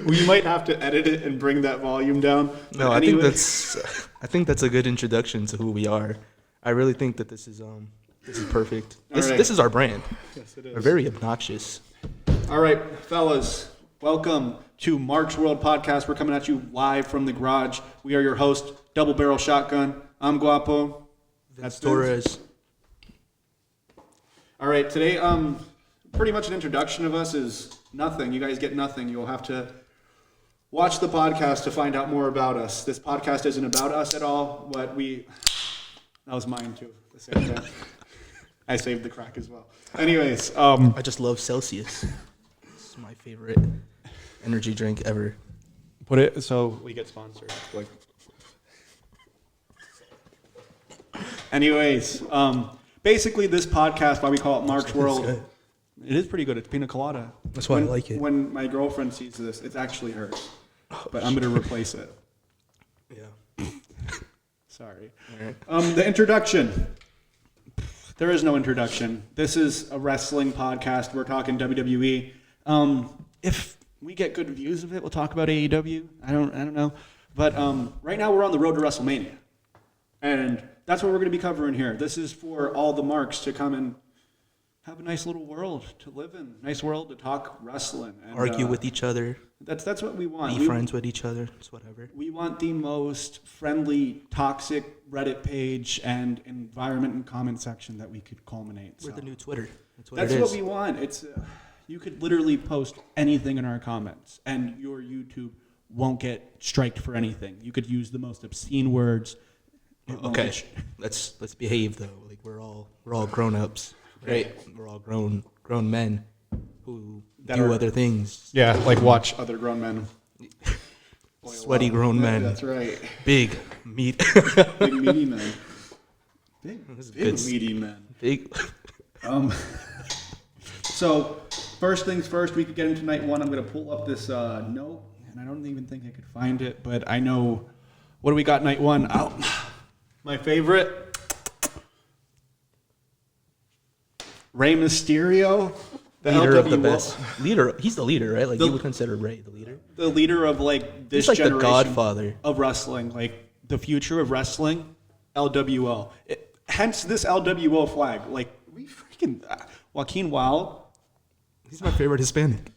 We might have to edit it and bring that volume down. No, I think that's a good introduction to who we are. I really think that this is perfect. This is our brand. Yes, it is. We're very obnoxious. All right, fellas, welcome to Mark's World Podcast. We're coming at you live from the garage. We are your host, Double Barrel Shotgun. I'm Guapo. That's Torres. All right, today, pretty much an introduction of us is nothing. You guys get nothing. You'll have to watch the podcast to find out more about us. This podcast isn't about us at all. That was mine too. At the same time. I saved the crack as well. Anyways, I just love Celsius. It's my favorite energy drink ever. Put it so we get sponsored. Anyways, basically this podcast, why we call it Mark's World, it is pretty good. It's pina colada. That's why I like it. When my girlfriend sees this, it's actually hers. But I'm going to replace it. Yeah. Sorry. All right. The introduction. There is no introduction. This is a wrestling podcast. We're talking WWE. If we get good views of it, we'll talk about AEW. I don't know. But right now we're on the road to WrestleMania. And that's what we're going to be covering here. This is for all the marks to come and have a nice little world to live in. Nice world to talk wrestling. And, argue with each other. That's what we want. Be friends with each other. It's whatever. We want the most friendly, toxic Reddit page and environment and comment section that we could culminate. We're the new Twitter. That's what we want. It's you could literally post anything in our comments, and your YouTube won't get striked for anything. You could use the most obscene words. Okay, let's behave though. Like we're all grown ups, right? We're all grown men who do other things. Yeah, like watch other grown men. Sweaty grown men. That's right. Big meat. Big meaty men. Big meaty men. Big. So first things first, we could get into night one. I'm going to pull up this note, and I don't even think I could find it, but I know. What do we got night one? Oh, my favorite. Rey Mysterio. Leader of the best. Leader. He's the leader, right? Like you would consider Rey the leader. The leader of like this He's like generation the godfather of wrestling, like the future of wrestling. LWO. Hence this LWO flag. Like we freaking Joaquin Wild. He's my favorite Hispanic.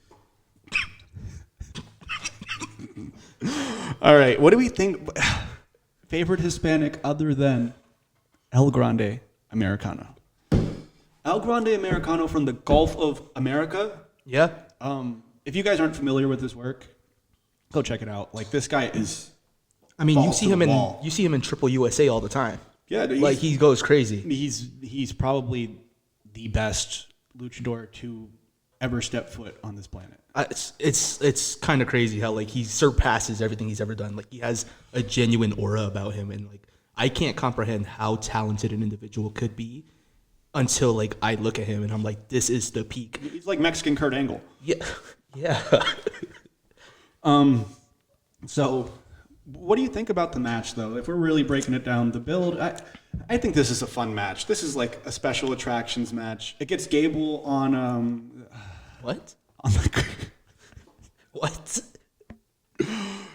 All right, what do we think? Favorite Hispanic other than El Grande Americano? El Grande Americano from the Gulf of America. Yeah. If you guys aren't familiar with his work, go check it out. Like this guy is. I mean, you see him in Triple USA all the time. Yeah, like he goes crazy. He's probably the best luchador to ever step foot on this planet. It's kind of crazy how like he surpasses everything he's ever done. Like he has a genuine aura about him, and like I can't comprehend how talented an individual could be until like I look at him and I'm like, this is the peak. He's like Mexican Kurt Angle. Yeah. So what do you think about the match though? If we're really breaking it down, the build, I think this is a fun match. This is like a special attractions match. It gets Gable on what? On the what?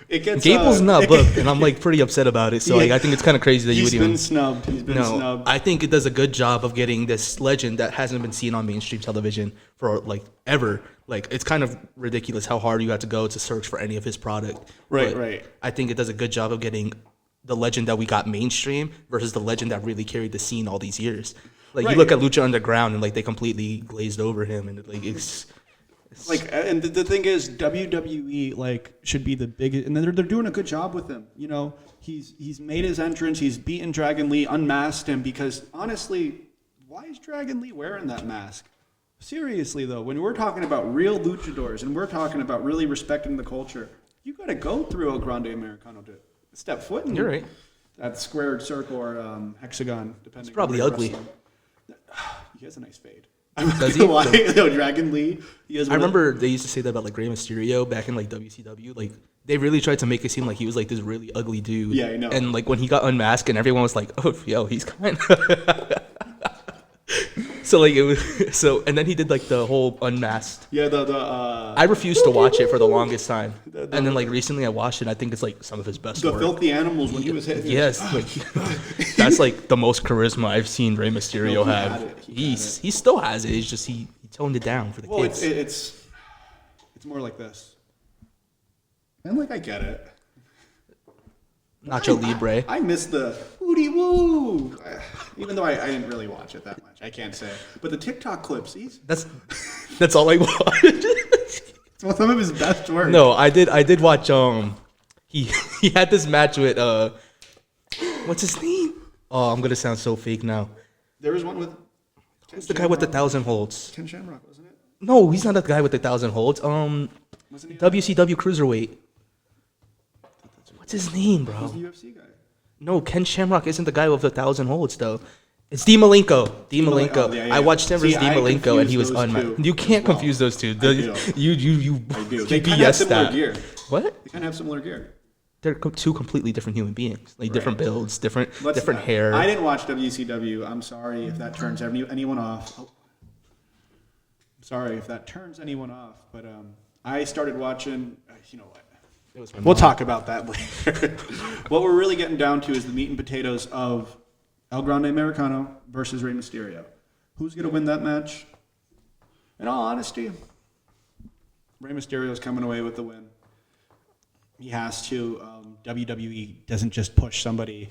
It gets Gable's not booked, and I'm like pretty upset about it. So like, I think it's kind of crazy that you would even. He's been snubbed. I think it does a good job of getting this legend that hasn't been seen on mainstream television for like ever. Like it's kind of ridiculous how hard you have to go to search for any of his product. Right. I think it does a good job of getting the legend that we got mainstream versus the legend that really carried the scene all these years. Like you look at Lucha Underground and like they completely glazed over him, and like it's like, and the thing is, WWE like should be the biggest, and they're doing a good job with him. You know, he's made his entrance, he's beaten Dragon Lee, unmasked him, because honestly, why is Dragon Lee wearing that mask? Seriously though, when we're talking about real luchadors and we're talking about really respecting the culture, you got to go through El Grande Americano to step foot in. You're right. That squared circle or hexagon, depending. It's probably ugly. He has a nice fade. Does he? No, Dragon Lee. I remember they used to say that about like Rey Mysterio back in like WCW. Like they really tried to make it seem like he was like this really ugly dude. Yeah, I know. And like when he got unmasked, and everyone was like, "Oh, yo, he's kind of." So like it was and then he did like the whole unmasked. Yeah, I refused to watch it for the longest time, and then like recently I watched it. I think it's like some of his best the work. filthy animals when he was hitting. Yes, like, that's like the most charisma I've seen Rey Mysterio No, he have. had it. He still has it. It's just he toned it down for the Well, kids. it's more like this. And like I get it. Nacho Libre. I miss the woody woo. Even though I didn't really watch it that much, I can't say. But the TikTok clips, That's all I watched. it's some of his best work. No, I did watch. He had this match with what's his name? Oh, I'm gonna sound so fake now. There was one with. Who's the guy with the 1,000 holds? Ken Shamrock, wasn't it? No, he's not the guy with the 1,000 holds. Wasn't he? WCW Cruiserweight. What's his name, bro? He's the UFC guy. No, Ken Shamrock isn't the guy with the 1,000 holds though. It's Dean Malenko. Dean Malenko. Oh, yeah. I watched him versus See, Dean I Malenko, and he was confuse those unmatched. two You can't as well. confuse those two. I do. You I do. you They kind of have BS similar that. gear. What? They kind of have similar gear. They're two completely different human beings. Like different builds, different hair. I didn't watch WCW. I'm sorry if that turns anyone off. Oh. Sorry if that turns anyone off. But I started watching. You know what? We'll talk about that later. What we're really getting down to is the meat and potatoes of El Grande Americano versus Rey Mysterio. Who's going to win that match? In all honesty, Rey Mysterio's coming away with the win. He has to. WWE doesn't just push somebody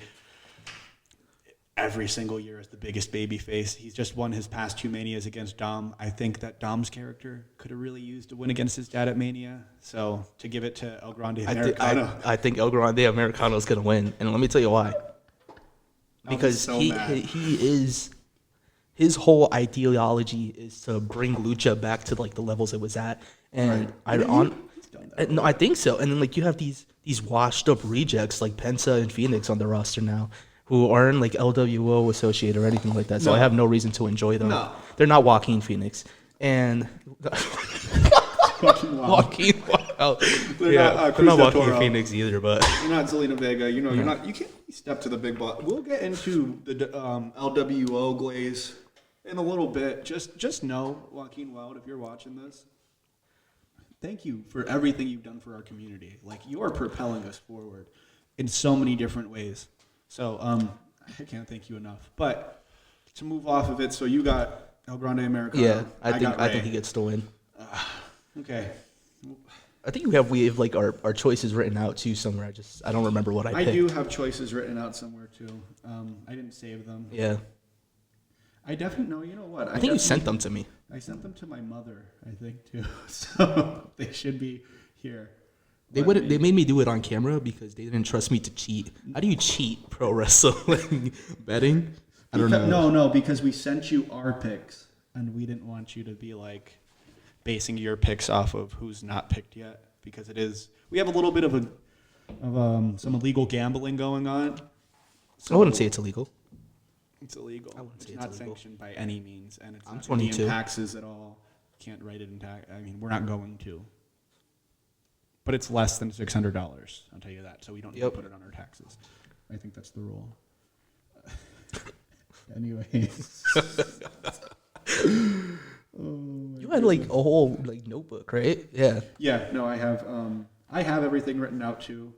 every single year as the biggest babyface. He's just won his past 2 Manias against Dom. I think that Dom's character could have really used a win against his dad at Mania. So to give it to El Grande Americano. I think El Grande Americano is going to win. And let me tell you why. Because so he is, his whole ideology is to bring Lucha back to like the levels it was at. And no, I think so. And then like you have these washed up rejects like Penta and Phoenix on the roster now, who aren't like LWO associated or anything like that. So I have no reason to enjoy them. No. They're not Joaquin Phoenix. And Joaquin, wow. They're not they're not Cruz del Joaquin Toro. Phoenix either, but You're not Zelina Vega. You know, you're not. You can't step to the big boss. We'll get into the LWO glaze in a little bit. Just know, Joaquin Wild, if you're watching this, thank you for everything you've done for our community. Like, you are propelling us forward in so many different ways. So I can't thank you enough. But to move off of it, so you got El Grande Americano. yeah, I got think Ray. he gets to win. Okay. I think we have like our choices written out too somewhere. I don't remember what I I picked. do have choices written out somewhere too. I didn't save them. Yeah, I definitely know. You know what? I think you sent them to me. I sent them to my mother. I think too. So they should be here. They made me do it on camera because they didn't trust me to cheat. How do you cheat pro wrestling betting? I don't know. No, because we sent you our picks, and we didn't want you to be like basing your picks off of who's not picked yet, because we have a little bit of some illegal gambling going on. I wouldn't say it's illegal. It's illegal. I wouldn't say It's it's not illegal. sanctioned by any means, and it's I'm not gonna be 22. in taxes at all. Can't write it in tax. I mean, we're not going to. But it's less than $600. I'll tell you that. So we don't need to put it on our taxes. I think that's the rule. Anyways. You had like a whole like notebook, right? Yeah. Yeah. No, I have everything written out too.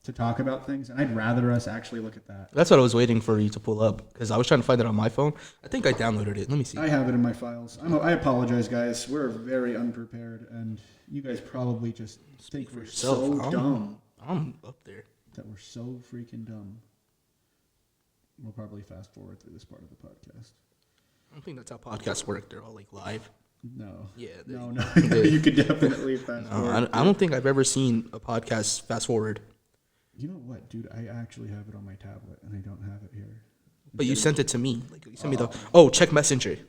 To talk about things, and I'd rather us actually look at that. That's what I was waiting for you to pull up because I was trying to find it on my phone. I think I downloaded it. Let me see. I have it in my files. I apologize, guys. We're very unprepared, and you guys probably just think we're so dumb. I'm up there. That we're so freaking dumb. We'll probably fast forward through this part of the podcast. I don't think that's how podcasts work. They're all like live. No. Yeah. No. You could definitely fast forward. I don't think I've ever seen a podcast fast forward. You know what, dude? I actually have it on my tablet, and I don't have it here. But you sent it to me. Like you sent me check Messenger.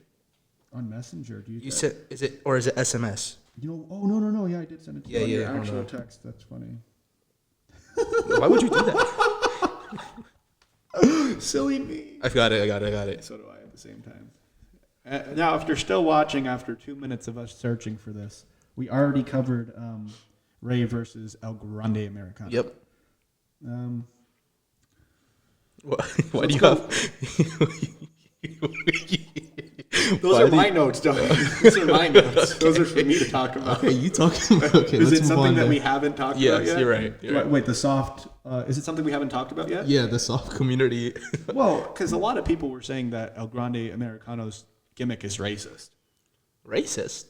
On Messenger, do you? You said is it SMS? You know? Oh no! Yeah, I did send it to you. Yeah, Your I don't actual know. text. That's funny. Why would you do that? Silly me. I got it. So do I at the same time. Now, if you're still watching after 2 minutes of us searching for this, we already covered Ray versus El Grande Americano. Yep. Why do you have? Those are my notes, Doug. Those are my notes. Those are for me to talk about. Okay, you talking about? Okay, is let's it move something on that then. we haven't talked about Yes, yet? you're right. You're right. Wait, the soft. Is it something we haven't talked about yet? Yeah, the soft community. Well, because a lot of people were saying that El Grande Americano's gimmick is racist. Racist.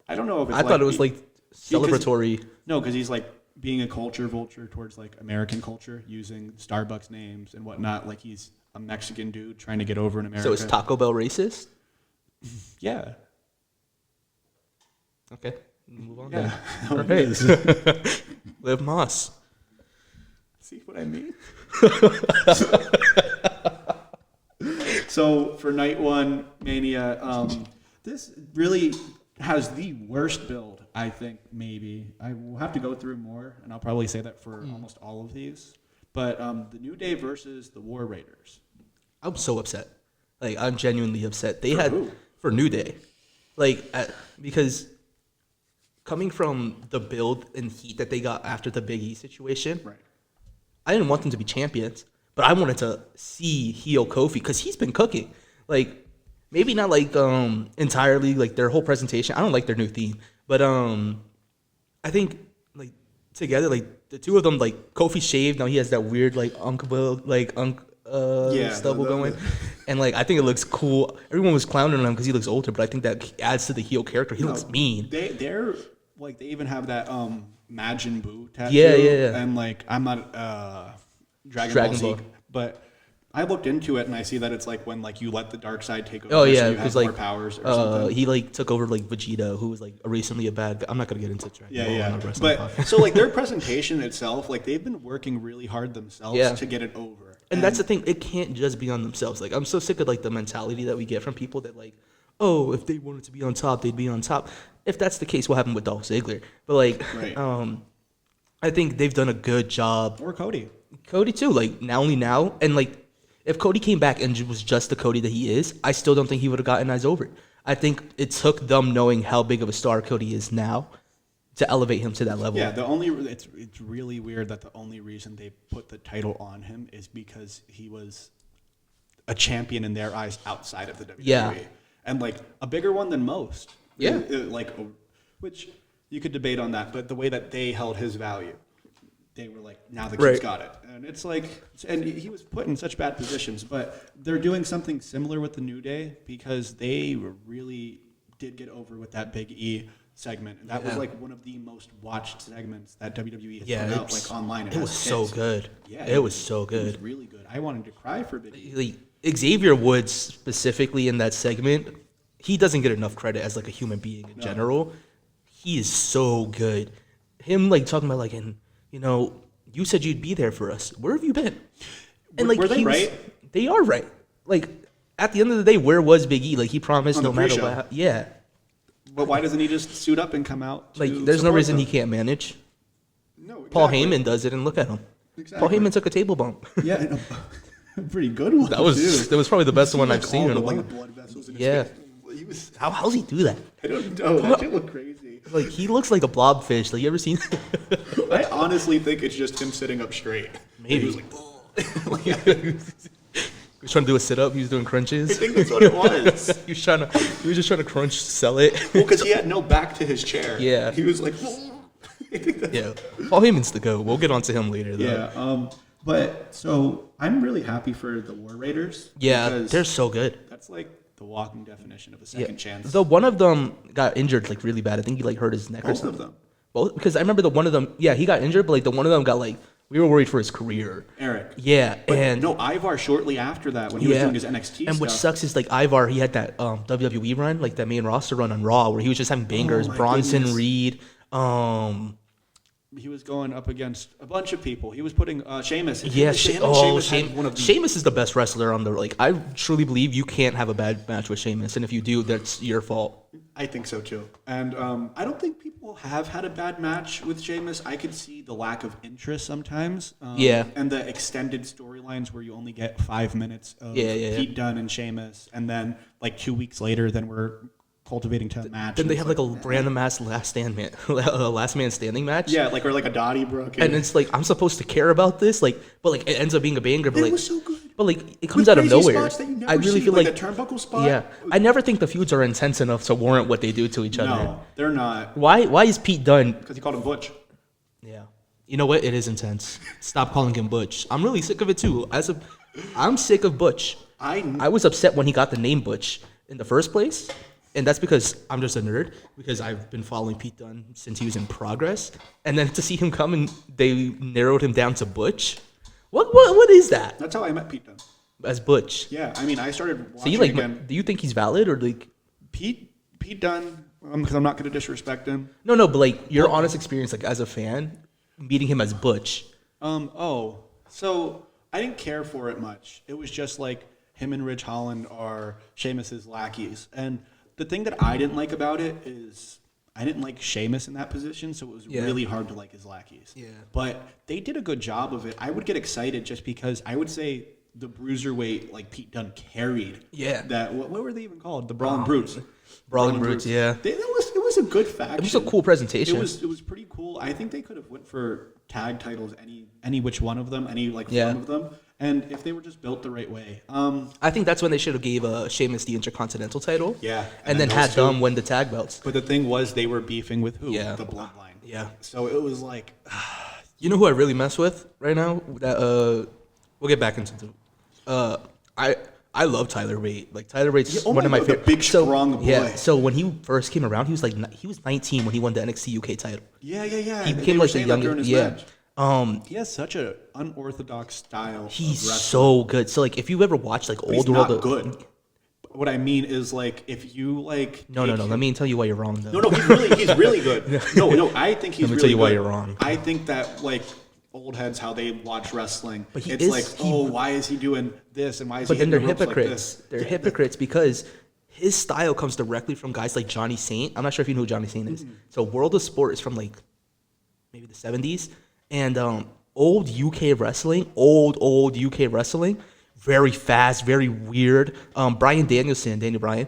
I don't know if it's I thought it was like celebratory. No, because he's like being a culture vulture towards like American culture, using Starbucks names and whatnot. Like he's a Mexican dude trying to get over in America. So is Taco Bell racist? Yeah. Okay, move on. Yeah. Then. All right. Liv Moss. See what I mean? So for night one, Mania, this really has the worst build, I think, maybe. I will have to go through more, and I'll probably say that for almost all of these. But the New Day versus the War Raiders. I'm so upset. Like, I'm genuinely upset. They For had, who? for New Day. Like, because coming from the build and heat that they got after the Big E situation, Right. I didn't want them to be champions, but I wanted to see heel Kofi because he's been cooking. Like, maybe not like entirely like their whole presentation. I don't like their new theme, but I think like together, like the two of them, like Kofi shaved, now he has that weird like stubble going, and like I think it looks cool. Everyone was clowning on him because he looks older, but I think that adds to the heel character. He looks mean. They're like they even have that Majin Buu tattoo. Yeah. And like I'm not Dragon Ball Z, but I looked into it and I see that it's like when like you let the dark side take over. Oh yeah, so you because have like more powers or something. he like took over like Vegeta, who was like recently a bad guy. I'm not gonna get into Dragon Ball on a wrestling But podcast. so like their presentation itself, like they've been working really hard themselves Yeah. to get it over. And that's the thing; it can't just be on themselves. Like I'm so sick of like the mentality that we get from people that like, oh, if they wanted to be on top, they'd be on top. If that's the case, what happened with Dolph Ziggler? But like, Right. I think they've done a good job. Or Cody. Cody too. Like not only now, and like if Cody came back and was just the Cody that he is, I still don't think he would have gotten eyes over. I think it took them knowing how big of a star Cody is now to elevate him to that level. Yeah, it's really weird that the only reason they put the title on him is because he was a champion in their eyes outside of the WWE. Yeah. And like a bigger one than most. Yeah. Which you could debate on that, but the way that they held his value, they were like, now the kid's Right. got it. And it's like, and he was put in such bad positions, but they're doing something similar with the New Day because they really did get over with that Big E segment. And that was Yeah. like one of the most watched segments that WWE has Yeah, put out, it's- like online. It was so hits. good. Yeah, it was so It good. was really good. I wanted to cry for Big E. Like Xavier Woods specifically in that segment, he doesn't get enough credit as like a human being in general. He is so good. Him like talking about like, and you know, you said you'd be there for us. Where have you been? And like, Were they he was- right? They are right. Like at the end of the day, where was Big E? Like he promised On no the matter pre-show. what. Yeah. But why doesn't he just suit up and come out? Like to there's no support reason them? he can't manage. No, exactly. Paul Heyman does it, and look at him. Exactly. Paul Heyman took a table bump. Yeah, and a pretty good one. That was probably the best one I've seen all in a the, while. like, blood vessels in his Yeah. face. He was. How's he do that? I don't know. That shit looked crazy. Like he looks like a blobfish. Like you ever seen? I honestly think it's just him sitting up straight. Maybe. He was like, "Oh." He was trying to do a sit up. He was doing crunches. I think that's what it was. He was just trying to crunch, sell it. Well, because he had no back to his chair. Yeah. He was like, "Oh." I think that's Yeah, Paul Heyman's the go. We'll get onto him later, though. Yeah. But so I'm really happy for the War Raiders. Yeah, because they're so good. that's like the walking definition of a Yeah. second chance. The one of them got injured like really bad. I think he like hurt his neck or Both something. of them. Both, because I remember the one of them. Yeah, he got injured, but like the one of them got like we were worried for his career. Eric. Yeah, But and no, Ivar shortly after that when he was doing his NXT and stuff. which sucks is like Ivar, he had that WWE run, like that main roster run on Raw, where he was just having bangers. my Bronson goodness. Reed, He was going up against a bunch of people. He was putting Sheamus. yeah, Sheamus had one of the Sheamus is the best wrestler on the like. I truly believe you can't have a bad match with Sheamus, and if you do, that's your fault. I think so too. And I don't think people have had a bad match with Sheamus. I could see the lack of interest sometimes. Yeah. And the extended storylines where you only get 5 minutes of Yeah. Pete Dunne and Sheamus. And then like 2 weeks later, then we're cultivating to a match. Then and they it's have like a random ass last man standing match. Yeah, like or like a Donnybrook. And it's like I'm supposed to care about this, like, but like it ends up being a banger. But it like, was so good. But like it comes With out of crazy nowhere. spots that you never I really see, feel like the turnbuckle spot. yeah. I never think the feuds are intense enough to warrant what they do to each other. No, they're not. Why is Pete Dunne? Because he called him Butch. Yeah. You know what? It is intense. Stop calling him Butch. I'm really sick of it too. I'm sick of Butch. I was upset when he got the name Butch in the first place. And that's because I'm just a nerd, because I've been following Pete Dunne since he was in Progress. And then to see him come and they narrowed him down to Butch. What is that? That's how I met Pete Dunne. As Butch. Yeah, I mean, I started So watching you like again. do you think he's valid or like Pete Dunne, because I'm not going to disrespect him. No, but like your honest experience like as a fan meeting him as Butch. So I didn't care for it much. It was just like him and Ridge Holland are Sheamus's lackeys. And the thing that I didn't like about it is I didn't like Sheamus in that position, so it was really hard to like his lackeys. Yeah. But they did a good job of it. I would get excited just because I would say the bruiserweight, like Pete Dunne carried. Yeah. That what were they even called? The Brawling Brutes. Brawling Brutes, yeah. It was a good faction. It was a cool presentation. It was pretty cool. I think they could have went for tag titles any which one of them, one of them. And if they were just built the right way. I think that's when they should have gave Sheamus the Intercontinental title. Yeah. And then had them win the tag belts. But the thing was they were beefing with who? Yeah. The Bloodline. Yeah. So it was like You know who I really mess with right now? That we'll get back into I love Tyler Bate. Like Tyler Bate's one of my favorite. The big strong boy. Yeah. So when he first came around, he was 19 when he won the NXT UK title. Yeah. He became like the youngest. Yeah. He has such an unorthodox style. He's so good. So like if you ever watched like he's old not world, good. What I mean is like if you like. No. Let me tell you why you're wrong though. No. He's really good. No. I think he's. Let me really tell you why good. you're wrong. I think that like old heads how they watch wrestling. But Why is he doing this and why is he? But then they're hitting the ropes hypocrites. Like They're hypocrites because his style comes directly from guys like Johnny Saint. I'm not sure if you know who Johnny Saint is. So World of Sport is from like maybe the 70s, and old UK wrestling, very fast, very weird. Daniel Bryan,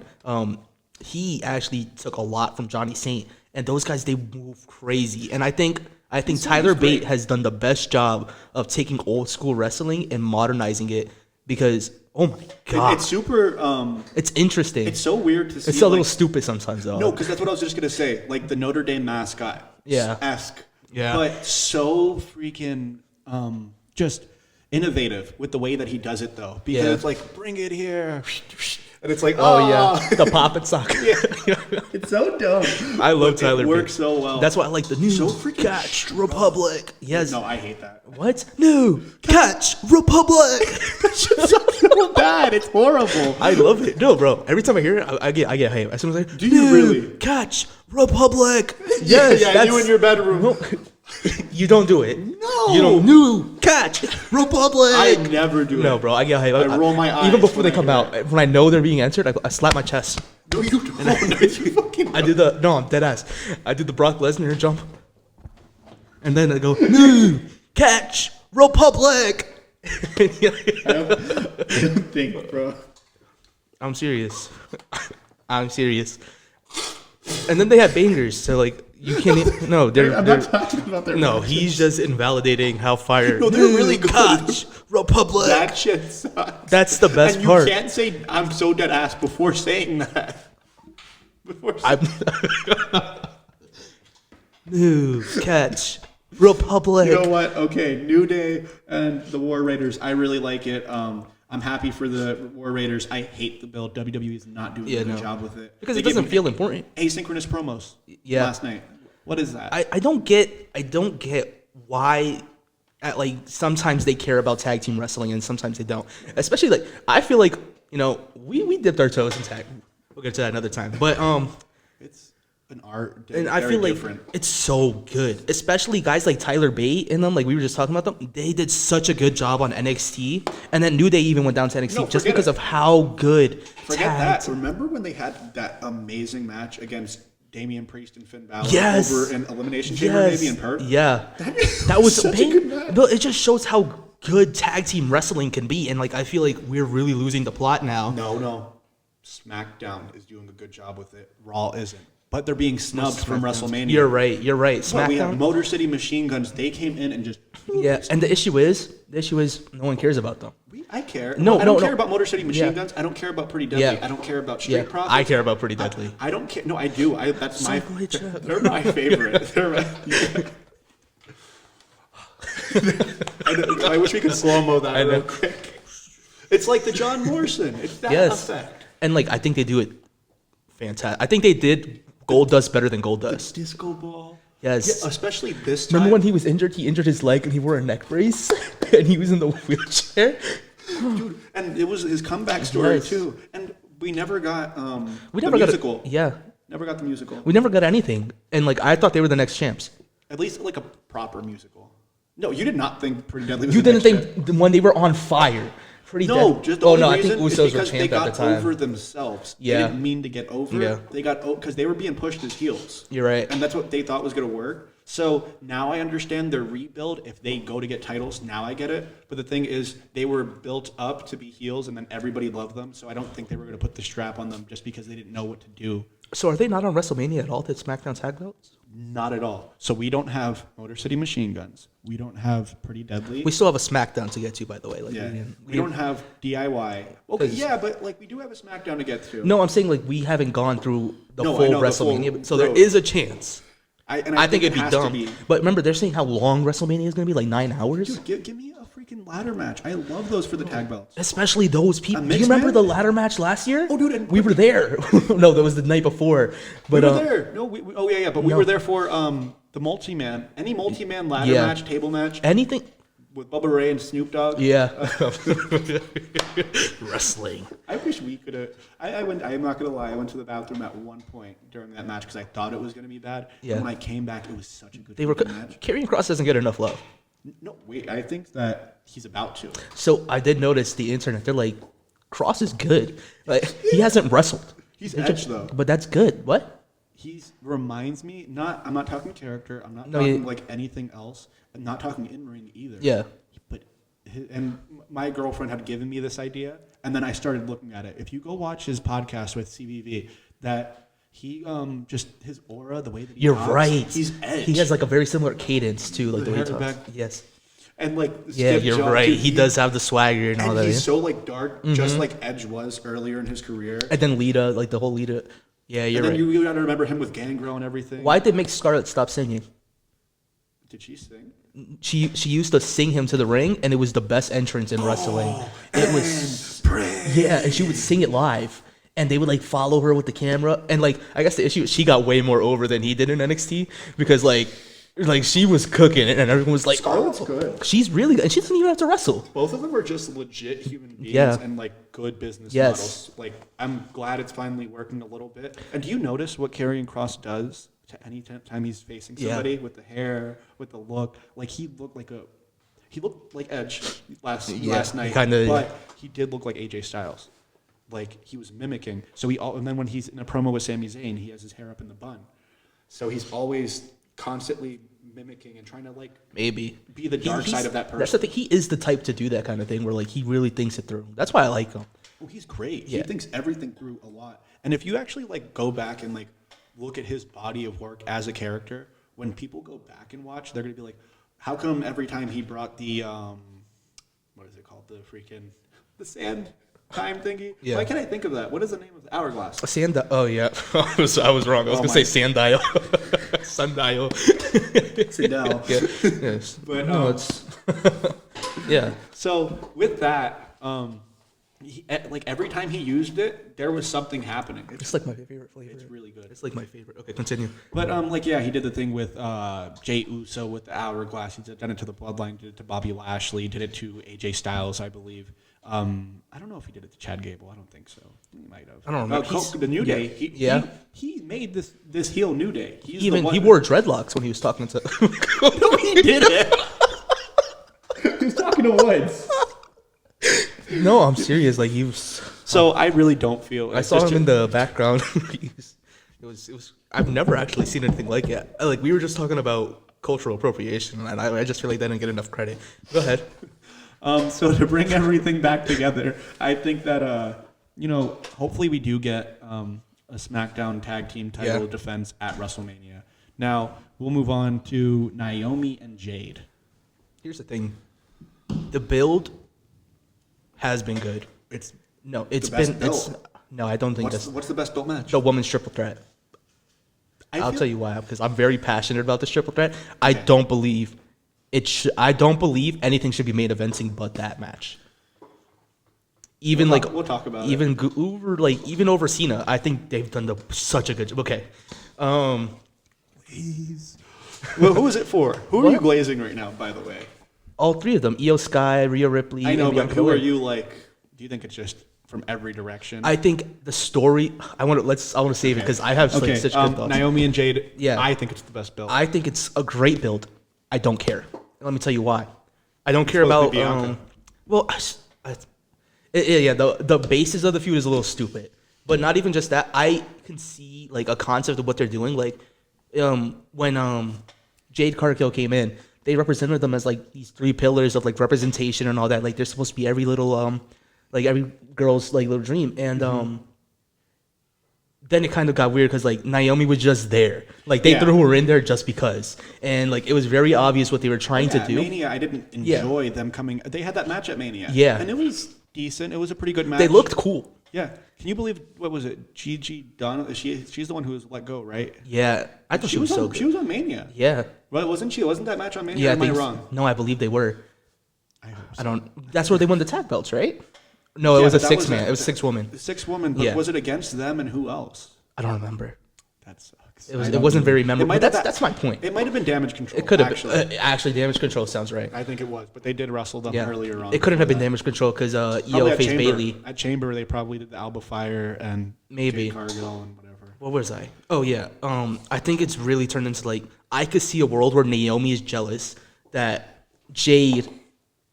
he actually took a lot from Johnny Saint, and those guys they move crazy. And I think Tyler Bate has done the best job of taking old school wrestling and modernizing it because oh my god, it's super. It's interesting. It's so weird to see. It's a little stupid sometimes though. No, because that's what I was just gonna say. Like the Notre Dame mascot. Yeah. Esque. Yeah. But so freaking just innovative with the way that he does it though. Because it's like bring it here. And it's like, the pop and sock. It's so dumb. I love Tyler Bate. It works so well. That's why I like the new So freaking Catch Republic. Yes. No, I hate that. What? New Catch Republic. So bad. It's horrible. I love it. No, bro. Every time I hear it, I get hype. As soon as I Do you really? Catch Republic? Yes. Yeah, you in your bedroom. No, you don't do it. No. You don't. New Catch Republic. I never do it. No, bro. I get hype. I roll my eyes even before when they I come hear out. When I know they're being answered, I slap my chest. No, you don't. You fucking I do I'm dead ass. I do the Brock Lesnar jump. And then I go, New Catch Republic. I don't think, bro. I'm serious. I'm serious. And then they have bangers, so like you can't. No, I'm not talking about their. No, matches. he's just invalidating how fire. No, they're really good. Catch Republic. That shit sucks. That's the best and you part. can't say I'm so dead ass before saying that. New Catch Republic. You know what? Okay, New Day and the War Raiders. I really like it. I'm happy for the War Raiders. I hate the build. WWE is not doing a good job with it. Because They it doesn't give feel important. Asynchronous promos. Yeah. Last night. What is that? I don't get why like sometimes they care about tag team wrestling and sometimes they don't. Especially like I feel like, we dipped our toes in tag. We'll get to that another time. But it's an art. and I feel like it's so good. Especially guys like Tyler Bate and them, like we were just talking about them. They did such a good job on NXT. And then New Day even went down to NXT just because of how good Forget that. Remember when they had that amazing match against Damian Priest and Finn Balor over in Elimination Chamber, maybe in Perth? Yeah. That was such a good match. But it just shows how good tag team wrestling can be. And like I feel like we're really losing the plot now. No. SmackDown is doing a good job with it. Raw isn't. but they're being snubbed from WrestleMania. You're right. But we have SmackDown. Motor City Machine Guns. They came in and just Yeah, and the issue is no one cares about them. I care. No, I don't no, care no. about Motor City Machine Yeah. Guns. I don't care about Pretty Deadly. Yeah. I don't care about Street Yeah, Profits. I care about Pretty Deadly. I don't care. No, I do. That's my. Subway Trap. They're my favorite. I wish we could slow mo that real quick. It's like the John Morrison. It's that effect. And like I think they do it fantastic. I think they did Gold Dust better than Gold Dust. Disco ball. Yes. Yeah, especially this time. Remember when he was injured? He injured his leg and he wore a neck brace and he was in the wheelchair. Dude, and it was his comeback story Yes. too. And we never got We the never got musical. Yeah. Never got the musical. We never got anything. And like I thought they were the next champs. At least like a proper musical. No, you did not think Pretty Deadly was You the didn't next think when they were on fire. Pretty No, dead. just the oh only no, I reason think is Usos were because they champ at the got time. over themselves. Yeah. They didn't mean to get over. Yeah. They got because they were being pushed as heels. You're right. And that's what they thought was going to work. So now I understand their rebuild. If they go to get titles, now I get it. But the thing is, they were built up to be heels, and then everybody loved them. So I don't think they were going to put the strap on them just because they didn't know what to do. So are they not on WrestleMania at all? Did SmackDown tag belts? Not at all. So we don't have Motor City Machine Guns. We don't have Pretty Deadly. We still have a SmackDown to get to, by the way. Like, Yeah. we We don't have DIY. Okay, 'Cause- yeah, but like we do have a SmackDown to get to. No, I'm saying like we haven't gone through the No, I full know, the full WrestleMania, so there road. is a chance. I I think it'd it be has to dumb. be. But remember, they're saying how long WrestleMania is going to be, like 9 hours. Dude, give me a freaking ladder match. I love those for the tag belts. Especially those people. Do you mixed remember match? the ladder match last year? Oh, dude, and we were there. No, that was the night before. But We were there. No, oh yeah, but we No. were there for the multi-man. Any multi-man ladder Yeah. match, table match anything. with Bubba Ray and Snoop Dogg. Yeah. Wrestling. I wish we could have. I went. I'm not gonna lie. I went to the bathroom at one point during that match because I thought it was gonna be bad. Yeah. And when I came back, it was such a good They were. match. Karrion Kross doesn't get enough love. No, wait. I think that he's about to. So I did notice the internet. They're like, Kross is good. Like he hasn't wrestled. He's Edge though. But that's good. What? He reminds me. I'm not talking character. I'm not No, talking you- like anything else. I'm not talking in ring either. Yeah. But and my girlfriend had given me this idea, and then I started looking at it. If you go watch his podcast with CVV, that he just his aura, the way that he You're talks, right. He's Edge. He has like a very similar cadence to like the way he hair talks. back. Yes. and like Yeah, stiff you're jaw, right. dude, He does have the swagger and all And that. he's yeah. so like dark, just like Edge was earlier in his career. And then Lita, like the whole Lita. Yeah, you're And then right. you got to remember him with Gangrel and everything. Why did they make Scarlett stop singing? Did she sing? She used to sing him to the ring, and it was the best entrance in wrestling. It was yeah, and she would sing it live, and they would like follow her with the camera. And like I guess the issue is she got way more over than he did in NXT because like she was cooking it, and everyone was like, Scarlett's good. She's really good, and she doesn't even have to wrestle. Both of them are just legit human beings Yeah. and like good business Yes. models. Like I'm glad it's finally working a little bit. And do you notice what Karrion Kross does to any time he's facing Yeah. somebody with the hair, with the look? Like he looked like Edge last night, kinda, but he did look like AJ Styles. Like he was mimicking. And then when he's in a promo with Sami Zayn, he has his hair up in the bun. So he's always constantly mimicking and trying to like Maybe be the dark side of that person. That's the thing. He is the type to do that kind of thing where like he really thinks it through. That's why I like him. Oh, he's great. Yeah. He thinks everything through a lot. And if you actually like go back and like look at his body of work as a character, when people go back and watch, they're gonna be like, how come every time he brought the what is it called? The sand time thingy? Yeah. Why can't I think of that? What is the name of the hourglass? Oh yeah, I was wrong. I was Oh gonna say sundial. Sundial. Sindel. Yeah. Yes. But, no, it's yeah. So with that, like every time he used it, there was something happening. It's like my favorite flavor. It's really good. It's like my favorite. Okay, continue. But like he did the thing with Jey Uso with the hourglass. He's done it to the Bloodline, did it to Bobby Lashley, did it to AJ Styles, I believe. I don't know if he did it to Chad Gable. I don't think so. He might have. I don't remember. The New Day. Yeah. He made this heel New Day. He's He the one. wore dreadlocks when he was talking to. No, he didn't. He was talking to Woods. No, I'm serious. Like he was. So I really don't feel. I saw him in the background. It was. I've never actually seen anything like it. Like we were just talking about cultural appropriation, and I just feel like they didn't get enough credit. Go ahead. So to bring everything back together, I think that hopefully we do get a SmackDown Tag Team title defense at WrestleMania. Now, we'll move on to Naomi and Jade. Here's the thing. The build has been good. I don't think What's the best built match? the women's triple threat. I'll tell you why, because I'm very passionate about this triple threat. I don't believe anything should be main eventing but that match. We'll talk about it. Even over Cena, I think they've done such a good job. Okay. Please. Well, who is it for? Who are you glazing right now, by the way? All three of them. Io Sky, Rhea Ripley, I know, and but Bianca who are Belair. you like? Do you think it's just from every direction? I think the story. I want to save it because I have such good thoughts. Naomi and Jade. Yeah. I think it's the best build. I think it's a great build. I don't care. Let me tell you why. I don't care supposed to about. be Bianca. The basis of the feud is a little stupid, but not even just that. I can see like a concept of what they're doing. Like when Jade Cargill came in, they represented them as like these three pillars of like representation and all that. Like they're supposed to be every little like every girl's like little dream. And then it kind of got weird because like Naomi was just there. Like they threw her in there just because, and like it was very obvious what they were trying to do. Mania, I didn't enjoy them coming. They had that match at Mania. Yeah, and it was decent. It was a pretty good match. They looked cool. Yeah. Can you believe, what was it? Gigi Dunn? She's the one who was let go, right? Yeah. I thought she was so good. She was on Mania. Yeah. Well, wasn't she? Wasn't that match on Mania? Yeah, or am I wrong? No, I believe they were. I hope so. I don't. That's where they won the tag belts, right? No, it was a six-man. It was 6 women. 6 women. But was it against them and who else? I don't remember. That sucks. It wasn't very memorable. But that's my point. It might have been Damage Control. It could have actually Damage Control sounds right. I think it was, but they did wrestle them earlier on. It couldn't have been Damage Control because Io faced Bailey. At Chamber, they probably did the Alba Fire and maybe Cargill and whatever. What was I? Oh yeah. I think it's really turned into like I could see a world where Naomi is jealous that Jade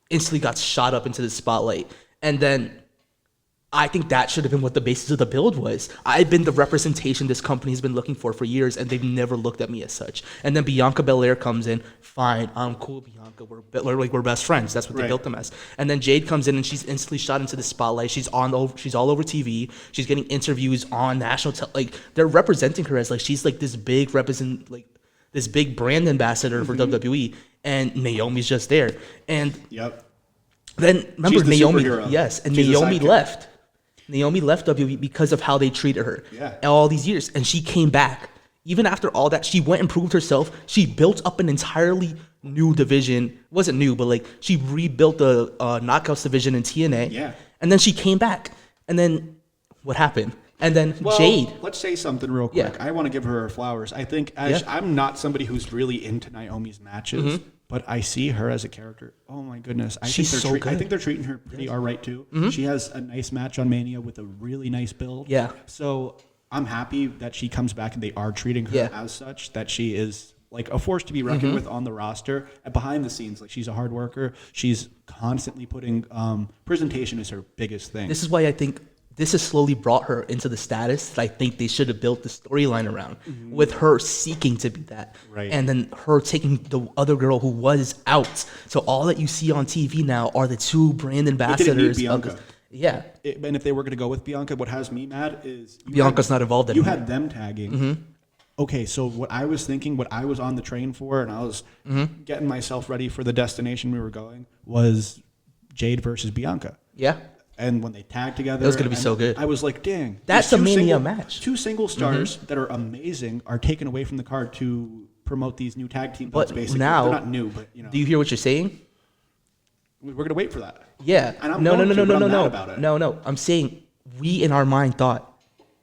instantly got shot up into the spotlight, and then I think that should have been what the basis of the build was. I've been the representation this company has been looking for years, and they've never looked at me as such. And then Bianca Belair comes in, fine, I'm cool, Bianca, we're best friends. That's what they built them as. And then Jade comes in, and she's instantly shot into the spotlight. She's all over TV. She's getting interviews on national like they're representing her as like she's like this big this big brand ambassador for WWE, and Naomi's just there. And then remember she's the Naomi, superhero. yes, and She's Naomi left. Naomi left WWE because of how they treated her all these years. And she came back. Even after all that, she went and proved herself. She built up an entirely new division. It wasn't new, but like she rebuilt the Knockouts division in TNA. Yeah. And then she came back. And then what happened? And then Jade. Let's say something real quick. I want to give her flowers. I think I'm not somebody who's really into Naomi's matches. But I see her as a character. Oh my goodness! She's so good. I think they're treating her pretty alright too. She has a nice match on Mania with a really nice build. Yeah. So I'm happy that she comes back and they are treating her as such. That she is like a force to be reckoned with on the roster and behind the scenes. Like she's a hard worker. She's constantly putting presentation is her biggest thing. This is why I think this has slowly brought her into the status that I think they should have built the storyline around, with her seeking to be that. Right. And then her taking the other girl who was out. So all that you see on TV now are the two brand ambassadors. Bianca. Yeah. And if they were going to go with Bianca, what has me mad is Bianca's not involved anymore. You had them tagging. Okay, so what I was thinking, what I was on the train for, and I was getting myself ready for the destination we were going, was Jade versus Bianca. Yeah. And when they tagged together, it was going to be so good. I was like, dang. That's a Mania match. 2 single stars that are amazing are taken away from the card to promote these new tag team belts, basically. Now, they're not new, but you know. Do you hear what you're saying? We're going to wait for that. Yeah. And I'm No. I'm saying we in our mind thought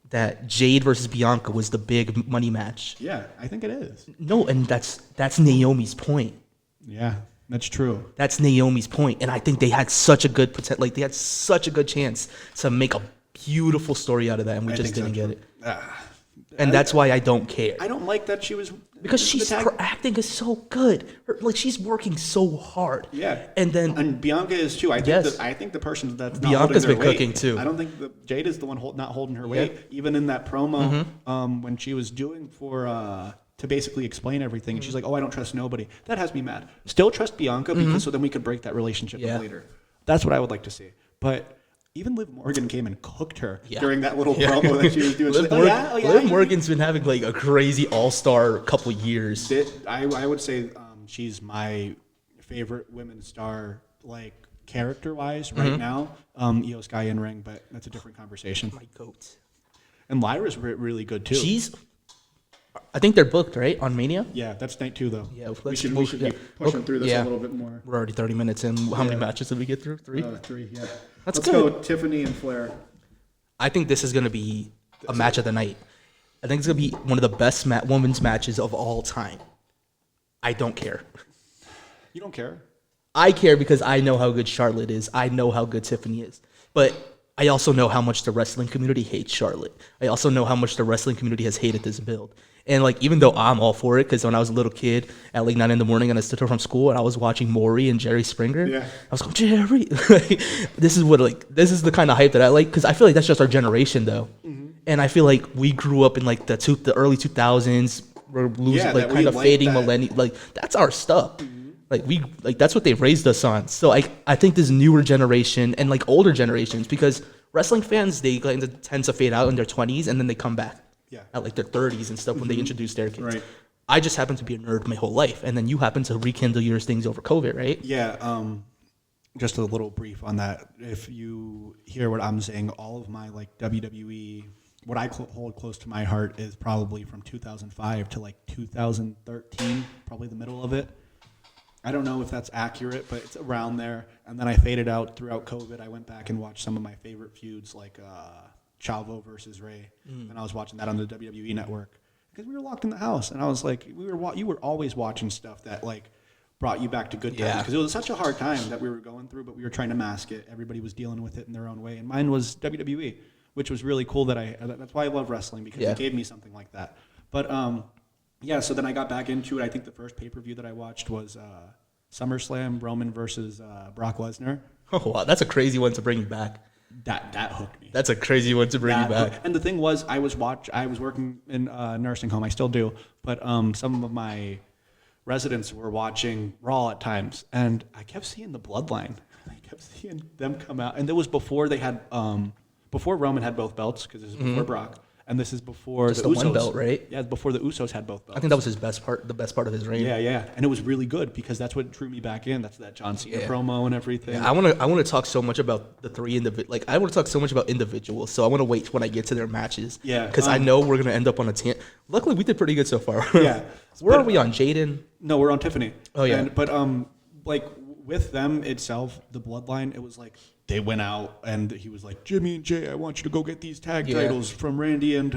that Jade versus Bianca was the big money match. Yeah, I think it is. No, and that's Naomi's point. Yeah. That's true. That's Naomi's point, and I think they had such a good they had such a good chance to make a beautiful story out of that, and we just didn't get it. And that's why I don't care. I don't like that she was because her acting is so good. She's working so hard. Yeah, and Bianca is too. I think the person that's not Bianca's been cooking too. I don't think Jade is the one not holding her weight. Even in that promo, when she was doing for. To basically explain everything. And she's like, oh, I don't trust nobody. That has me mad. Still trust Bianca because so then we could break that relationship up later. That's what I would like to see. But even Liv Morgan came and cooked her Yeah. during that little promo that she was doing. She's Liv, like, Liv Morgan's been having like a crazy all-star couple years. I would say she's my favorite women's star, like character-wise right now. Io Sky in ring, but that's a different conversation. My goat. And Lyra's really good too. I think they're booked, right, on Mania? Yeah, that's night 2 though. Yeah, we should be pushing through this a little bit more. We're already 30 minutes in. How many matches did we get through? 3? 3, yeah. Let's go Tiffany and Flair. I think this is going to be a match of the night. I think it's going to be one of the best women's matches of all time. I don't care. You don't care? I care because I know how good Charlotte is. I know how good Tiffany is. But I also know how much the wrestling community hates Charlotte. I also know how much the wrestling community has hated this build. And like, even though I'm all for it, because when I was a little kid at like 9 a.m. and I stood home from school and I was watching Maury and Jerry Springer, I was going, Jerry, this is the kind of hype that I like, because I feel like that's just our generation though. And I feel like we grew up in like the early 2000s, we're losing kind of fading millennium. Like that's our stuff. Like that's what they raised us on. So I think this newer generation and like older generations, because wrestling fans, they tend to fade out in their 20s and then they come back at like their 30s and stuff when they introduce their kids. Right. I just happen to be a nerd my whole life, and then you happen to rekindle your things over COVID, right? Yeah. Just a little brief on that. If you hear what I'm saying, all of my like WWE, what I hold close to my heart is probably from 2005 to like 2013, probably the middle of it. I don't know if that's accurate, but it's around there. And then I faded out throughout COVID. I went back and watched some of my favorite feuds, like Chavo versus Ray, and I was watching that on the WWE network because we were locked in the house. And I was like, you were always watching stuff that like brought you back to good times, because it was such a hard time that we were going through, but we were trying to mask it. Everybody was dealing with it in their own way, and mine was WWE, which was really cool. That's why I love wrestling, because it gave me something like that. But yeah, so then I got back into it. I think the first pay-per-view that I watched was SummerSlam, Roman versus Brock Lesnar. Oh wow, that's a crazy one to bring back. That hooked me. That's a crazy one to bring you back. And the thing was, I was working in a nursing home. I still do, but some of my residents were watching Raw at times, and I kept seeing the Bloodline. I kept seeing them come out, and it was before they had before Roman had both belts, because this is before Brock. And this is before Just the the Usos. one belt, right? Yeah, before the Usos had both belts. I think that was his best part, the best part of his reign. Yeah. And it was really good, because that's what drew me back in. That's that John Cena promo and everything. Yeah, I want to talk so much about the three I want to talk so much about individuals. So I want to wait when I get to their matches. Yeah, because I know we're gonna end up on a tangent. Luckily, we did pretty good so far. Yeah. Where are we on, Jaden? No, we're on Tiffany. Oh yeah. But like with them itself, the Bloodline, it was like they went out and he was like, Jimmy and Jay, I want you to go get these tag titles from Randy and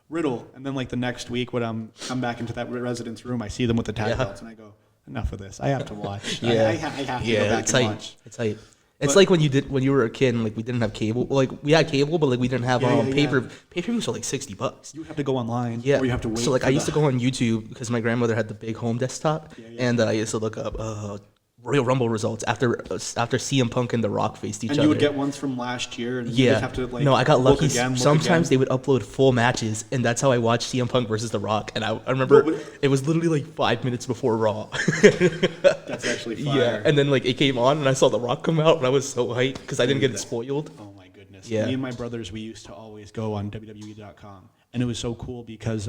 Riddle. And then like the next week when I'm back into that residence room, I see them with the tag belts and I go, enough of this. I have to watch. I have to go back and watch. It's like it's like when you were a kid and like we didn't have cable. Like we had cable, but like we didn't have pay-per-views for like $60. You have to go online. Yeah. Or you have to wait. So like I used to go on YouTube because my grandmother had the big home desktop, and I used to look up Royal Rumble results after CM Punk and The Rock faced each other. And you would get ones from last year, and you just have to like. No, I got lucky. Sometimes they would upload full matches, and that's how I watched CM Punk versus The Rock. And I remember it was literally like 5 minutes before Raw. That's actually fire. Yeah, and then like it came on, and I saw The Rock come out, and I was so hyped because I didn't get it spoiled. Oh my goodness! Yeah. Me and my brothers, we used to always go on WWE.com, and it was so cool because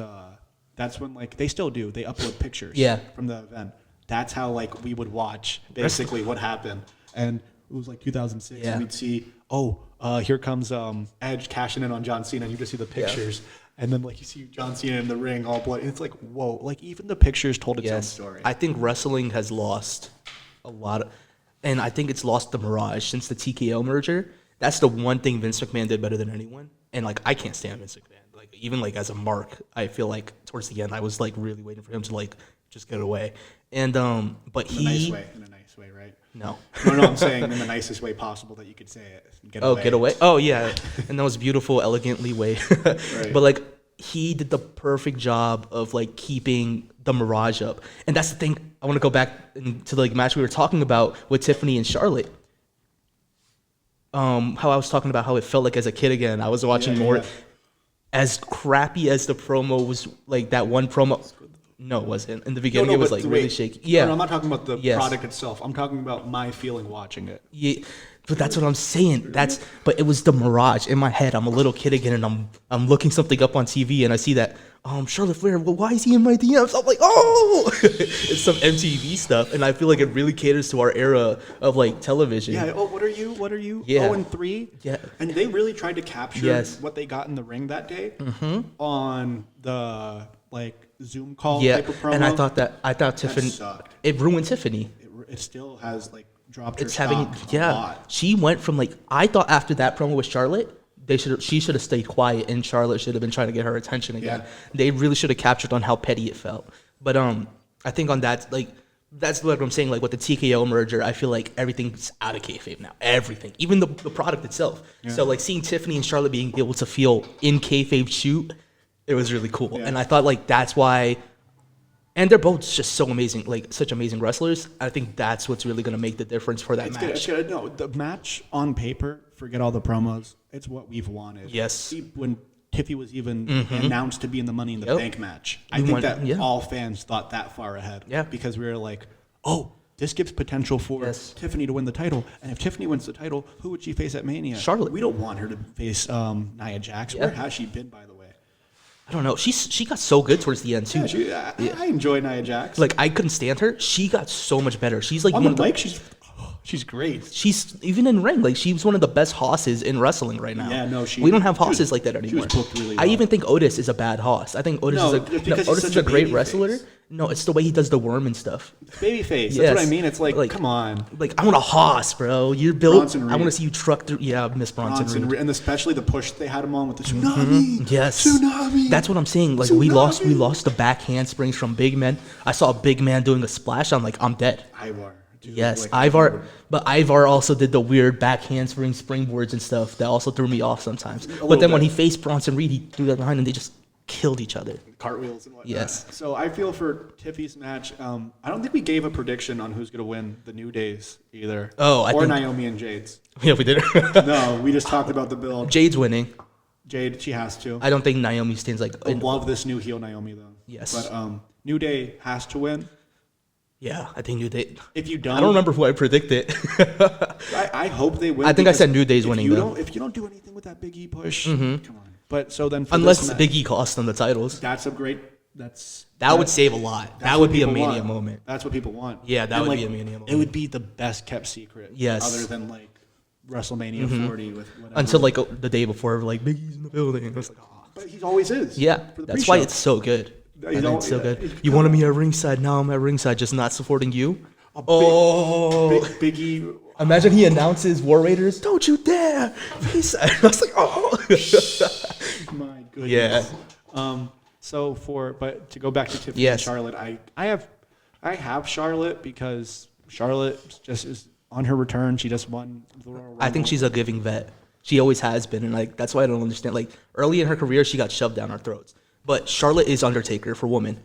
that's when like they still do. They upload pictures from the event. That's how like we would watch basically what happened, and it was like 2006, and we'd see, here comes Edge cashing in on John Cena, and you just see the pictures, and then like you see John Cena in the ring all bloody. It's like whoa, like even the pictures told its own story. I think wrestling has lost a lot and I think it's lost the mirage since the TKO merger. That's the one thing Vince McMahon did better than anyone, and like I can't stand Vince McMahon. Like even like as a mark, I feel like towards the end I was like really waiting for him to like just get away. And but in a nice way, right? No, I'm saying in the nicest way possible that you could say it. Get away. Oh yeah, and that was beautiful, elegantly way. Right. But like he did the perfect job of like keeping the mirage up, and that's the thing. I want to go back to the like match we were talking about with Tiffany and Charlotte. How I was talking about how it felt like as a kid again. I was watching more. Yeah. As crappy as the promo was, like that one promo. No, it wasn't. In the beginning, it was like really shaky. Yeah. No, I'm not talking about the product itself. I'm talking about my feeling watching it. Yeah. But that's what I'm saying. But it was the mirage in my head. I'm a little kid again, and I'm looking something up on TV, and I see that Charlotte Flair. Well, why is he in my DMs? I'm like, oh, it's some MTV stuff, and I feel like it really caters to our era of like television. Yeah. Oh, what are you? Yeah. 0-3. Yeah. And they really tried to capture Yes. what they got in the ring that day on the like Zoom call Yeah, type of promo. and I thought Tiffany. sucked. It ruined Tiffany. It still has like dropped her It's having stock a lot. She went from like I thought after that promo with Charlotte, she should have stayed quiet, and Charlotte should have been trying to get her attention again. Yeah. They really should have captured on how petty it felt. But I think on that that's what I'm saying. Like with the TKO merger, I feel like everything's out of kayfabe now. Everything, even the product itself. Yeah. So like seeing Tiffany and Charlotte being able to feel in kayfabe shoot, it was really cool. Yeah. And I thought like that's why. And they're both just so amazing, like such amazing wrestlers. I think that's what's really going to make the difference for that match. It's good. No, the match on paper, forget all the promos. It's what we've wanted. Yes. See, when Tiffy was even announced to be in the Money in the Yep. Bank match, I think yeah. all fans thought that far ahead. Yeah. Because we were like, oh, this gives potential for Yes. Tiffany to win the title. And if Tiffany wins the title, who would she face at Mania? Charlotte. We don't want her to face Nia Jax. Yeah. Where has she been, by the way? I don't know. She got so good towards the end too. Yeah, I enjoy Nia Jax. Like I couldn't stand her. She got so much better. She's like on one the of the, mic, she's great. she's even in ring. Like she's one of the best hosses in wrestling right now. Yeah, no, we don't have she was- hosses like that she was anymore. booked really I well. even think Otis is a bad hoss. I think Otis No, is because he's Otis such is a a great baby wrestler. face. No, it's the way he does the worm and stuff. Babyface. That's Yes. what I mean. It's like come on. Like I want a hoss, bro. You're built. Bronson I want to Reed. see you truck through. Yeah, Miss Bronson Reed. And especially the push they had him on with the tsunami. Yes, Tsunami. That's what I'm saying. Like we lost Tsunami. the back handsprings from big men. I saw a big man doing a splash. I'm like, I'm dead. Ivar. Dude, Yes, like, Ivar. But Ivar also did the weird back handspring springboards and stuff that also threw me off sometimes. But little then when he bit. faced Bronson Reed, he threw that behind and they just killed each other. cartwheels and whatnot. Yes. So I feel for Tiffy's match. I don't think we gave a prediction on who's going to win the New Days either. Oh, I or think- Naomi and Jade's. Yeah, we did. No, we just talked about the build. Jade's winning. Jade, she has to. I don't think Naomi stands like. I love this new heel Naomi though. Yes. But New Day has to win. Yeah, I think New Day. If you don't, I don't remember who I predicted. I hope they win. I think I because said New Day's if winning, you though. If you don't do anything with that Big E push, come on. But so then, for Unless this match, Big E cost them the titles. that's a great. That would save a lot. that's That what would be a people Mania want. moment. That's what people want. Yeah, that And, would be a Mania moment. It would be the best kept secret. Yes. Other than like WrestleMania 40 with whatever. Until like the day before, like Big E's in the building. It was like, oh. But he always is. Yeah, for the that's why pre-show. it's so good. You I think know, it's so yeah, good. You wanted me at ringside. Now I'm at ringside, just not supporting you. Big E. Imagine he announces War Raiders. Don't you dare! Ringside. I was like, oh. My goodness. Yeah. But to go back to Tiffany Yes. and Charlotte, I have Charlotte because Charlotte just is on her return. She just won the Royal Rumble. I think she's a giving vet. She always has been, and like that's why I don't understand. Like early in her career, she got shoved down our throats. But Charlotte is Undertaker for women,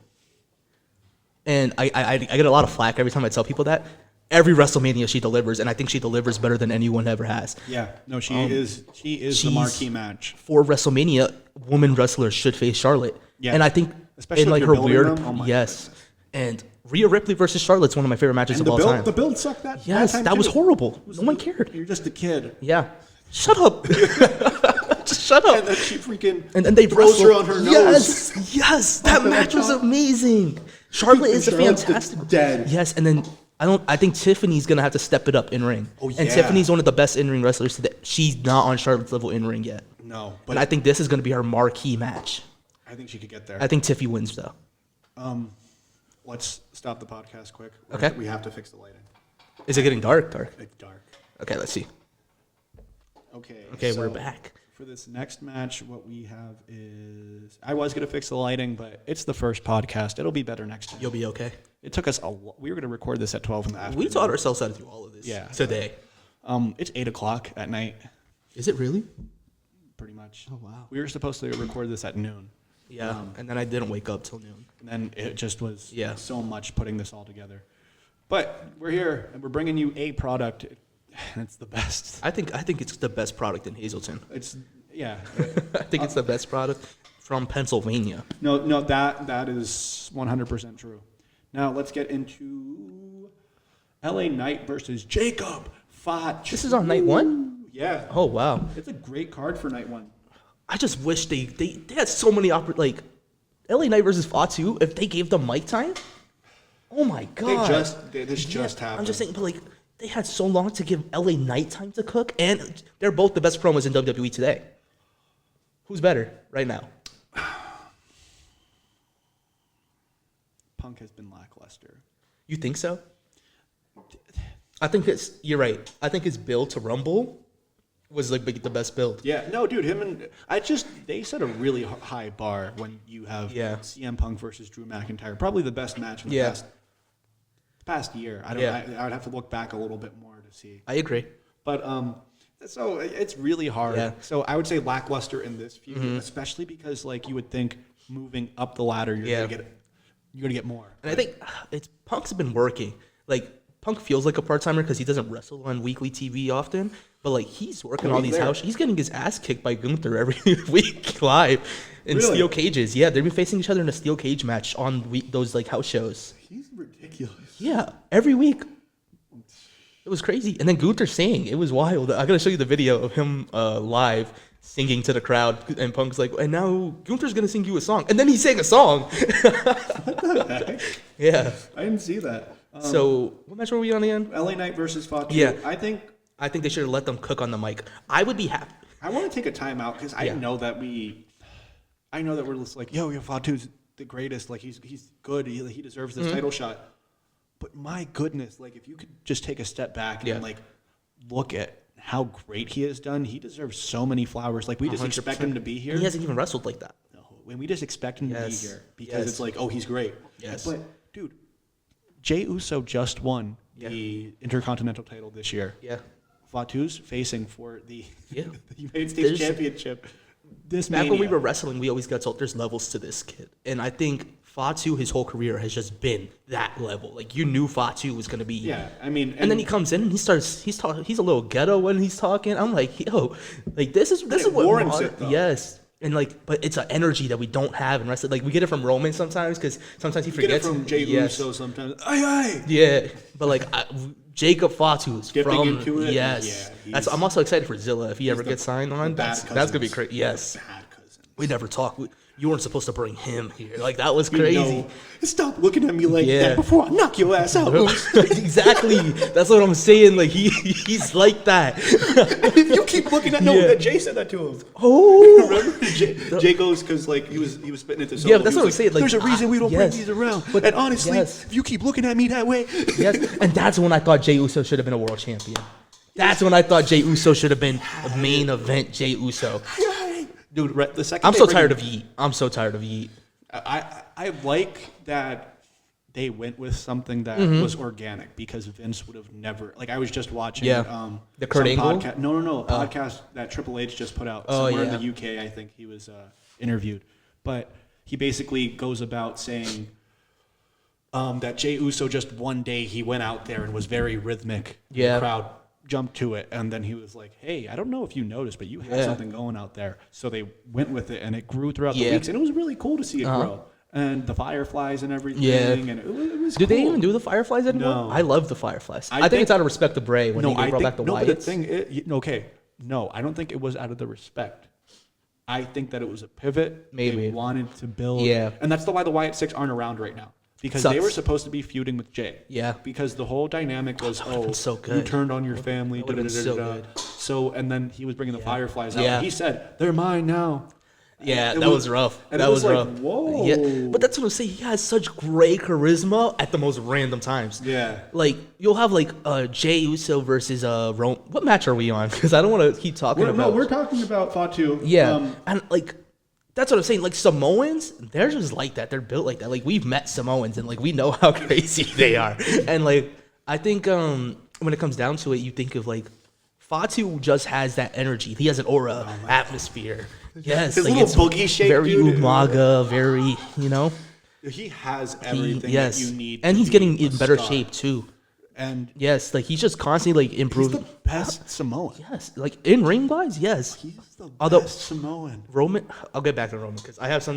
and I get a lot of flack every time I tell people that. Every WrestleMania she delivers, and I think she delivers better than anyone ever has. Yeah, no, she is the she's- marquee match. For WrestleMania, women wrestlers should face Charlotte. Yeah. And I think Especially in like if her you're building weird them. Oh my yes. And Rhea Ripley versus Charlotte's one of my favorite matches And of all time. the build sucked that. Yes, time that was too. horrible. No one cared. You're just a kid. Yeah. Shut up. Just shut up. And then she freaking And then they throws her wrestle. on her nose. Yes, yes, that Onto that match was top. amazing. Charlotte is a Charlotte's fantastic. dead. Yes, and then I think Tiffany's gonna have to step it up in ring. Oh, And yeah. Tiffany's one of the best in ring wrestlers today. She's not on Charlotte's level in ring yet. No, But but I think this is gonna be her marquee match. I think she could get there. I think Tiffy wins though. Let's stop the podcast quick. Okay. We have to fix the lighting. Is it getting dark? Dark. It's dark. Okay, let's see. Okay. Okay, so we're back. For this next match, what we have is I was gonna fix the lighting, but it's the first podcast. It'll be better next time. You'll be okay. It took us we were gonna record this at 12 in the afternoon. We taught ourselves how to do all of this. Yeah. Today. It's 8:00 at night, Is it really? pretty much. Oh wow. We were supposed to record this at noon. Yeah. And then I didn't wake up till noon. And then it just was Yeah. so much putting this all together. But we're here and we're bringing you a product, and it's the best. I think it's the best product in Hazleton. It's yeah. I think it's the best product from Pennsylvania. No, that is 100% true. Now let's get into LA Knight versus Jacob This is on night 1? Yeah. Oh, wow. It's a great card for night 1. I just wish they had so many like LA Knight versus Fatu. If they gave them mic time, oh my god! This just happened. I'm just saying, but like they had so long to give LA Knight time to cook, and they're both the best promos in WWE today. Who's better right now? Punk has been lackluster. You think so? I think you're right. I think his build to Rumble was like the best build. Yeah, no, dude, they set a really high bar when you have CM Punk versus Drew McIntyre. Probably the best match in the past year. I would have to look back a little bit more to see. I agree. But so it's really hard. Yeah. So I would say lackluster in this feud, especially because like you would think moving up the ladder you're gonna get more. And I think Punk's been working. Like Punk feels like a part-timer because he doesn't wrestle on weekly TV often, but like he's working all these house. He's getting his ass kicked by Gunther every week live in steel cages. Yeah, they've been facing each other in a steel cage match on those like house shows. He's ridiculous. Yeah, every week. It was crazy. And then Gunther sang. It was wild. I gotta show you the video of him live singing to the crowd, and Punk's like, and now Gunther's gonna sing you a song, and then he sang a song. What the heck? Yeah, I didn't see that. So what match were we on again? LA Knight versus Fatu. Yeah, I think they should have let them cook on the mic. I would be happy. I want to take a timeout because I know that we're just like, yo, Fatu's the greatest. Like he's good. He deserves this title shot. But my goodness, like if you could just take a step back and like look at how great he has done, he deserves so many flowers. Like we just 100%. expect him to be here. And he hasn't even wrestled like that. No, when we just expect him to be here because it's like, oh, he's great. Yes. But dude, Jey Uso just won the Intercontinental title this year. Yeah. Fatu's facing for the the United States Championship. Back when we were wrestling, we always got told there's levels to this kid. And I think Fatu, his whole career, has just been that level. Like, you knew Fatu was going to be... Yeah, I mean... And then he comes in and he's a little ghetto when he's talking. I'm like, yo, like, this is what... warrants it, though. Yes. And, like, but it's an energy that we don't have in wrestling. Like, we get it from Roman sometimes because sometimes he forgets. Get it from Jey Uso sometimes. Aye. Yeah. But, like, Jacob Fatu is Dipping from... into it. Yes. Yeah, I'm also excited for Zilla. If he ever gets signed on, that's going to be crazy. Yes. Bad cousins. We never talk. You weren't supposed to bring him here. Like, that was crazy. Stop looking at me like that before I knock your ass out. Exactly. That's what I'm saying. Like, he's like that. If you keep looking at... No, Jay said that to him. Oh. Remember? Jay goes, because, like, he was spitting it to Solo. Yeah, that's what I'm saying. Like, there's a reason we don't bring these around. But, and honestly, if you keep looking at me that way... Yes, and that's when I thought Jey Uso should have been a world champion. That's when I thought Jey Uso should have been a main event Jey Uso. Dude, the second I'm so tired of Yeet. I like that they went with something that was organic because Vince would have never... Like, I was just watching... the Kurt Angle? No. Podcast that Triple H just put out. Somewhere in the UK, I think he was interviewed. But he basically goes about saying that Jey Uso just one day he went out there and was very rhythmic. Yeah. The crowd jumped to it, and then he was like, hey, I don't know if you noticed, but you had something going out there. So they went with it, and it grew throughout the weeks, and it was really cool to see it grow. And the fireflies and everything, and it was Do cool. they even do the fireflies anymore? No. I love the fireflies. I think it's out of respect to Bray when he brought back the Wyatts. But the thing, no, I don't think it was out of the respect. I think that it was a pivot. Maybe. They wanted to build. Yeah. And that's why the Wyatt Six aren't around right now. Because they were supposed to be feuding with Jay. Yeah. Because the whole dynamic was, so good. you turned on your family. That would've been so good. So, and then he was bringing the Fireflies out. And he said, they're mine now. Yeah, that was rough. And that it was like, rough. Whoa. Yeah, but that's what I'm saying. He has such great charisma at the most random times. Yeah. Like, you'll have, like, Jey Uso versus Rome. What match are we on? Because I don't want to keep talking about... No, we're talking about Fatu. Yeah, and, like... That's what I'm saying. Like, Samoans, they're just like that. They're built like that. Like, we've met Samoans, and, like, we know how crazy they are. And, like, I think when it comes down to it, you think of, like, Fatu just has that energy. He has an aura, atmosphere. Yes. His like, little boogie shape, very dude. Umaga, very, He has everything that you need. And he's getting in better shape, too. And yes, like, he's just constantly, like, improving. He's the best Samoan. Yes. Like, in ring wise, yes. He's the best Samoan. Roman, I'll get back to Roman, because I have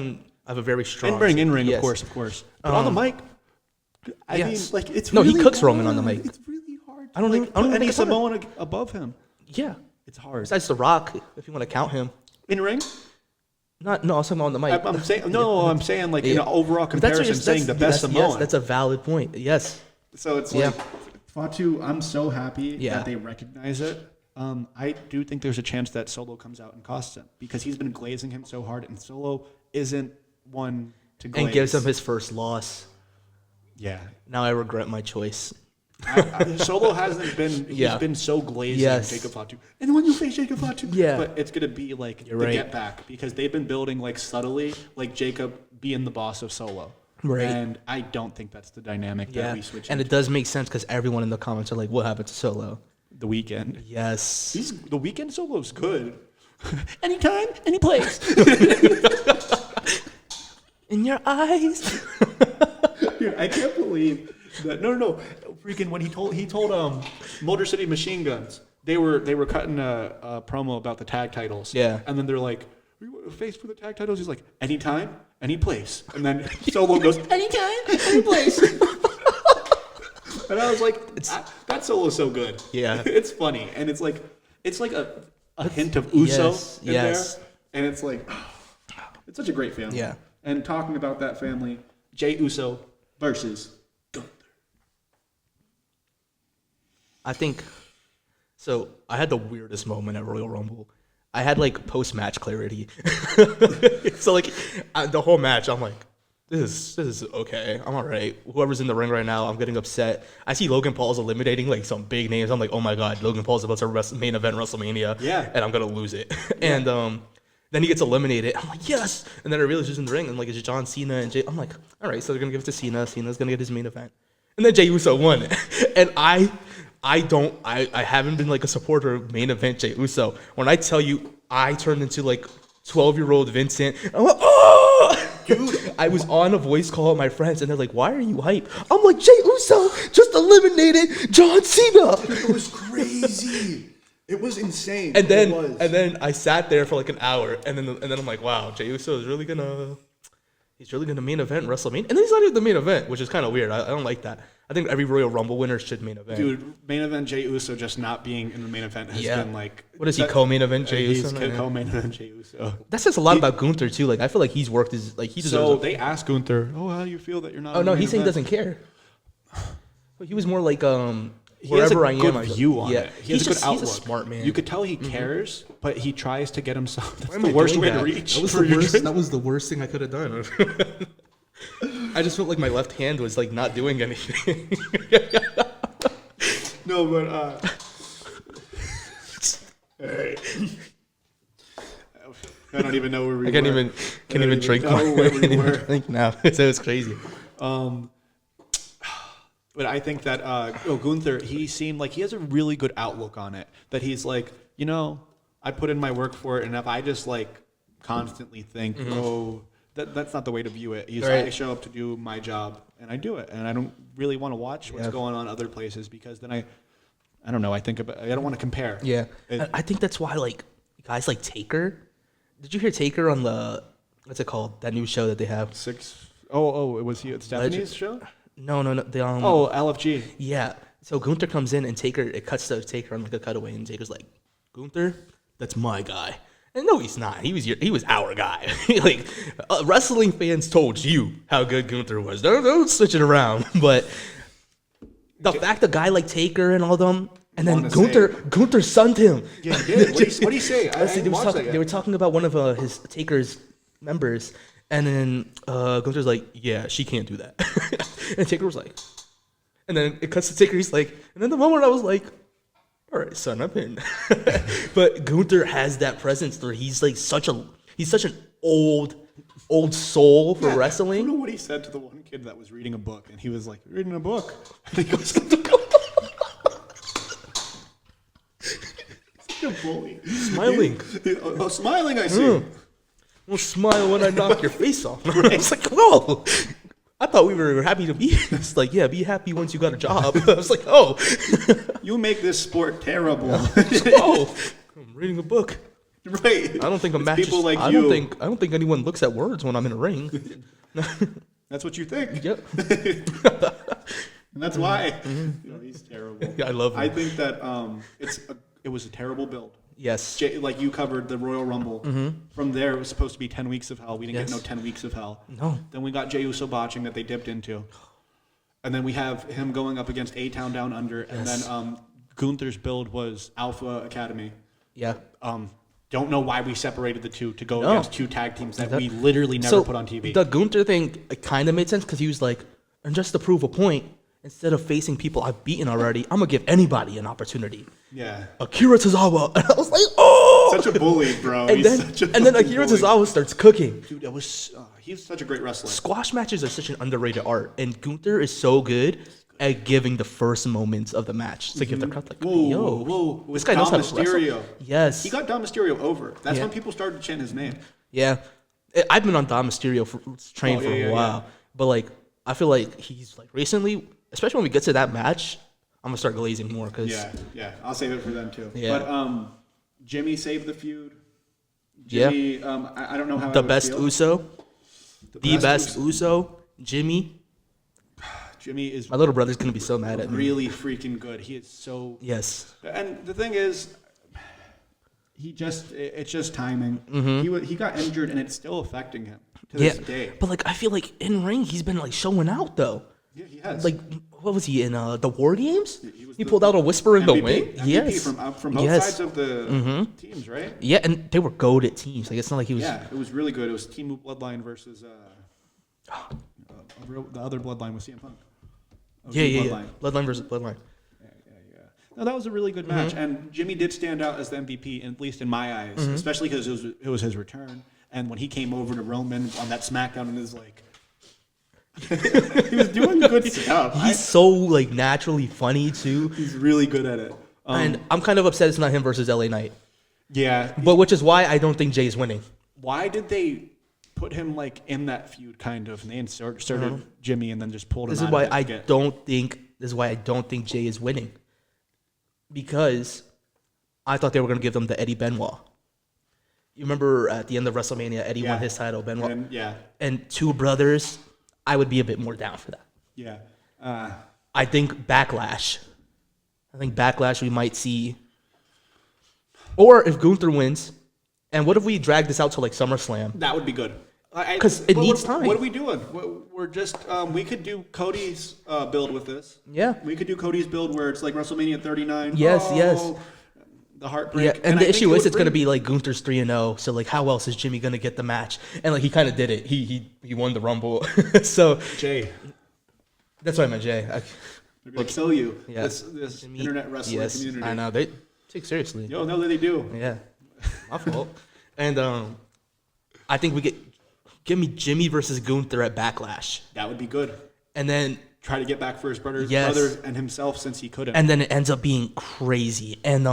a very strong... In ring, of course. But on the mic, I mean, like, it's No, really he cooks hard. Roman on the mic. It's really hard I don't put even any think about it. Samoan above him. Yeah. It's hard. Besides The Rock, if you want to count him. In ring? No, I was talking about on the mic. I'm saying I'm saying like in an overall But that's- comparison, saying the best Samoan. Yes, that's a valid point. Yes. So it's like Fatu. I'm so happy that they recognize it. I do think there's a chance that Solo comes out and costs him because he's been glazing him so hard, and Solo isn't one to glaze. And gives him his first loss. Yeah. Now I regret my choice. Solo hasn't been. He's been so glazing Jacob Fatu. And when you face Jacob Fatu, but it's gonna be like get back because they've been building like subtly, like Jacob being the boss of Solo. Right. And I don't think that's the dynamic that we switch. And it does make sense because everyone in the comments are like, "What happened to Solo?" The Weeknd. Yes. The Weeknd Solo's good. Anytime, any place. In your eyes. Dude, I can't believe that. No. Freaking when he told Motor City Machine Guns, they were cutting a promo about the tag titles. Yeah. And then they're like, "Are you face for the tag titles?" He's like, "Anytime, any place." And then Solo goes, "Anytime, any place." And I was like, that Solo's so good. Yeah. It's funny, and it's like a hint of Uso in there, and it's like, it's such a great family. Yeah. And talking about that family, Jey Uso versus Gunther. I think so. I had the weirdest moment at Royal Rumble. I had like post-match clarity. So like the whole match, I'm like, this is okay. I'm all right. Whoever's in the ring right now, I'm getting upset. I see Logan Paul's eliminating like some big names. I'm like, oh my god, Logan Paul's about to main event WrestleMania. Yeah. Yeah. And I'm gonna lose it. And then he gets eliminated. I'm like, yes. And then I realize he's in the ring and like it's John Cena and Jay. I'm like, all right, so they're gonna give it to Cena. Cena's gonna get his main event. And then Jey Uso won. And I haven't been like a supporter of main event Jey Uso. When I tell you, I turned into like 12-year-old Vincent. I'm like, oh! Dude, I was on a voice call with my friends, and they're like, "Why are you hype?" I'm like, "Jey Uso just eliminated John Cena." It was crazy. It was insane. And then I sat there for like an hour, and then I'm like, "Wow, Jey Uso is really gonna main event WrestleMania." And then he's not even the main event, which is kind of weird. I don't like that. I think every Royal Rumble winner should main event. Dude, main event Jey Uso just not being in the main event has been like... What is he, co-main event Jey Uso? He's co-main event Jey Uso. That says a lot about Gunther, too. Like, I feel like he's worked his... Like, he deserves... So they asked Gunther, how do you feel that you're not Oh, in no, the main he's saying he event? doesn't care. He was more like, He has a wherever I good am, view on it. He has a good outlook. He's a smart man. You could tell he cares, but he tries to get himself... That's Why am the I worst doing way that? to reach. That was for the your worst. drink. That was the worst thing I could have done. I just felt like my left hand was like not doing anything. No, but alright. I don't even know where we were. I can't even drink. know where we were. Drink now. So it's crazy. But I think that Gunther, he seemed like he has a really good outlook on it. That he's like, I put in my work for it, and if I just like constantly think, that's not the way to view it. I show up to do my job, and I do it, and I don't really want to watch what's going on other places because then I don't know. I don't want to compare. Yeah, I think that's why like guys like Taker. Did you hear Taker on the what's it called? That new show that they have. It was he at Stephanie's show? No. The LFG. Yeah. So Gunther comes in and Taker. It cuts to Taker on like a cutaway, and Taker's like, "Gunther, that's my guy." And no, he's not. He was our guy. Like wrestling fans told you how good Gunther was. Don't switch it around. But the fact a guy like Taker and all them, and then Gunther sunned him. Yeah, he did. What did he say? They were talking about one of his Taker's members, and then Gunther's like, "Yeah, she can't do that." And Taker was like, and then it cuts to Taker. He's like, and then the moment I was like, all right, son, I'm in. But Gunther has that presence where he's like such an old soul for wrestling. I don't know what he said to the one kid that was reading a book, and he was like, "Reading a book." And he goes, he's like a bully. Smiling. Smiling, I see. Well, smile when I knock your face off. I was like, whoa. I thought we were happy to be. It's like, yeah, be happy once you got a job. I was like, oh. You make this sport terrible. Oh, I'm reading a book. Right. I don't think a match. People like I you. don't think anyone looks at words when I'm in a ring. That's what you think. Yep. And that's why he's terrible. I love him. I think that it was a terrible build. Yes. Like you covered the Royal Rumble. From there, it was supposed to be 10 weeks of hell. We didn't get no 10 weeks of hell. No. Then we got Jey Uso botching that they dipped into. And then we have him going up against A-Town Down Under. And then Gunther's build was Alpha Academy. Yeah. Don't know why we separated the two to go against two tag teams that we literally never put on TV. The Gunther thing kind of made sense because he was like, and just to prove a point, instead of facing people I've beaten already, I'm going to give anybody an opportunity. Yeah. Akira Tozawa. And I was like, oh! Such a bully, bro. And then Akira Tozawa starts cooking. Dude, that was he's such a great wrestler. Squash matches are such an underrated art, and Gunther is so good at giving the first moments of the match to give the crowd like, whoa. This guy knows how to wrestle. Mysterio. Yes. He got Dom Mysterio over. That's when people started to chant his name. Yeah. I've been on Dom Mysterio train for a while, but like I feel like he's like recently, especially when we get to that match, I'm gonna start glazing more because I'll save it for them too. Yeah. But Jimmy saved the feud. Jimmy, I don't know how the I would best feel. Uso, the best Uso, Jimmy. Jimmy is My little brother's gonna be so mad at me. really freaking good. He is so Yes. And the thing is, it's just timing. He got injured and it's still affecting him to this day. But like I feel like in ring he's been like showing out though. Yeah, he has. Like what was he in the War Games? He pulled out a whisper in the wing. MVP Yes. from both sides of the teams, right? Yeah, and they were goated teams. Like it's not like he was. Yeah, it was really good. It was Team Bloodline versus the other Bloodline with CM Punk. Bloodline versus Bloodline. No, that was a really good match, and Jimmy did stand out as the MVP, at least in my eyes, especially because it was his return. And when he came over to Roman on that SmackDown, and is like, he was doing good stuff. He's so like naturally funny too. He's really good at it. And I'm kind of upset it's not him versus LA Knight. Yeah, but which is why I don't think Jay is winning. Why did they put him like in that feud kind of, and they inserted Jimmy and then just pulled him? This is why I don't think Jay is winning. Because I thought they were going to give them the Eddie Benoit. You remember at the end of WrestleMania, Eddie won his title, Benoit. And two brothers, I would be a bit more down for that. Yeah. I think Backlash we might see. Or if Gunther wins, and what if we drag this out to like SummerSlam? That would be good. Because it needs time. What are we doing? We're just we could do Cody's build with this. Yeah, we could do Cody's build where it's like WrestleMania 39. Yes. The heartbreak. Yeah, and the issue is it's going to be like Gunther's 3-0. So like, how else is Jimmy going to get the match? And like he kind of did it. He won the Rumble. So Jay, that's why I meant Jay. They're going to kill you. Yeah. This internet wrestling community. I know they take seriously. Yo, no, they do. Yeah, my fault. And I think give me Jimmy versus Gunther at Backlash. That would be good. And then try to get back for his brother and himself since he couldn't. And then it ends up being crazy. And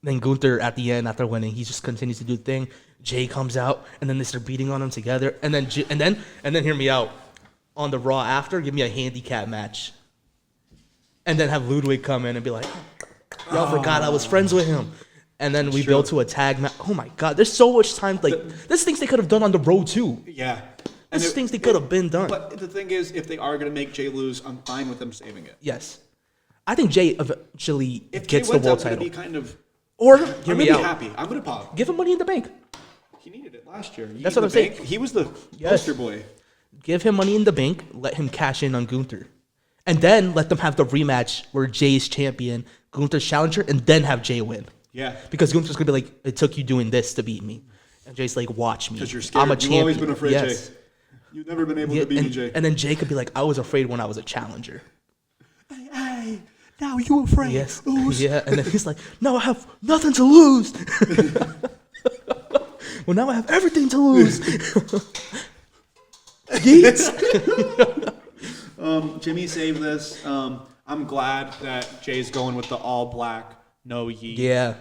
then Gunther at the end after winning, he just continues to do the thing. Jay comes out, and then they start beating on him together. And then hear me out. On the Raw after, give me a handicap match. And then have Ludwig come in and be like, y'all forgot I was friends with him. And then we build to a tag match. Oh my God, there's so much time. Like, there's things they could have done on the road too. Yeah. There's things they could have been done. But the thing is, if they are going to make Jay lose, I'm fine with them saving it. Yes. I think Jay eventually gets Jay the world wins, title. I'm going to be kind of... Or, I'm going to be happy. I'm going to pop. Give him Money in the Bank. He needed it last year. That's what I'm saying. He was the poster boy. Give him Money in the Bank. Let him cash in on Gunther. And then let them have the rematch where Jay's champion, Gunther's challenger, and then have Jay win. Yeah. Because Gunther's going to be like, it took you doing this to beat me. And Jay's like, watch me. Because you're scared. I'm a champion. You've always been afraid, Jay. You've never been able to beat me, Jay. And then Jay could be like, I was afraid when I was a challenger. Hey, now you afraid. Yes. Yeah. And then he's like, now I have nothing to lose. Well, now I have everything to lose. Jimmy saved this. I'm glad that Jay's going with the all black, no yeet. Yeah.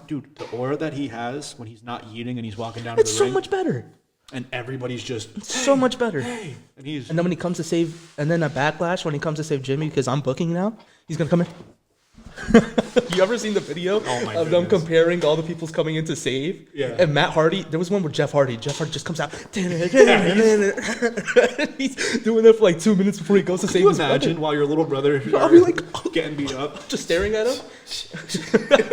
Dude, the aura that he has when he's not yeeting and he's walking down to the ring. It's so much better. And everybody's just so much better. Hey. And then when he comes to save, and then a Backlash when he comes to save Jimmy because I'm booking now, he's gonna come in. You ever seen the video of them comparing all the people's coming in to save? Yeah. And Matt Hardy, there was one with Jeff Hardy. Jeff Hardy just comes out. He's doing it for like 2 minutes before he goes to save his brother. Imagine while your little brother I'll be like, getting beat up. just staring at him.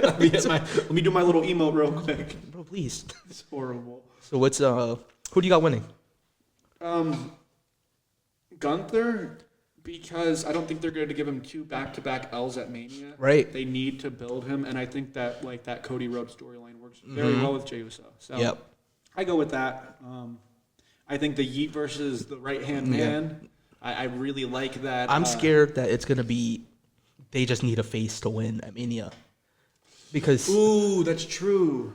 Let me do my little emote real quick. Bro, please. It's horrible. So what's who do you got winning? Gunther, because I don't think they're going to give him 2 back-to-back L's at Mania. Right. They need to build him, and I think that like that Cody Rhodes storyline works very well with Jey Uso. So Yep. I go with that. I think the Yeet versus the right-hand man. I really like that. I'm scared that it's gonna be they just need a face to win at Mania. Because Ooh, that's true.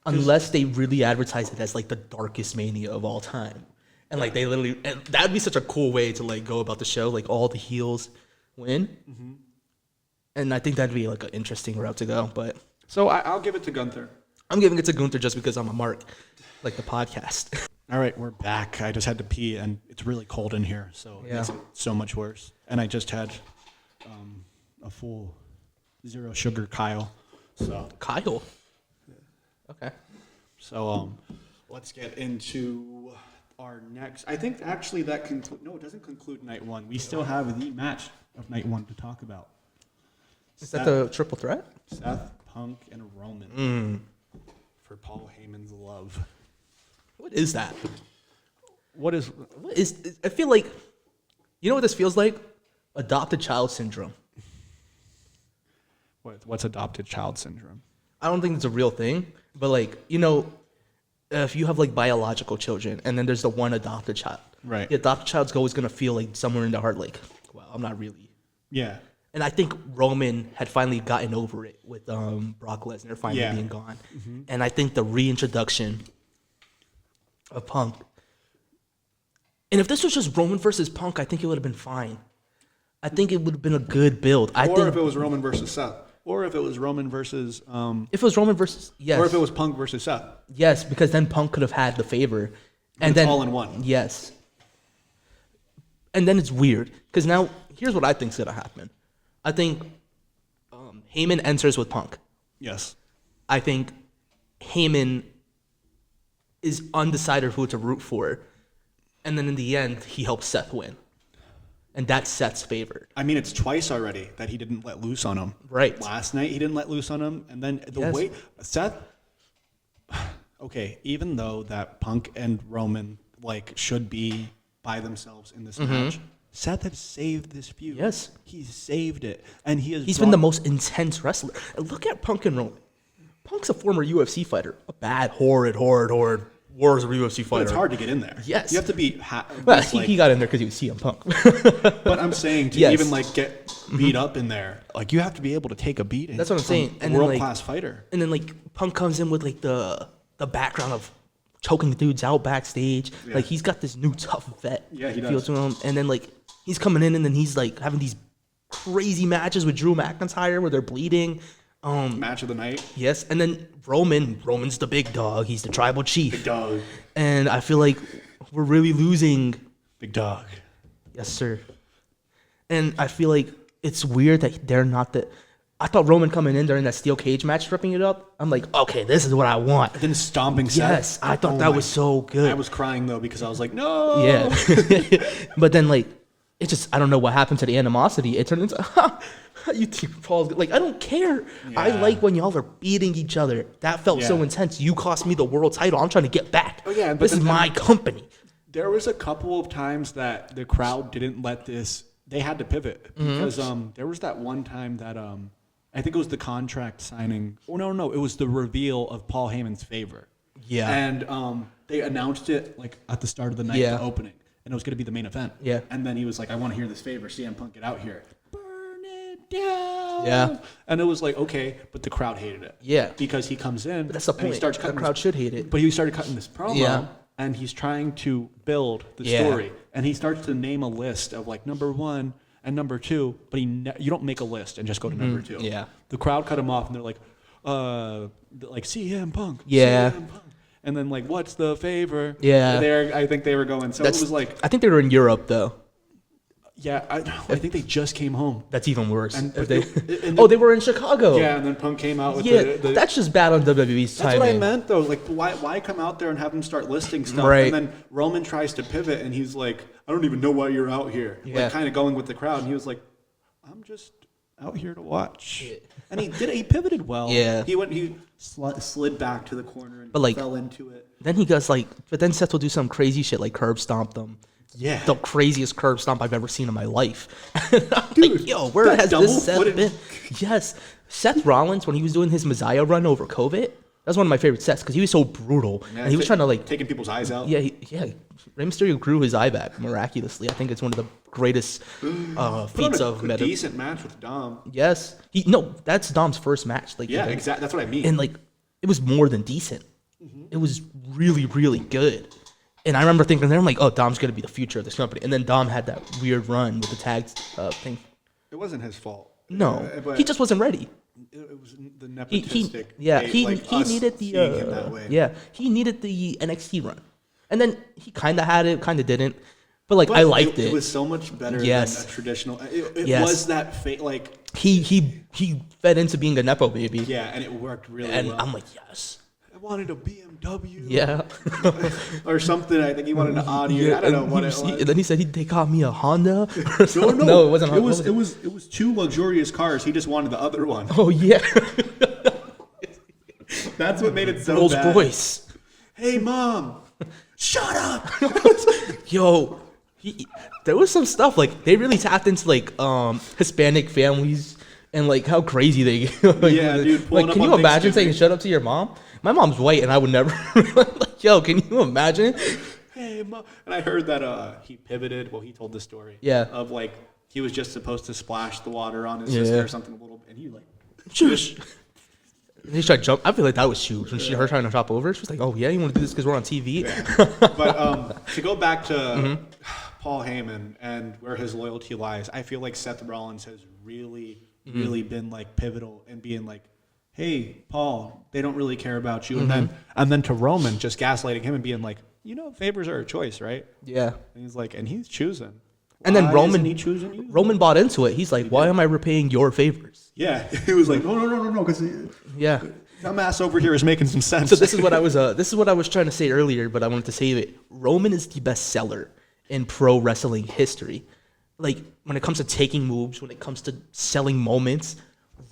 unless they really advertise it as like the darkest Mania of all time. And like they literally, and that'd be such a cool way to like go about the show. Like all the heels win, and I think that'd be like an interesting route to go. But So I'll give it to Gunther. I'm giving it to Gunther just because I'm a mark, like the podcast. All right, we're back. I just had to pee, and it's really cold in here, so it makes it so much worse. And I just had a full 0 sugar Kyle. So Kyle. Okay. So let's get into our next. I think actually that it doesn't conclude night 1. We still have the match of night 1 to talk about. Is that the triple threat? Seth, Punk, and Roman for Paul Heyman's love. What is that? What is? I feel like, you know what this feels like? Adopted child syndrome. What's adopted child syndrome? I don't think it's a real thing, but like, you know, if you have like biological children and then there's the one adopted child, Right. the adopted child's always gonna feel like somewhere in their heart, like, well, I'm not really. Yeah. And I think Roman had finally gotten over it with Brock Lesnar finally being gone, and I think the reintroduction of Punk. And if this was just Roman versus Punk, I think it would have been fine. I think it would have been a good build. Or if it was Roman versus Seth. Or if it was Roman versus. If it was Roman versus yes, Or if it was Punk versus Seth. yes, because then Punk could have had the favor, and It's then all in one. Yes, and then it's weird because now here's what I think's gonna happen. I think Heyman enters with Punk. Yes. I think Heyman is undecided who to root for, and then in the end he helps Seth win, and that's Seth's favor. I mean, it's twice already that he didn't let loose on him. Right. Last night he didn't let loose on him, and then the way Seth. Okay, even though that Punk and Roman like should be by themselves in this match, Seth has saved this feud. Yes. He's saved it, and He's been the most intense wrestler. And look at Punk and Roman. Punk's a former UFC fighter, a bad, horrid Wars a UFC fighter. But it's hard to get in there. Yes. You have to be. Well, he got in there because he was CM Punk. But I'm saying to even like get beat up in there, like you have to be able to take a beating. That's what I'm saying. And world class fighter. And then like Punk comes in with like the background of choking the dudes out backstage. Yeah. Like he's got this new tough vet Yeah, he feel does. to him. And then like he's coming in and then he's like having these crazy matches with Drew McIntyre where they're bleeding. Match of the night. Yes, and then Roman's the big dog. He's the tribal chief. Big dog. And I feel like we're really losing. Big dog. Yes, sir. And I feel like it's weird that they're not the. I thought Roman coming in during that steel cage match, ripping it up. I'm like, okay, this is what I want. Then stomping Seth. Yes, I thought that was so good. I was crying though because I was like, no. Yeah. But then like, it just I don't know what happened to the animosity. It turned into you think Paul's like I don't care. I Yeah. like when y'all are beating each other. That felt so Yeah. intense. You cost me the world title. I'm trying to get back. Oh, yeah, but this is then- my company. There was a couple of times that the crowd didn't let this. They had to pivot because there was that one time that I think it was the contract signing. Oh no, it was the reveal of Paul Heyman's favor. Yeah. And they announced it like at the start of the night, the opening, and it was going to be the main event. Yeah. And then he was like, "I want to hear this favor. CM Punk, get out here." Burn it down. Yeah. And it was like, okay, but the crowd hated it. Yeah. Because he comes in. But that's the and he point. starts The cutting crowd should hate it. But he started cutting this promo. Yeah. And he's trying to build the Yeah. story, and he starts to name a list of like number 1 and number 2, but you don't make a list and just go to number 2. Yeah. The crowd cut him off, and they're like CM Punk. Yeah. CM Punk. And then like, what's the favor? Yeah. I think they were going. So it was like, I think they were in Europe though. Yeah, I think they just came home. That's even worse. And- If but they were in Chicago. Yeah, and then Punk came out with That's just bad on WWE's That's timing. what I meant, though. Like, why come out there and have them start listing stuff? Right. And then Roman tries to pivot, and he's like, I don't even know why you're out here. Yeah. Like, kind of going with the crowd. And he was like, I'm just out here to watch. Yeah. And he pivoted well. Yeah. He slid back to the corner and fell into it. Then he goes but then Seth will do some crazy shit like curb stomp them. Yeah. The craziest curb stomp I've ever seen in my life. Dude, like, yo, where has this Seth double-footed- been? Yes. Seth Rollins, when he was doing his Messiah run over COVID, that was one of my favorite sets because he was so brutal. Yeah, and he was trying to taking people's eyes out. Yeah, Rey Mysterio grew his eye back miraculously. I think it's one of the greatest feats of a decent match with Dom. Yes. That's Dom's first match. Like, Yeah, exactly. That's what I mean. And like, it was more than decent. It was really, really good. And I remember thinking there, I'm like, oh, Dom's going to be the future of this company. And then Dom had that weird run with the tag thing. It wasn't his fault. No, but he just wasn't ready. It was the nepotistic. He needed the him that way. he needed the NXT run, and then he kind of had it, kind of didn't. But like, I liked it. It was so much better than a traditional. It was that like he fed into being a nepo baby. Yeah, and it worked really and well. I'm like, yes. I wanted a BMW. Yeah. or something. I think he wanted an Audi. I don't know what it was. And then he said they got me a Honda. No, it wasn't. It was two luxurious cars. He just wanted the other one. Oh yeah. That's what made it so Rolls bad. Royce. Hey mom, shut up. Yo, there was some stuff like they really tapped into like Hispanic families and like how crazy they get. Like, yeah, dude. Like, can you imagine saying "shut up" to your mom? My mom's white, and I would never. Like, yo, can you imagine? Hey mom, and I heard that he pivoted. Well, he told the story. Yeah. Of like he was just supposed to splash the water on his sister or something a little, and he like. Shush. And he tried to jump. I feel like that was huge when her trying to hop over. She was like, "Oh yeah, you want to do this because we're on TV." Yeah. But to go back to Paul Heyman and where his loyalty lies, I feel like Seth Rollins has really been like pivotal in being like, "Hey, Paul, they don't really care about you," and then to Roman just gaslighting him and being like, favors are a choice, right? Yeah. And he's like, and he's choosing. And then Roman, he choosing you? Roman bought into it. He's like, "Why am I repaying your favors?" Yeah, he was like, no, because dumbass over here is making some sense. So this is what I was trying to say earlier, but I wanted to save it. Roman is the best seller in pro wrestling history. Like when it comes to taking moves, when it comes to selling moments,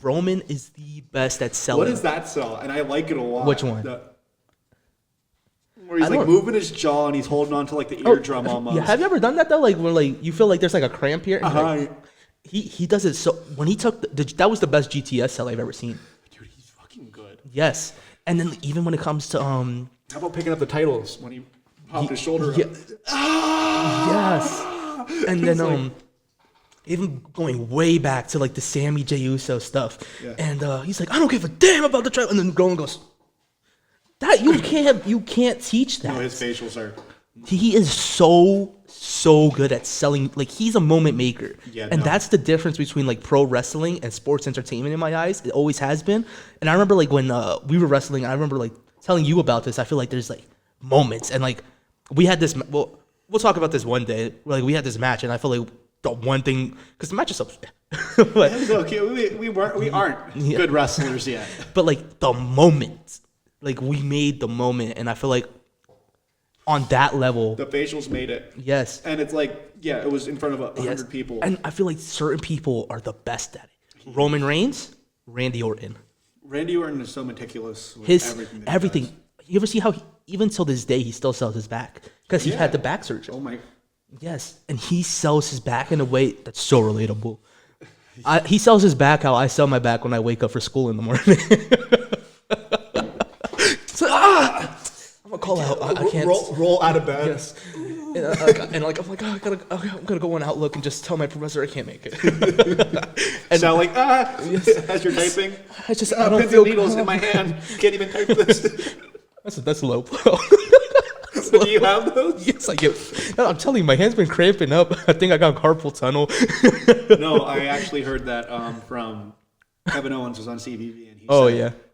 Roman is the best at selling. What does that sell? And I like it a lot. Which one? Where he's like moving his jaw and he's holding on to like the eardrum almost. Yeah, have you ever done that though? Like where like you feel like there's like a cramp here. And like, he does it so when he took that was the best GTS sell I've ever seen. Dude, he's fucking good. Yes, and then even when it comes to how about picking up the titles when he popped his shoulder up? Yes, and then even going way back to like the Sammy J Uso stuff, and he's like, "I don't give a damn about the title," and then Roman goes, "That you can't teach that." No, his facials are. He is so good at selling. Like he's a moment maker, that's the difference between like pro wrestling and sports entertainment in my eyes. It always has been. And I remember like when we were wrestling, I remember like telling you about this. I feel like there's like moments, and like we had this. Well, we'll talk about this one day. Like we had this match, and I feel like the one thing because the match is so. But, okay, we aren't good wrestlers yet. But like the moment, like we made the moment, and I feel like. On that level, the facials made it. Yes, and it's like, it was in front of 100 people. And I feel like certain people are the best at it. Roman Reigns, Randy Orton. Randy Orton is so meticulous with everything. You ever see how even till this day he still sells his back because he had the back surgery. Oh my. Yes, and he sells his back in a way that's so relatable. He sells his back how I sell my back when I wake up for school in the morning. So, I'm gonna call out. I can't roll out of bed. Yes. And like I'm like, I'm gonna go on Outlook and just tell my professor I can't make it. And so like as you're typing, I don't pins feel and needles in my hand. Can't even type this. That's low blow. So do you have those? Yes, I do. No, I'm telling you, my hand's been cramping up. I think I got carpal tunnel. No, I actually heard that from Kevin Owens was on CVV and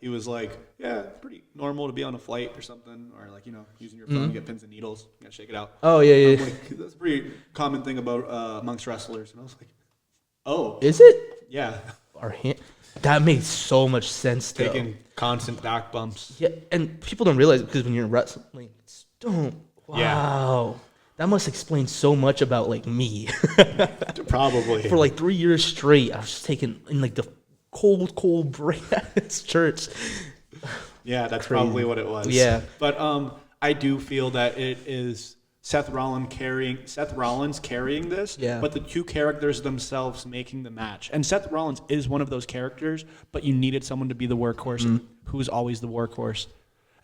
he was like, yeah, it's pretty normal to be on a flight or something, or like, using your phone to get pins and needles, you gotta shake it out. Oh yeah. I'm like, that's a pretty common thing about amongst wrestlers. And I was like, oh, Is it? yeah, That makes so much sense. taking constant back bumps. Yeah, and people don't realize it because when you're in wrestling, wow. Yeah. That must explain so much about like me. Probably For like 3 years straight, I was just taking in like the cold break at this church. Yeah, that's Crazy. probably what it was. Yeah. But I do feel that it is Seth Rollins carrying this, but the two characters themselves making the match. And Seth Rollins is one of those characters, but you needed someone to be the workhorse, who's always the workhorse.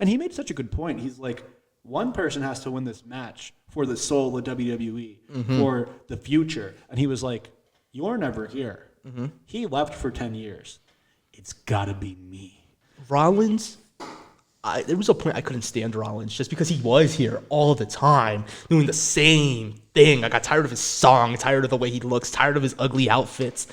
And he made such a good point. He's like, one person has to win this match for the soul of WWE, for the future. And he was like, you're never here. He left for 10 years. It's got to be me. Rollins, there was a point I couldn't stand Rollins just because he was here all the time doing the same thing. I got tired of his song, tired of the way he looks, tired of his ugly outfits.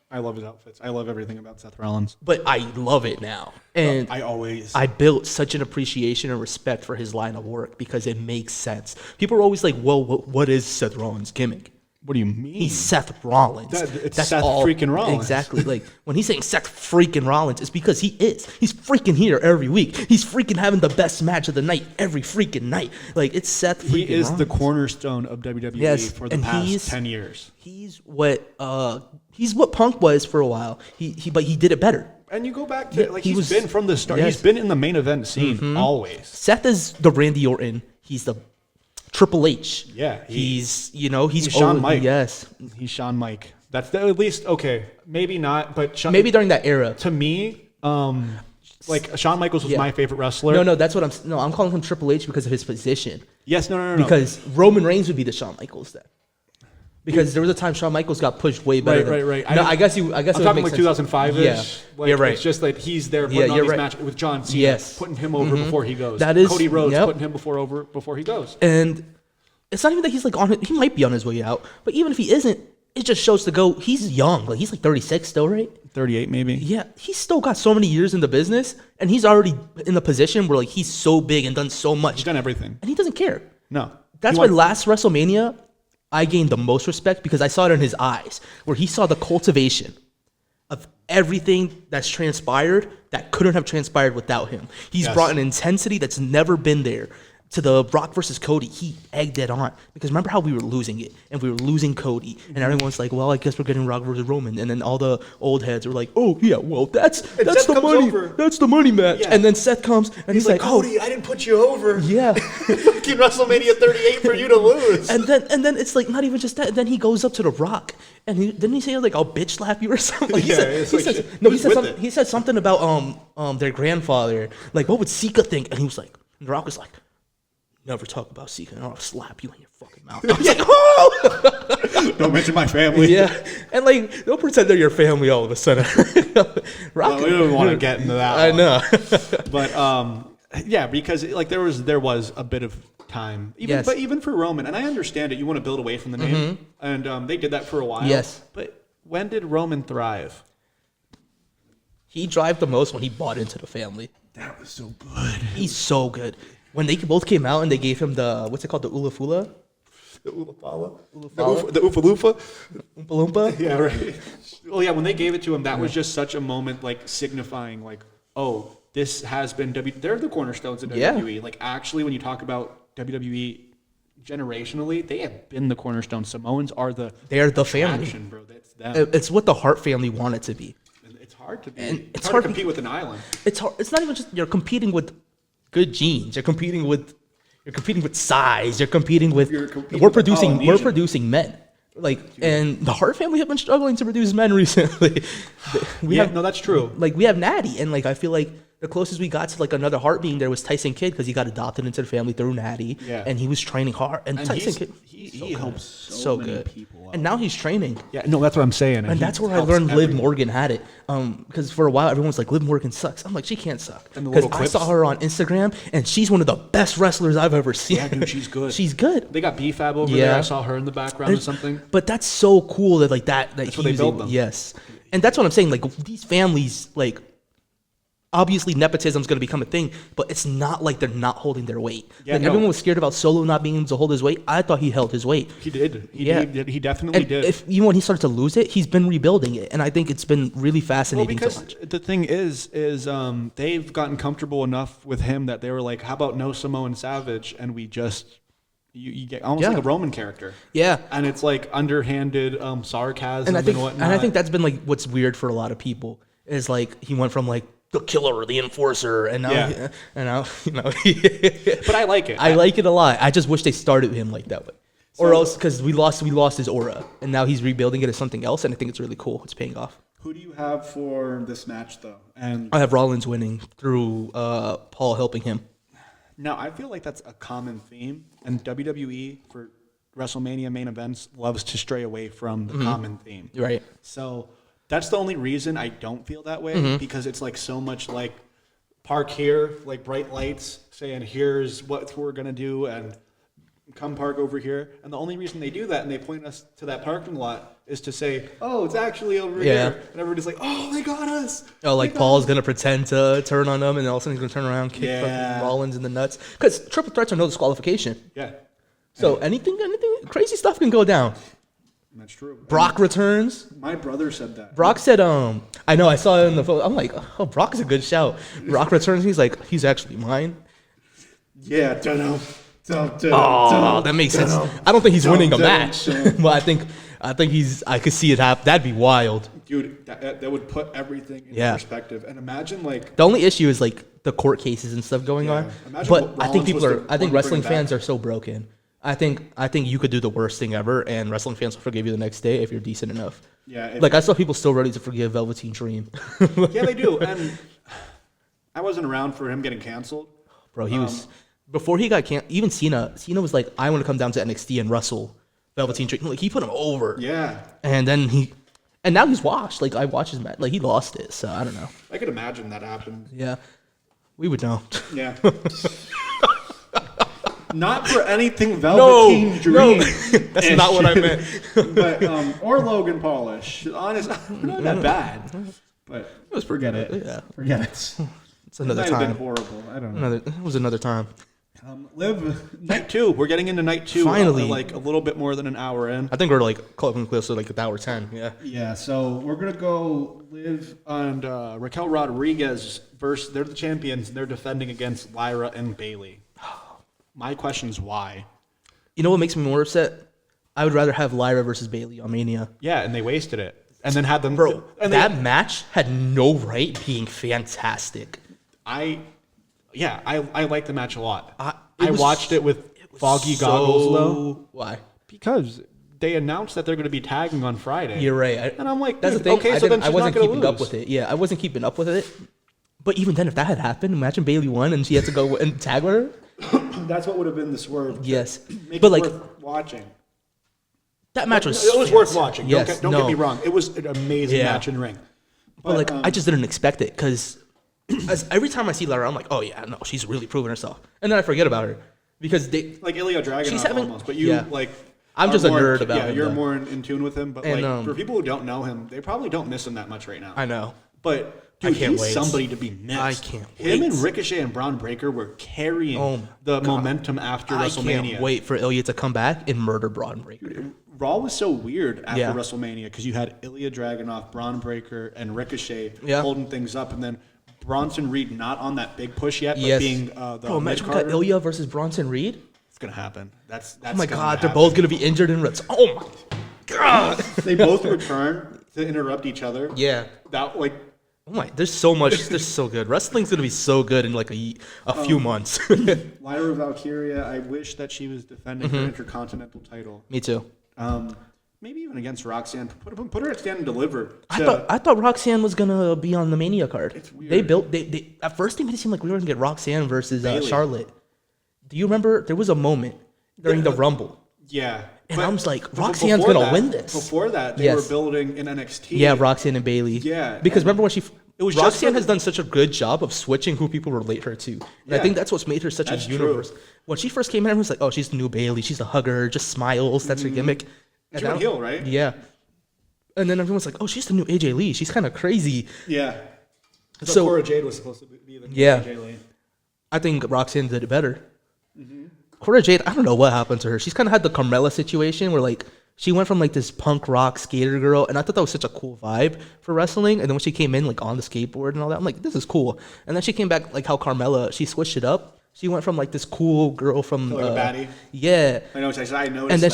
I love his outfits. I love everything about Seth Rollins. But I love it now. And I built such an appreciation and respect for his line of work because it makes sense. People are always like, well, what is Seth Rollins' gimmick? What do you mean? He's Seth Rollins. It's Seth freaking Rollins. Exactly. Like when he's saying Seth freaking Rollins, it's because he is. He's freaking here every week. He's freaking having the best match of the night every freaking night. Like it's Seth freaking Rollins. He is the cornerstone of WWE for the past 10 years. He's what Punk was for a while. But he did it better. And you go back to he's been from the start. Yes. He's been in the main event scene always. Seth is the Randy Orton. He's the Triple H. Yeah, he's Shawn Mike. Yes, he's Shawn Mike. That's at least okay. Maybe not, but maybe during that era. To me, like Shawn Michaels was my favorite wrestler. No, that's what I'm calling him Triple H because of his position. Yes, no. Because Roman Reigns would be the Shawn Michaels then. Because there was a time Shawn Michaels got pushed way better. Right. No, I guess I'm talking like 2005-ish. Yeah, like, you're right. It's just that he's there putting on these matches with John Cena, putting him over before he goes. That is Cody Rhodes putting him before he goes. And it's not even that he's like he might be on his way out, but even if he isn't, it just shows to go. He's young, like he's like 36 still, right? 38 maybe. Yeah, he's still got so many years in the business, and he's already in the position where like he's so big and done so much. He's done everything, and he doesn't care. No, that's why last WrestleMania, I gained the most respect because I saw it in his eyes, where he saw the cultivation of everything that's transpired that couldn't have transpired without him. He's brought an intensity that's never been there. To the Brock versus Cody, he egged it on. Because remember how we were losing it, and we were losing Cody, and everyone's like, well, I guess we're getting Brock versus Roman. And then all the old heads were like, oh, yeah, well, that's the money. That's the money match. Yeah. And then Seth comes, and he's like, Cody, I didn't put you over. Yeah. Fucking WrestleMania 38 for you to lose. And then it's like, not even just that. Then he goes up to The Rock, and didn't he say, like, I'll bitch slap you or something? Like, he said something about their grandfather. Like, what would Sika think? And he was like, The Rock was like, never talk about Sika, and I'll slap you in your fucking mouth. I was like, oh! Don't mention my family. Yeah, and like, don't pretend they're your family all of a sudden. Well, we don't want to get into that. I know, but yeah, because like there was a bit of time, but even for Roman, and I understand it. You want to build away from the name, and they did that for a while. Yes, but when did Roman thrive? He thrived the most when he bought into the family. That was so good. He's so good. When they both came out and they gave him the, what's it called, the Ulafula? The Ulafala? The Ufalufa? Oompa Loompa? Yeah, right. Well, yeah, when they gave it to him, that was just such a moment, like, signifying, like, oh, this has been they're the cornerstones of WWE. Yeah. Like, actually, when you talk about WWE generationally, they have been the cornerstone. Samoans are they're the family. Bro. That's them. It's what the Hart family wanted to be. And it's hard to be. And it's hard to compete with an island. It's hard. It's not even just you're competing with good genes. You're competing with size. You're competing with we're producing men. Like, and the Hart family have been struggling to produce men recently. That's true. Like, we have Natty, and like I feel like the closest we got to like another Hart being there was Tyson Kidd because he got adopted into the family through Natty, and he was training hard. And Tyson Kidd, he helps so good. People out. And now he's training. Yeah, no, that's what I'm saying. And that's where I learned Liv Morgan had it. Because for a while everyone was like, Liv Morgan sucks. I'm like, she can't suck. Because I saw her on Instagram, and she's one of the best wrestlers I've ever seen. Yeah, dude, she's good. She's good. They got B-Fab over there. I saw her in the background or something. But that's so cool that like that. That's what they built them. Yes. And that's what I'm saying. Like, these families, like, obviously nepotism is going to become a thing, but it's not like they're not holding their weight. Yeah, like, no. everyone was scared about Solo not being able to hold his weight. I thought he held his weight. He did. He definitely And did. even when he started to lose it, he's been rebuilding it, and I think it's been really fascinating to watch. The thing is they've gotten comfortable enough with him that they were like, how about no Samoan Savage? And we just you get almost like a Roman character. Yeah. And it's like underhanded sarcasm and whatnot. And I think that's been like what's weird for a lot of people is like he went from like the killer or the enforcer, and now, you know. But I like it. I like it a lot. I just wish they started him like that way, or else because we lost his aura, and now he's rebuilding it as something else, and I think it's really cool. It's paying off. Who do you have for this match though? And I have Rollins winning through Paul helping him. now I feel like that's a common theme, and WWE for WrestleMania main events loves to stray away from the common theme. Right. So that's the only reason I don't feel that way, because it's like so much like park here, like bright lights saying here's what we're gonna do and come park over here. And the only reason they do that and they point us to that parking lot is to say, oh, it's actually over here. And everybody's like, oh, they got us. Oh, like Paul's gonna pretend to turn on them, and all of a sudden he's gonna turn around, kick fucking Rollins in the nuts. Because triple threats are no disqualification. Yeah. So anything, crazy stuff can go down. That's true. Brock returns. My brother said that. Brock said, I know, I saw it in the photo. I'm like, oh, Brock is a good shout. Brock returns. He's like, he's actually mine. Yeah, dunno. Oh, that makes sense. I don't think he's winning a match, but I think I could see it happen. That'd be wild. Dude, that would put everything in perspective. And imagine like the only issue is like the court cases and stuff going on. Imagine But what I think Rollins I think was to wrestling bring back. fans are so broken. I think you could do the worst thing ever, and wrestling fans will forgive you the next day if you're decent enough. Yeah. Like I saw people still ready to forgive Velveteen Dream. Yeah, they do. And I wasn't around for him getting canceled. Bro, he was before he got canceled. Even Cena was like, I want to come down to NXT and wrestle Velveteen Dream. Like he put him over. Yeah. And then now he's washed. Like I watched his match. Like he lost it. So I don't know. I could imagine that happened. Yeah, we would know. Yeah. Not for anything Velveteen Dream. No, that's not what I meant. But or Logan Polish. Honestly, not that bad. But It was forget it. Yeah, Forget it. it's another It might have been time. horrible. I don't know. It was another time. Live night 2. We're getting into night 2. Finally. Like a little bit more than an hour in. I think we're like close to like the hour 10. Yeah. Yeah, so we're gonna go Liv and Raquel Rodriguez versus. They're the champions. And they're defending against Lyra and Bailey. My question is why. You know what makes me more upset? I would rather have Lyra versus Bailey on Mania. Yeah, and they wasted it, and then had them. Bro, and that match had no right being fantastic. I like the match a lot. It I was- watched it with foggy goggles though, Why? because they announced that they're going to be tagging on Friday. You're right. And I'm like, that's the dude, thing. okay, so then I she's wasn't not gonna keeping up lose. with it. Yeah, I wasn't keeping up with it. But even then, if that had happened, imagine Bailey won and she had to go and tag with her. That's what would have been the swerve. Yes, Make but it like worth watching. that match was. It was worth watching. Yes, Don't get me wrong. It was an amazing Yeah. match in ring. But like, I just didn't expect it because every time I see Lyra, I'm like, oh yeah, no, she's really proving herself, and then I forget about her because they. like Ilya Dragunov She's having- almost, but you yeah. like. I'm are just a more nerd about yeah, him, you're though. more in tune with him, but And, like for people who don't know him, they probably don't miss him that much right now. I know. But I dude, can't he's wait. somebody to be missed. I can't Him wait. and Ricochet and Braun Breaker were carrying Oh my the momentum after I WrestleMania. can't wait for Ilya to come back and murder Braun Breaker. Raw was so weird after Yeah. WrestleMania because you had Ilya Dragunov, Braun Breaker, and Ricochet Yeah. holding things up, and then Bronson Reed not on that big push yet, but Yes. being the Bro, Mitch imagine we got Carter. Ilya versus Bronson Reed. It's gonna happen. That's Oh my gonna god, they're happen. both gonna be injured in Ritz. Oh my god. They both return to interrupt each other. Yeah. That like Oh my, there's so much. There's so good. Wrestling's gonna be so good in like a few months. Lyra Valkyria. I wish that she was defending her Intercontinental title. Me too. Maybe even against Roxanne. Put her at Stand and Deliver. I thought Roxanne was gonna be on the Mania card. It's weird. They at first they made it seem like we were gonna get Roxanne versus Bayley. Charlotte. Do you remember there was a moment during the Rumble? Yeah. And But I was like, before Roxanne's gonna that- win this. Before that, they Yes. were building in NXT. Yeah, Roxanne and Bailey. Yeah, because and remember when she it was just Roxanne for the- has done such a good job of switching who people relate her to, and I Yeah. think that's what's made her such That's a true. universe. When she first came in, everyone was like, "Oh, she's the new Bailey. She's a hugger, just smiles. That's her gimmick." She went heel, right? Yeah. And then everyone's like, oh, she's the new AJ Lee. She's kind of crazy. Yeah. So Cora Jade was supposed to be the new Yeah. AJ Lee. I think Roxanne did it better. Cora Jade, I don't know what happened to her. She's kind of had the Carmella situation where like she went from like this punk rock skater girl, and I thought that was such a cool vibe for wrestling. And then when she came in like on the skateboard and all that, I'm like, this is cool. And then she came back like how Carmella, she switched it up. She went from like this cool girl from Like a baddie. Yeah. I know. I noticed. And then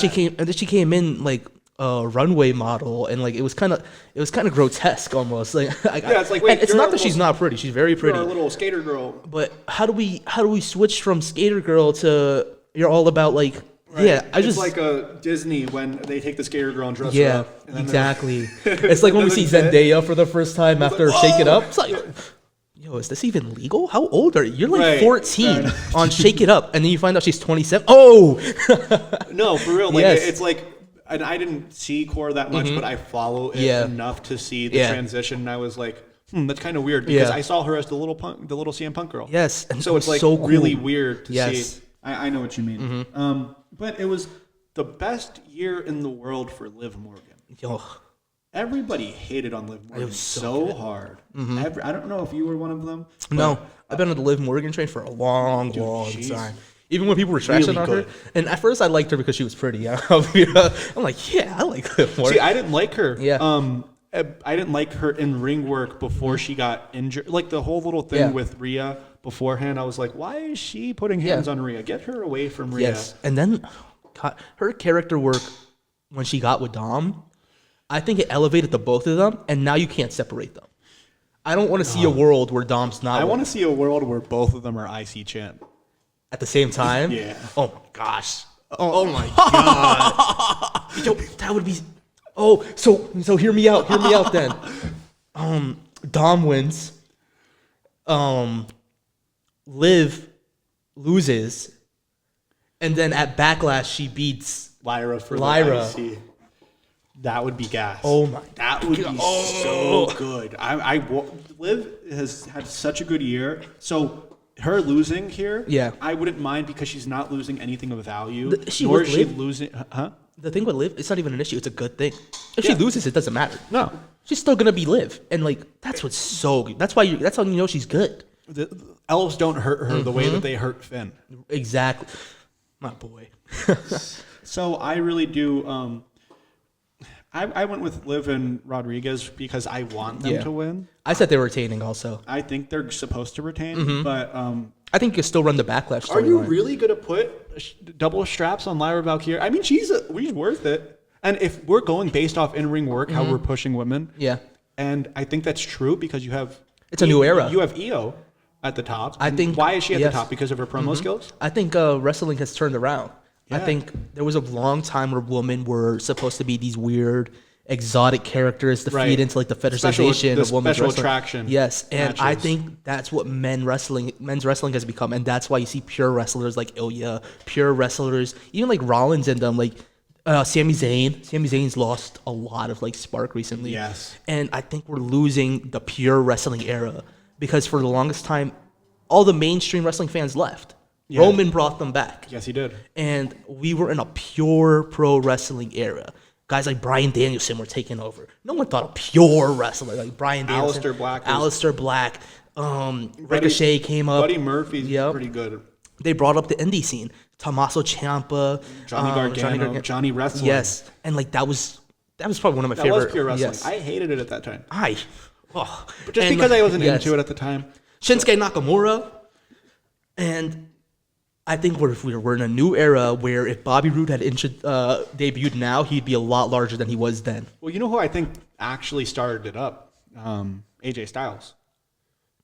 that. she came in like a runway model, and like it was kind of grotesque almost. Like Yeah, it's like, wait, and it's you're not a that she's little- not pretty. She's very pretty. You're a little skater girl. But how do we switch from skater girl to you're all about like Right. yeah? I it's just like a Disney when they take the skater girl and dress her yeah up. And then exactly. It's like when we see Zendaya for the first time after like, Shake It "Whoa!" Up. It's like, yo, is this even legal? How old are you? You're like Right. 14 on Shake It Up, and then you find out she's 27. Oh, No, for real. Like Yes. it's like, and I didn't see Core that much, but I follow it Yeah. enough to see the Yeah. transition. And I was like, that's kind of weird because Yeah. I saw her as the little CM Punk girl. yes, and So it it's was like so cool. really weird to Yes. see. I know what you mean. But it was the best year in the world for Liv Morgan. Yo, Everybody hated on Liv Morgan was so so good. hard. I don't know if you were one of them. but no, I've been on the Liv Morgan train for a long she's time. Even when people were trashing really on her, good. and at first I liked her because she was pretty. I'm like, yeah, I like Liv Morgan. See, I didn't like her. Yeah. I didn't like her in ring work before she got injured. Like the whole little thing Yeah. with Rhea beforehand, I was like, why is she putting hands on Rhea? Get her away from Rhea. Yes, and then God, her character work when she got with Dom, I think it elevated the both of them, and now you can't separate them. I don't want to see a world where Dom's not I want to see a world where both of them are IC champ. at the same time. Yeah. Oh my gosh. Oh my god. Yo, that would be. Oh, so hear me out. Hear me out then. Dom wins. Liv loses, and then at Backlash she beats. Lyra for Lyra. the IC. That would be gas. Oh my That would be so good. Liv has had such a good year. So her losing here, Yeah. I wouldn't mind because she's not losing anything of value. She nor would is she Liv? losing. Huh? The thing with Liv, it's not even an issue. It's a good thing. If she Yeah. loses, it doesn't matter. No. She's still gonna be Liv, and like that's what's so good. That's why that's how you know she's good. The elves don't hurt her the way that they hurt Finn. Exactly, my boy. So I really do. I went with Liv and Rodriguez because I want them Yeah. to win. I said they were retaining also. I think they're supposed to retain, but I think you still run the Backlash are you storyline. really going to put double straps on Lyra Valkyria? I mean, she's worth it. And if we're going based off in-ring work, how we're pushing women, Yeah, and I think that's true because you have It's a new era. You have Io at the top. I think- why is she at yes. the top? Because of her promo skills. I think wrestling has turned around. I Yeah. think there was a long time where women were supposed to be these weird, exotic characters to Right. feed into like the fetishization the of women's special wrestling. attraction Yes, and I matches. think that's what men's wrestling has become, and that's why you see pure wrestlers like Ilya, pure wrestlers, even like Rollins and them, like Sami Zayn. Sami Zayn's lost a lot of like spark recently. Yes. And I think we're losing the pure wrestling era because for the longest time, all the mainstream wrestling fans left. Yeah. Roman brought them back. Yes, he did. And we were in a pure pro wrestling era. Guys like Bryan Danielson were taking over. No one thought a pure wrestler like Bryan Danielson. Aleister Black. Black Ricochet came up. Buddy Murphy's Yep. pretty good. They brought up the indie scene. Tommaso Ciampa. Johnny Gargano, Johnny Wrestling. Yes. And like that was probably one of my That favorite. was pure wrestling. Yes. I hated it at that time. But just And, because I wasn't yes. into it at the time. Shinsuke Nakamura. And I think we're in a new era where if Bobby Roode had debuted now, he'd be a lot larger than he was then. Well, you know who I think actually started it up? AJ Styles.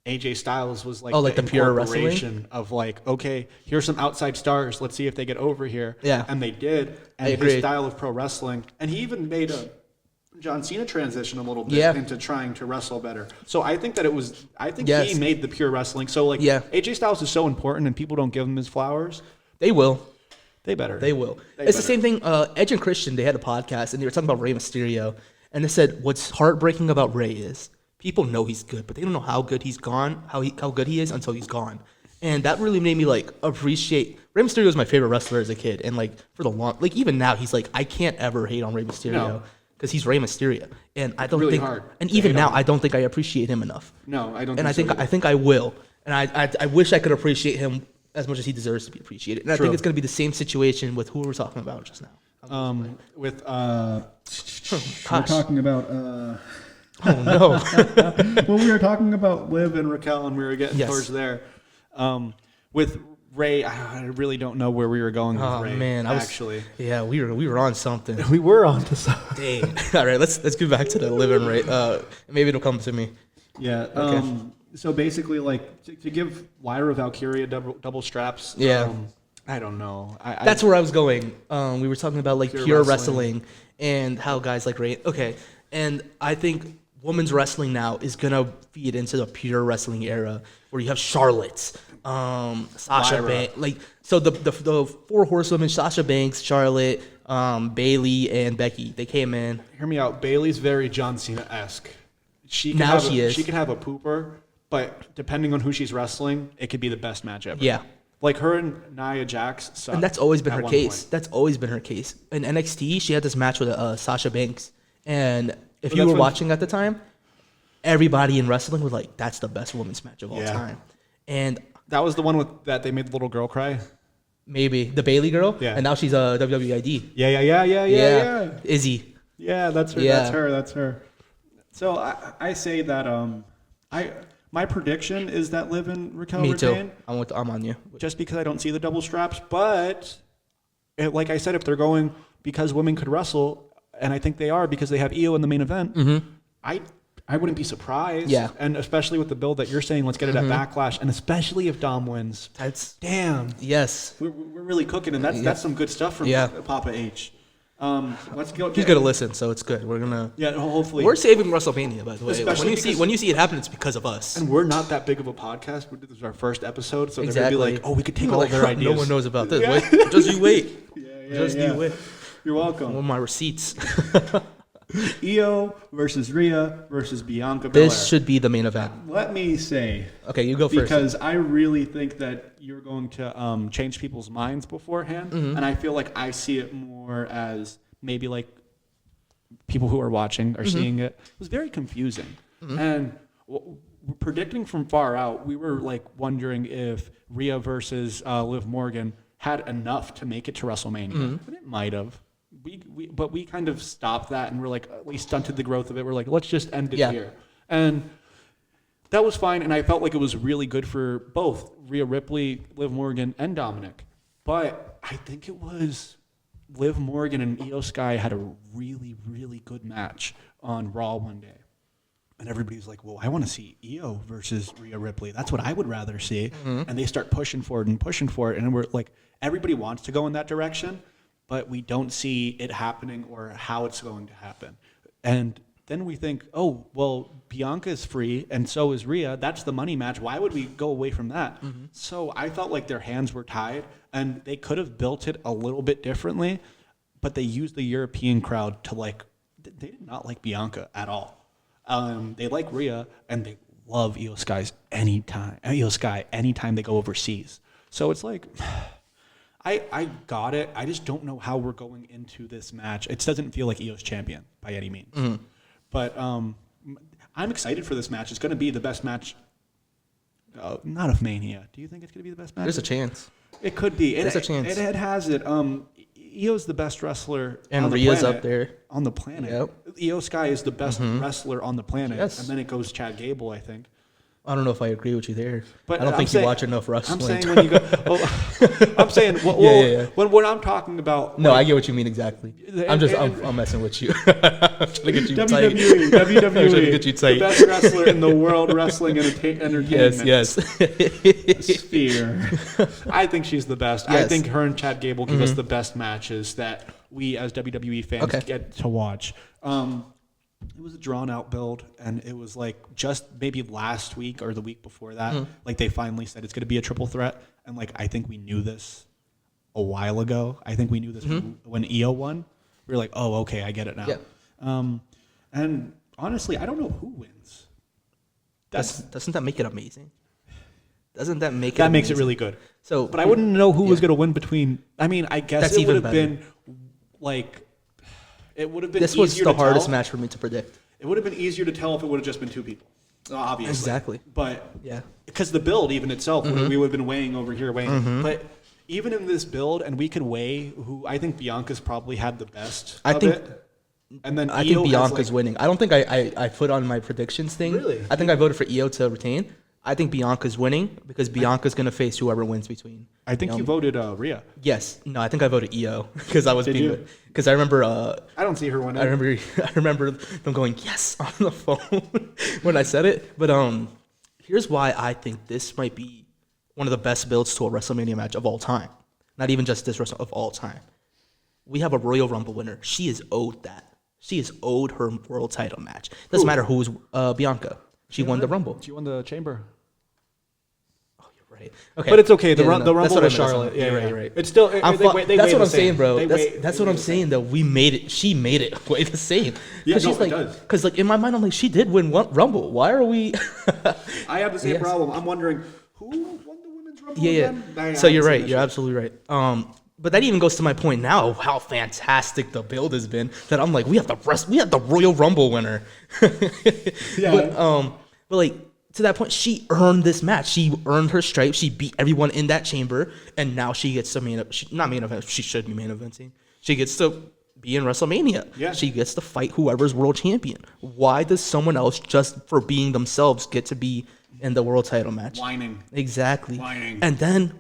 AJ Styles was like, like the pure incorporation of like, okay, here's some outside stars. Let's see if they get over here. Yeah. And they did. And I his agree. style of pro wrestling. And he even made a John Cena transition a little bit Yeah. into trying to wrestle better. So I think that Yes. he made the pure wrestling. So like Yeah. AJ Styles is so important and people don't give him his flowers. They will. They better. They will. They It's the better. same thing. Edge and Christian, they had a podcast, and they were talking about Rey Mysterio. And they said, what's heartbreaking about Rey is people know he's good, but they don't know how good he's gone, how good he is until he's gone. And that really made me, like, appreciate... Rey Mysterio was my favorite wrestler as a kid. And, like, for the long... Like, even now, he's like, I can't ever hate on Rey Mysterio. No. because he's Rey Mysterio, and I don't Really think, hard and to even hate now, on. I don't think I appreciate him enough. No, I don't. And think I think I will, and I wish I could appreciate him as much as he deserves to be appreciated. And I True. think it's going to be the same situation with who we're talking about just now. With Gosh. we're talking about Oh no. well, we were talking about Liv and Raquel, and we were getting Yes. towards there. With Ray, I really don't know where we were going with Oh Ray. man, yeah, we were on something. we were on to something. Dang. All right, let's get back to the living rate. Maybe it'll come to me. Yeah. Okay. So basically, like to give Lyra Valkyria double straps. Yeah. I don't know. That's where I was going. We were talking about like Pure pure wrestling. wrestling and how guys like Ray. Okay, and I think women's wrestling now is gonna feed into the pure wrestling era where you have Charlotte, Sasha Lyra. Banks, like so the four horsewomen: Sasha Banks, Charlotte, Bailey, and Becky. They came in. Hear me out. Bailey's very John Cena-esque. She could have a pooper, but depending on who she's wrestling, it could be the best match ever. Yeah. Like her and Nia Jax sucked. And that's always been at her one case. point. That's always been her case. In NXT, she had this match with Sasha Banks, and if Well, you were that's when- watching at the time, everybody in wrestling was like, "That's the best women's match of all Yeah. time." And That was the one that they made the little girl cry. maybe the Bailey girl, Yeah. and now she's a WWID. Yeah. Izzy. Yeah, that's her. Yeah. That's her. So I say that my prediction is that Liv and Raquel Me retain, too. I'm on you. just because I don't see the double straps. But like I said, if they're going because women could wrestle, and I think they are because they have Io in the main event, I wouldn't be surprised. Yeah. And especially with the build that you're saying, let's get it at Backlash, and especially if Dom wins. That's Damn, yes. we're really cooking, and that's some good stuff from Yeah. Papa H. Let's go. He's gonna listen, so it's good. We're gonna. Yeah, hopefully. We're saving WrestleMania, by the way. Especially When you see it happen, it's because of us. And we're not that big of a podcast. This is our first episode, so they're Exactly. gonna be like, "Oh, we could take We're all like, their ideas." No one knows about this. Yeah. Wait, just you wait. Just you wait. You're welcome. One of my receipts. Io versus Rhea versus Bianca Belair. This should be the main event. Let me say, Okay, you go first. because I really think that you're going to change people's minds beforehand, and I feel like I see it more as maybe like people who are watching are seeing it. It was very confusing, and predicting from far out, we were like wondering if Rhea versus Liv Morgan had enough to make it to WrestleMania, and it might have. But we kind of stopped that, and we're like, we stunted the growth of it. We're like, let's just end it here, and that was fine. And I felt like it was really good for both Rhea Ripley, Liv Morgan, and Dominic. But I think it was Liv Morgan and Io Sky had a really, really good match on Raw one day. And everybody's like, well, I want to see Io versus Rhea Ripley. That's what I would rather see. And they start pushing for it. And we're like, everybody wants to go in that direction, but we don't see it happening or how it's going to happen. And then we think, oh, well, Bianca is free, and so is Rhea. That's the money match. Why would we go away from that? So I felt like their hands were tied, and they could have built it a little bit differently, but they used the European crowd to like, they did not like Bianca at all. They like Rhea, and they love Io Sky anytime they go overseas. So it's like, I got it. I just don't know how we're going into this match. It doesn't feel like Io's champion by any means. But I'm excited for this match. It's going to be the best match, not of Mania. Do you think it's going to be the best match? There's a chance. It could be. There's a chance. It has it. Io's the best wrestler And on the Rhea's planet, up there. on the planet. Yep. Io Sky is the best wrestler on the planet. Yes. And then it goes Chad Gable, I think. I don't know if I agree with you there. But I don't I'm think saying- you watch enough wrestling. I'm saying when you go. I'm saying Yeah. when I'm talking about. No, I get what you mean exactly. I'm messing with you. I'm trying to get you tight. WWE, I'm trying to get you the tight. best wrestler in the world wrestling entertainment. Yes. Sphere. I think she's the best. I Yes. think her and Chad Gable give us the best matches that we as WWE fans Okay. get to watch. It was a drawn out build, and it was like just maybe last week or the week before that, like they finally said it's going to be a triple threat, and like I think we knew this a while ago. I think we knew this when Io won. We were like, oh, okay, I get it now. Yeah. And honestly, I don't know who wins. Doesn't that make it amazing? Doesn't that make it? That makes it amazing? really good. So, But I wouldn't know who was going to win between. I mean, I guess That's it would even have been like It would have been This was easier the to hardest tell. match for me to predict. It would have been easier to tell if it would have just been 2 people. Obviously. Exactly. But Yeah. because the build even itself, Mm-hmm. we would have been weighing over here, weighing. But even in this build, and we could weigh who I think Bianca's probably had the best. I of think- it. And then I Io think has, Bianca's like, winning. I don't think I put on my predictions thing. Really? I think I voted for Io to retain. I think Bianca's winning because Bianca's going to face whoever wins between. I think you Naomi. voted Rhea. Yes. No, I think I voted Io because I was Did being you? because I remember I don't see her winning. I remember them going yes on the phone when I said it. But here's why I think this might be one of the best builds to a WrestleMania match of all time. Not even just this Wrestle of all time. We have a Royal Rumble winner. She is owed that. She is owed her world title match. Doesn't matter who's Bianca. She won the Rumble. She won the Chamber. Oh, you're right. Okay, But it's okay. The Yeah, Rumble that's what was I meant. Charlotte. Yeah, You're right. yeah. You're right. It's still. That's what I'm saying, bro. That's what I'm saying. Though we made it. She made it weigh the same. Yeah, no, she's it like, does. because like in my mind, I'm like, she did win one Rumble. Why are we? I have the same Yes. problem. I'm wondering who won the women's Rumble Yeah. again? So you're right. You're absolutely right. But that even goes to my point now, how fantastic the build has been. That I'm like, we have the Royal Rumble winner. Yeah. But like to that point, she earned this match. She earned her stripes. She beat everyone in that chamber, and now she gets to not main event. She should be main eventing. She gets to be in WrestleMania. Yeah. She gets to fight whoever's world champion. Why does someone else, just for being themselves, get to be in the world title match? Whining. Exactly. Whining. And then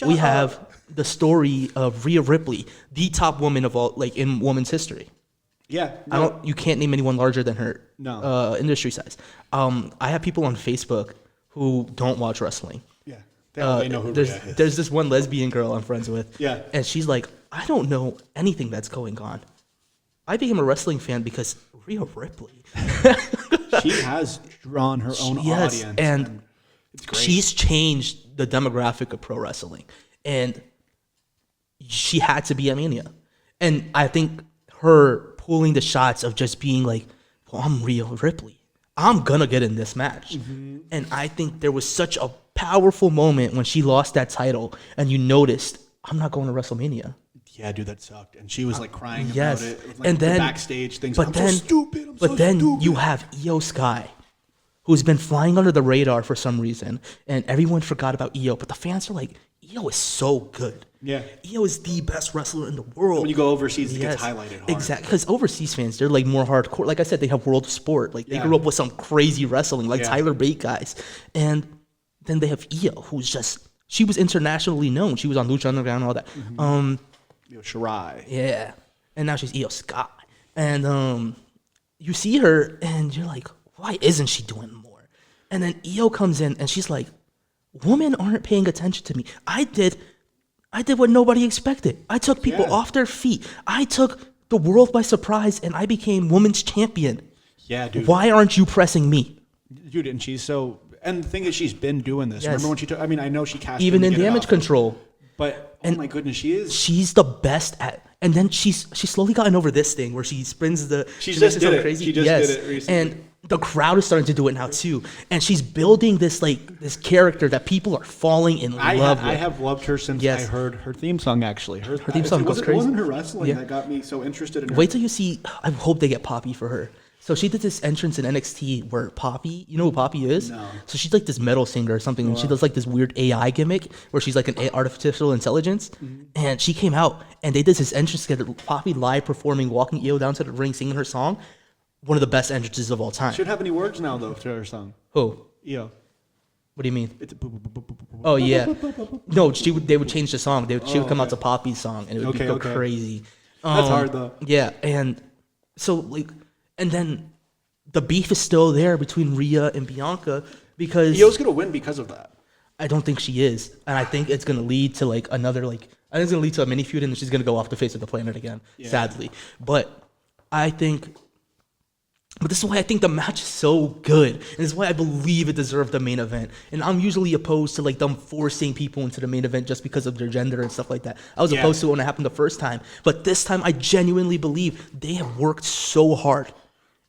we have the story of Rhea Ripley, the top woman of all, like in women's history. Yeah. You can't name anyone larger than her. No. Industry size. I have people on Facebook who don't watch wrestling. Yeah. They know who there's, Rhea is. there's this one lesbian girl I'm friends with. Yeah. And she's like, I don't know anything that's going on. I became a wrestling fan because Rhea Ripley. She has drawn her own Yes, audience. and it's great. she's changed the demographic of pro wrestling. And she had to be at Mania. And I think her pulling the shots of just being like, well, I'm Rhea Ripley. I'm going to get in this match. Mm-hmm. And I think there was such a powerful moment when she lost that title and you noticed, I'm not going to WrestleMania. Yeah, dude, that sucked. And she was like crying Yes. about it. Like, And then the backstage things. But I'm then so stupid. I'm but so then stupid. you have Io Sky, who's been flying under the radar for some reason, and everyone forgot about Io. But the fans are like, Io is so good. Yeah. Io is the best wrestler in the world. When you go overseas, it gets highlighted hard. Exactly, because overseas fans, they're like more hardcore. Like I said, they have world sport. Like they Yeah. grew up with some crazy wrestling, like Yeah. Tyler Bate guys. And then they have Io, who's just, she was internationally known. She was on Lucha Underground and all that. Io Shirai. Yeah. And now she's Io Sky. And you see her and you're like, why isn't she doing more? And then Io comes in and she's like, women aren't paying attention to me. I did what nobody expected. I took people Yeah. off their feet. I took the world by surprise and I became women's champion. Yeah, dude. Why aren't you pressing me? Dude, and she's so. And the thing is, she's been doing this. Yes. Remember when she took. I mean, I know she cast Even to in get it damage off, control. But, oh my goodness, she is. She's the best at, and then she's slowly gotten over this thing where she spins the. She makes just it did sound it. She just did it recently. And the crowd is starting to do it now too, and she's building this this character that people are falling in love with. I have loved her since Yes. I heard her theme song, actually. Her theme song goes It crazy. wasn't her wrestling Yeah. that got me so interested in her. Wait till you see. I hope they get Poppy for her. So she did this entrance in NXT where Poppy, you know who Poppy is? No. So she's like this metal singer or something, and she does like this weird AI gimmick where she's like an artificial intelligence. Mm-hmm. And she came out and they did this entrance together. Poppy live performing, walking Io down to the ring, singing her song. One of the best entrances of all time. Should have any words now, though, to her song. Who? Io. What do you mean? It's a Oh yeah. No, they would change the song. She would come out to Poppy's song, and it would go Okay. crazy. That's hard, though. Yeah, and so like, and then the beef is still there between Rhea and Bianca because Io's gonna win because of that. I don't think she is, and I think it's gonna lead to like another like I think it's gonna lead to a mini feud, and she's gonna go off the face of the planet again. Yeah. Sadly, but I think. But this is why I think the match is so good, and this is why I believe it deserved the main event. And I'm usually opposed to like them forcing people into the main event just because of their gender and stuff like that. I was Yeah. opposed to it when it happened the first time, but this time I genuinely believe they have worked so hard,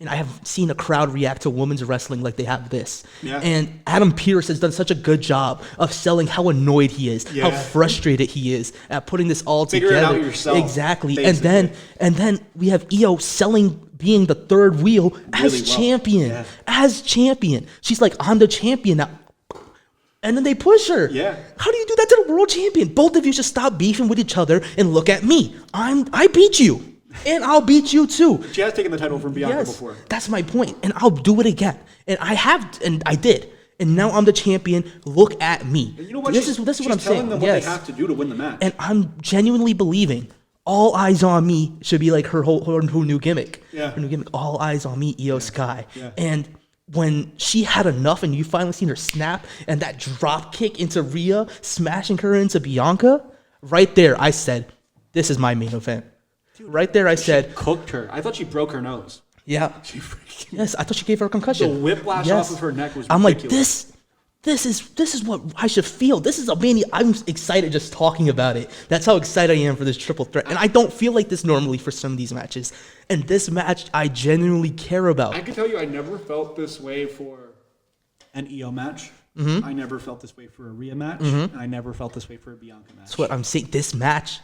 and I have seen a crowd react to women's wrestling like they have this. Yeah. And Adam Pearce has done such a good job of selling how annoyed he is, how frustrated he is at putting this all Figure together. it out yourself. Exactly. Basically. And then we have Io selling being the third wheel as Really well. champion. Yeah. As champion. She's like, I'm the champion now. And then they push her. Yeah. How do you do that to the world champion? Both of you should stop beefing with each other and look at me. I beat you. And I'll beat you too. She has taken the title from Bianca before. That's my point. And I'll do it again. And I did. And now I'm the champion. Look at me. And you know what? This is what I'm saying. Telling them what they have to do to win the match. And I'm genuinely believing all eyes on me should be like her new gimmick. Yeah. Her new gimmick. All eyes on me, Io Sky. Yeah. And when she had enough and you finally seen her snap and that drop kick into Rhea, smashing her into Bianca, right there I said, this is my main event. Right there I said, Cooked her. I thought she broke her nose. yeah. Yes, I thought she gave her a concussion. The whiplash off of her neck was ridiculous. I'm like, this is what I should feel. This is a mania. I'm excited just talking about it. That's how excited I am for this triple threat. And I don't feel like this normally for some of these matches. And this match I genuinely care about. I can tell you I never felt this way for an Io match. Mm-hmm. I never felt this way for a Rhea match. Mm-hmm. I never felt this way for a Bianca match. That's what I'm saying. This match,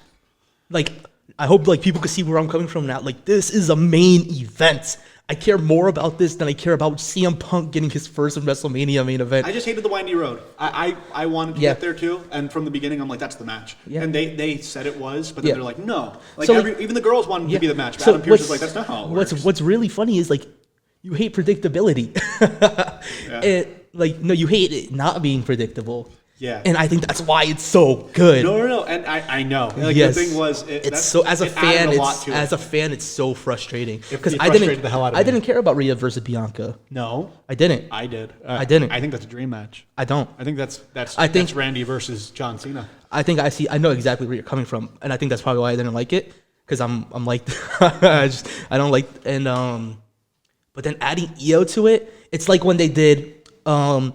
like, I hope like people can see where I'm coming from now. Like, this is a main event. I care more about this than I care about CM Punk getting his first WrestleMania main event. I just hated the windy road. I wanted to get there too, and from the beginning I'm like, that's the match. Yeah. And they said it was, but then they're like, no. Like, so even the girls wanted to be the match. But so Adam Pearce is like, that's not how it works. What's really funny is like, you hate predictability. No, you hate it not being predictable. Yeah. And I think that's why it's so good. No. And I know. Like, yes. The thing was, as a fan, it's so frustrating because I didn't care about Rhea versus Bianca. No, I didn't. I did. I didn't. I think that's a dream match. I don't. I think that's Randy versus John Cena. I know exactly where you're coming from, and I think that's probably why I didn't like it because I'm like I don't like but then adding Io to it, it's like when they did Roman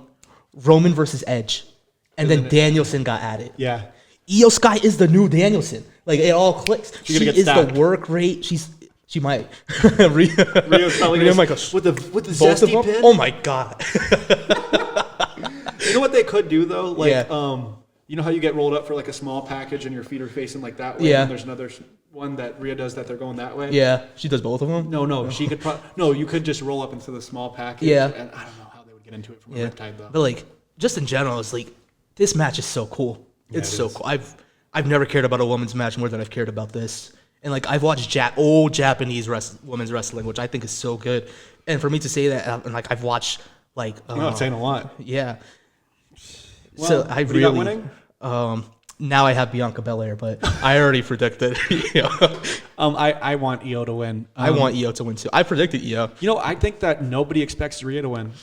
versus Edge. And then Danielson got added. Yeah. Io Sky is the new Danielson. Like, it all clicks. She is stabbed. the work rate. She might. Rhea's probably Rhea with the zesty pin. Oh my god. You know what they could do though? Like, you know how you get rolled up for like a small package and your feet are facing like that way? Yeah. And there's another one that Rhea does that they're going that way? Yeah. She does both of them? No. She could you could just roll up into the small package. Yeah. And I don't know how they would get into it from a riptide though. But like, just in general, it's like, this match is so cool. It's so cool. I've never cared about a women's match more than I've cared about this. And like, I've watched old Japanese women's wrestling, which I think is so good. And for me to say that, and like, I've watched like you're not saying a lot. Yeah. Well, so I really got winning? Now I have Bianca Belair, but I already predicted. I want Io to win. I want Io to win too. I predicted Io. You know, I think that nobody expects Rhea to win.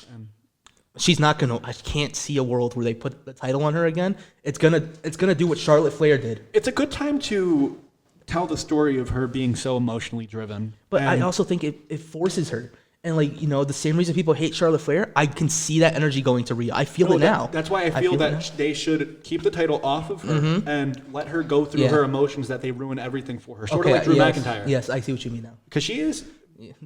She's not gonna. I can't see a world where they put the title on her again. It's gonna do what Charlotte Flair did. It's a good time to tell the story of her being so emotionally driven. But I also think it forces her. And like, you know, the same reason people hate Charlotte Flair, I can see that energy going to Rhea. I feel it now. That's why I feel that they should keep the title off of her and let her go through her emotions that they ruin everything for her. Sort of like Drew McIntyre. Yes, I see what you mean now. Because she is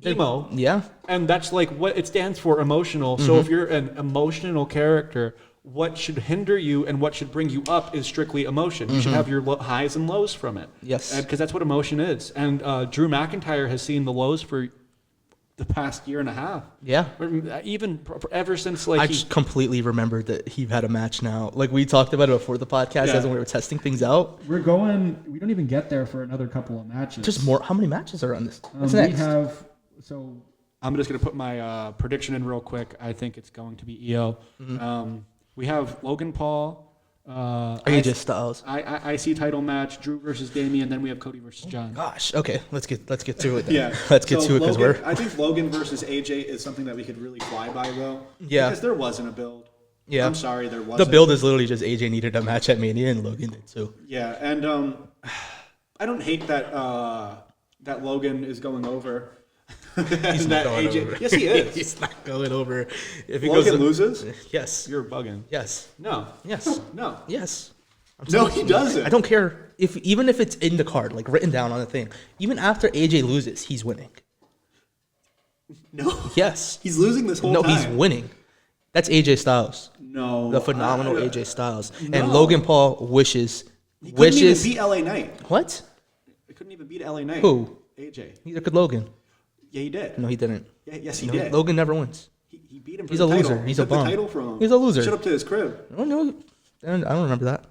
emo. Yeah. And that's like what it stands for, emotional. So if you're an emotional character, what should hinder you and what should bring you up is strictly emotion. You should have your highs and lows from it. Yes. Because that's what emotion is. And Drew McIntyre has seen the lows for the past year and a half. Yeah. Even ever since like I just completely remembered that he had a match now. Like we talked about it before the podcast as when we were testing things out. We don't even get there for another couple of matches. Just more. How many matches are on this? What's next? I'm just going to put my prediction in real quick. I think it's going to be Io. We have Logan Paul. AJ Styles. IC title match, Drew versus Damian, then we have Cody versus John. Gosh, okay, let's get to it then. Yeah. Let's get to it because I think Logan versus AJ is something that we could really fly by though. Yeah. Because there wasn't a build. Yeah. I'm sorry, there wasn't. The build is literally just AJ needed a match at Mania and Logan did too. Yeah, and I don't hate that that Logan is going over. He's not going over. Yes, he is. He's not going over. If Logan loses? Yes. You're bugging. Yes. No. Yes. No. Yes. No, he doesn't. I don't care even if it's in the card, like written down on the thing. Even after AJ loses, he's winning. No. Yes. He's losing this whole No, time. he's winning. That's AJ Styles. No. The phenomenal AJ Styles. No. And Logan Paul wishes. He couldn't even wishes. beat LA Knight. What? He couldn't even beat LA Knight. Who? AJ. Neither could Logan. Yeah, he did. No, he didn't. Yeah, yes, he No, did. Logan never wins. He beat him for He's the a title. loser. He's he a took bum. the title from him. He's a loser. Showed up to his crib. Oh, no. I don't remember that.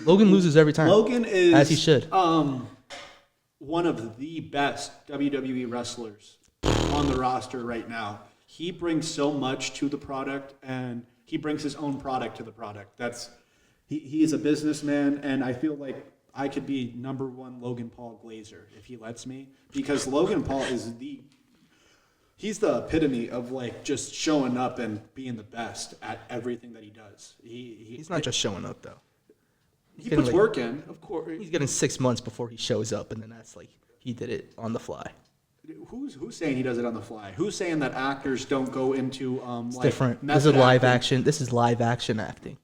Logan loses every time. Logan is, as he should. One of the best WWE wrestlers on the roster right now. He brings so much to the product, and he brings his own product to the product. He is a businessman, and I feel like I could be number one Logan Paul Glazer if he lets me, because Logan Paul is he's the epitome of like just showing up and being the best at everything that he does. He's not just showing up, though. He puts like, work in, of course. He's getting 6 months before he shows up, and then that's like he did it on the fly. Who's saying he does it on the fly? Who's saying that actors don't go into It's like different. This method is live acting? action. This is live action acting.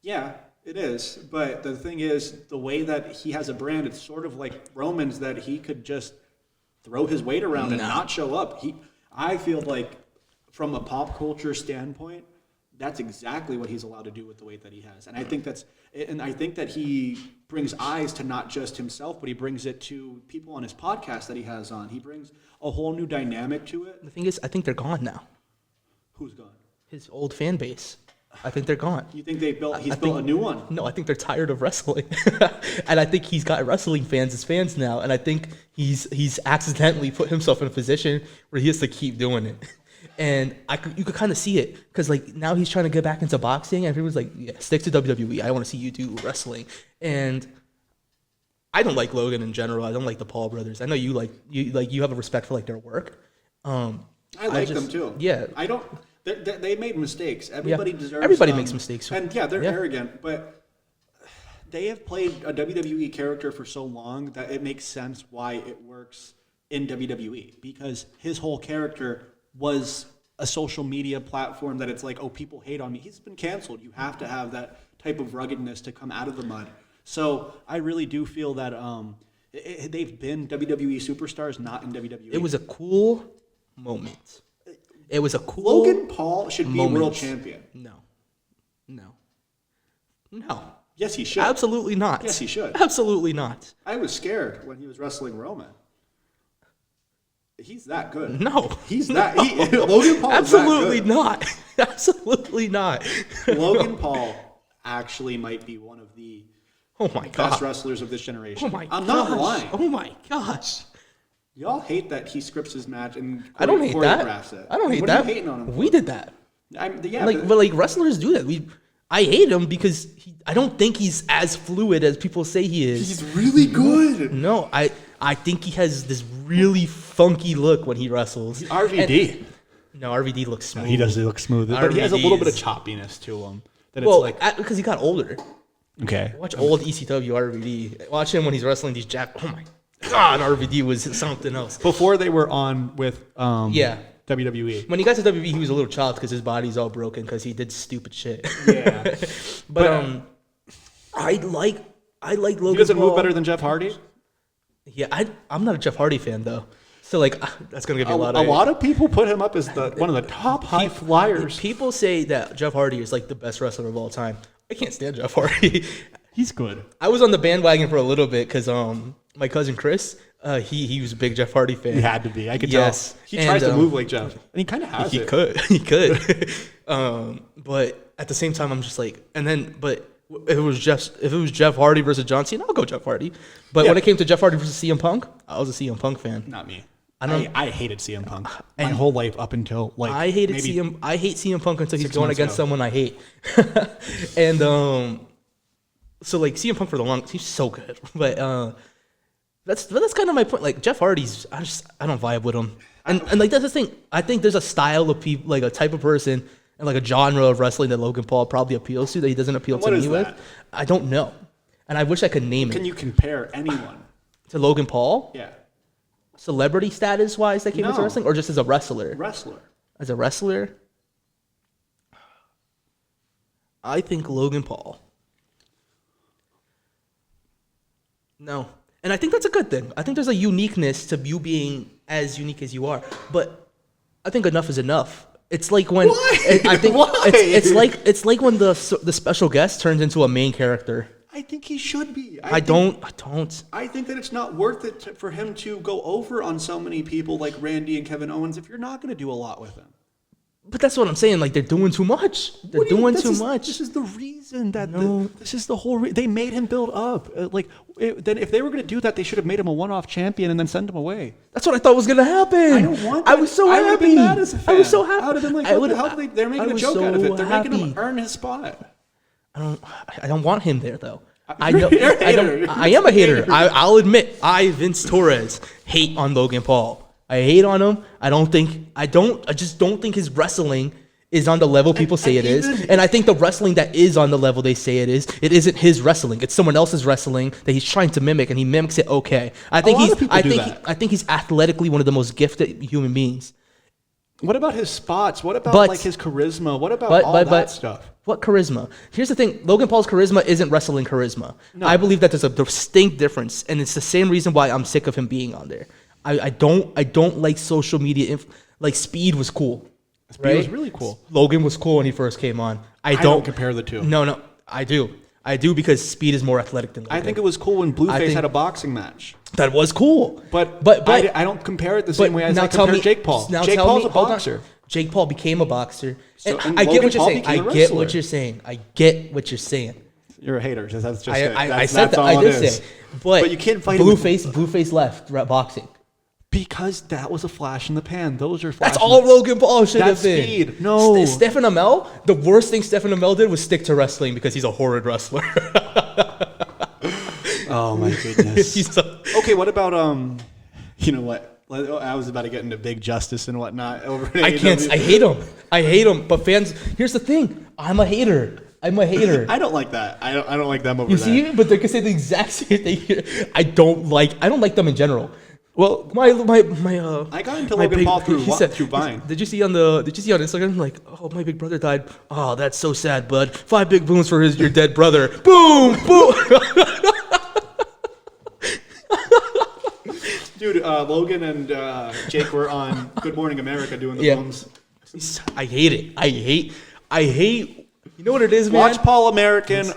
Yeah, it is. But the thing is, the way that he has a brand, it's sort of like Roman's, that he could just throw his weight around and not show up. I feel like from a pop culture standpoint, that's exactly what he's allowed to do with the weight that he has. And I think that he brings eyes to not just himself, but he brings it to people on his podcast that he has on. He brings a whole new dynamic to it. The thing is, I think they're gone now. Who's gone? His old fan base. I think they're gone. You think he's built think- a new one? No, I think they're tired of wrestling, and I think he's got wrestling fans as fans now, and I think he's accidentally put himself in a position where he has to keep doing it, and you could kind of see it because like now he's trying to get back into boxing, and everyone's like, yeah, stick to WWE. I want to see you do wrestling, and I don't like Logan in general. I don't like the Paul brothers. I know you have a respect for like their work. I like them too. Yeah, I don't. They made mistakes. Everybody deserves. Everybody makes mistakes. And yeah, they're arrogant, but they have played a WWE character for so long that it makes sense why it works in WWE, because his whole character was a social media platform that it's like, oh, people hate on me. He's been canceled. You have to have that type of ruggedness to come out of the mud. So I really do feel that they've been WWE superstars, not in WWE. It was a cool moment. It was a cool. Logan Paul should be world champion. No. Yes, he should. Absolutely not. Yes, he should. Absolutely not. I was scared when he was wrestling Roman. He's that good. No. He's that. Logan Paul Absolutely is that not. Absolutely not. good. Logan Paul actually might be one of the best best wrestlers of this generation. Oh my I'm not lying. Oh my gosh. Y'all hate that he scripts his match and I don't hate that. choreographs it. I don't hate what that. Are you hating on him? We did that. Yeah, But wrestlers do that. I hate him because I don't think he's as fluid as people say he is. he's really good. No, I think he has this really funky look when he wrestles. RVD. No, RVD looks smooth. He does look smooth, but he has a little bit of is- choppiness to him. That Well, it's like because he got older. okay. Watch old ECW RVD. Watch him when he's wrestling these Oh my God, RVD was something else. Before they were on with Yeah. WWE. When he got to WWE, he was a little child because his body's all broken because he did stupid shit. Yeah. but I like Logan. He doesn't Paul. move better than Jeff Hardy. Yeah, I'm not a Jeff Hardy fan though. So like that's gonna give me a lot A of lot of people put him up as one of the top high flyers. People say that Jeff Hardy is like the best wrestler of all time. I can't stand Jeff Hardy. He's good. I was on the bandwagon for a little bit because my cousin Chris, he was a big Jeff Hardy fan. He had to be. I could Yes. tell. He tries And, to move like Jeff, and he kind of has He it. could. But at the same time, I'm just like, but if it was Jeff Hardy versus John Cena, I'll go Jeff Hardy. But when it came to Jeff Hardy versus CM Punk, I was a CM Punk fan. Not me. I I hated CM Punk my whole life up until like I hate maybe CM Punk until he's 6 going months against ago. someone I hate. And so like CM Punk for the long, he's so good. But that's kind of my point. Like Jeff Hardy's, I don't vibe with him. And like that's the thing. I think there's a style of people, like a type of person, and like a genre of wrestling that Logan Paul probably appeals to that he doesn't appeal What to is me with. that? I don't know, and I wish I could name Can it you compare anyone? to Logan Paul, Yeah, celebrity status wise that came into No. wrestling, or just as a wrestler. wrestler. As a wrestler, I think Logan Paul. No. And I think that's a good thing. I think there's a uniqueness to you being as unique as you are. But I think enough is enough. It's like when I think Why? it's like when the special guest turns into a main character. I think he should be. I don't. I think that it's not worth it for him to go over on so many people like Randy and Kevin Owens if you're not going to do a lot with him. But that's what I'm saying. Like, they're doing too much. They're doing too much. This is the reason that this is the whole. They made him build up. Then if they were going to do that, they should have made him a one-off champion and then send him away. That's what I thought was gonna happen. I don't want that. I was so I would have happy. been mad as a fan. I was so happy. I would have been like, what the hell? They're making a joke out of it. They're making him earn his spot. I don't want him there though. I You're know. a hater. I am a hater. I'll admit. Vince Torres, hate on Logan Paul. I hate on him. I just don't think his wrestling is on the level people say it is. And I think the wrestling that is on the level they say it isn't his wrestling. It's someone else's wrestling that he's trying to mimic, and he mimics it okay. I think he's athletically one of the most gifted human beings. What about his spots? What about his charisma? What about all that stuff? What charisma? Here's the thing. Logan Paul's charisma isn't wrestling charisma. No. I believe that there's a distinct difference, and it's the same reason why I'm sick of him being on there. I don't like social media. Like, Speed was cool. Speed was really cool. Logan was cool when he first came on. I don't compare the two. No, I do. I do, because Speed is more athletic than Logan. I think it was cool when Blueface had a boxing match. That was cool. But I don't compare it the same way as I compare Jake Paul. Jake Paul's a boxer. Jake Paul became a boxer. So, and I get what you're saying. I get what you're saying. You're a hater. That's just I said that. I did say. But you can't fight Blueface left boxing. Because that was a flash in the pan. Those are That's all Logan Paul should have been. Speed. No. Stephen Amell, the worst thing Stephen Amell did was stick to wrestling because he's a horrid wrestler. Oh my goodness. Okay, what about you know what? I was about to get into Big Justice and whatnot over I hate him. But fans, here's the thing. I'm a hater. I don't like that. I don't like them over there. You see, but they can say the exact same thing here. I don't like them in general. Well, I got into Logan Paul through Vine. Did you see on Instagram, like, oh, my big brother died. Oh, that's so sad, bud. 5 big balloons for your dead brother. Boom, boom. Dude, Logan and Jake were on Good Morning America doing the booms. I hate it. I hate. You know what it is, man? Watch Paul American.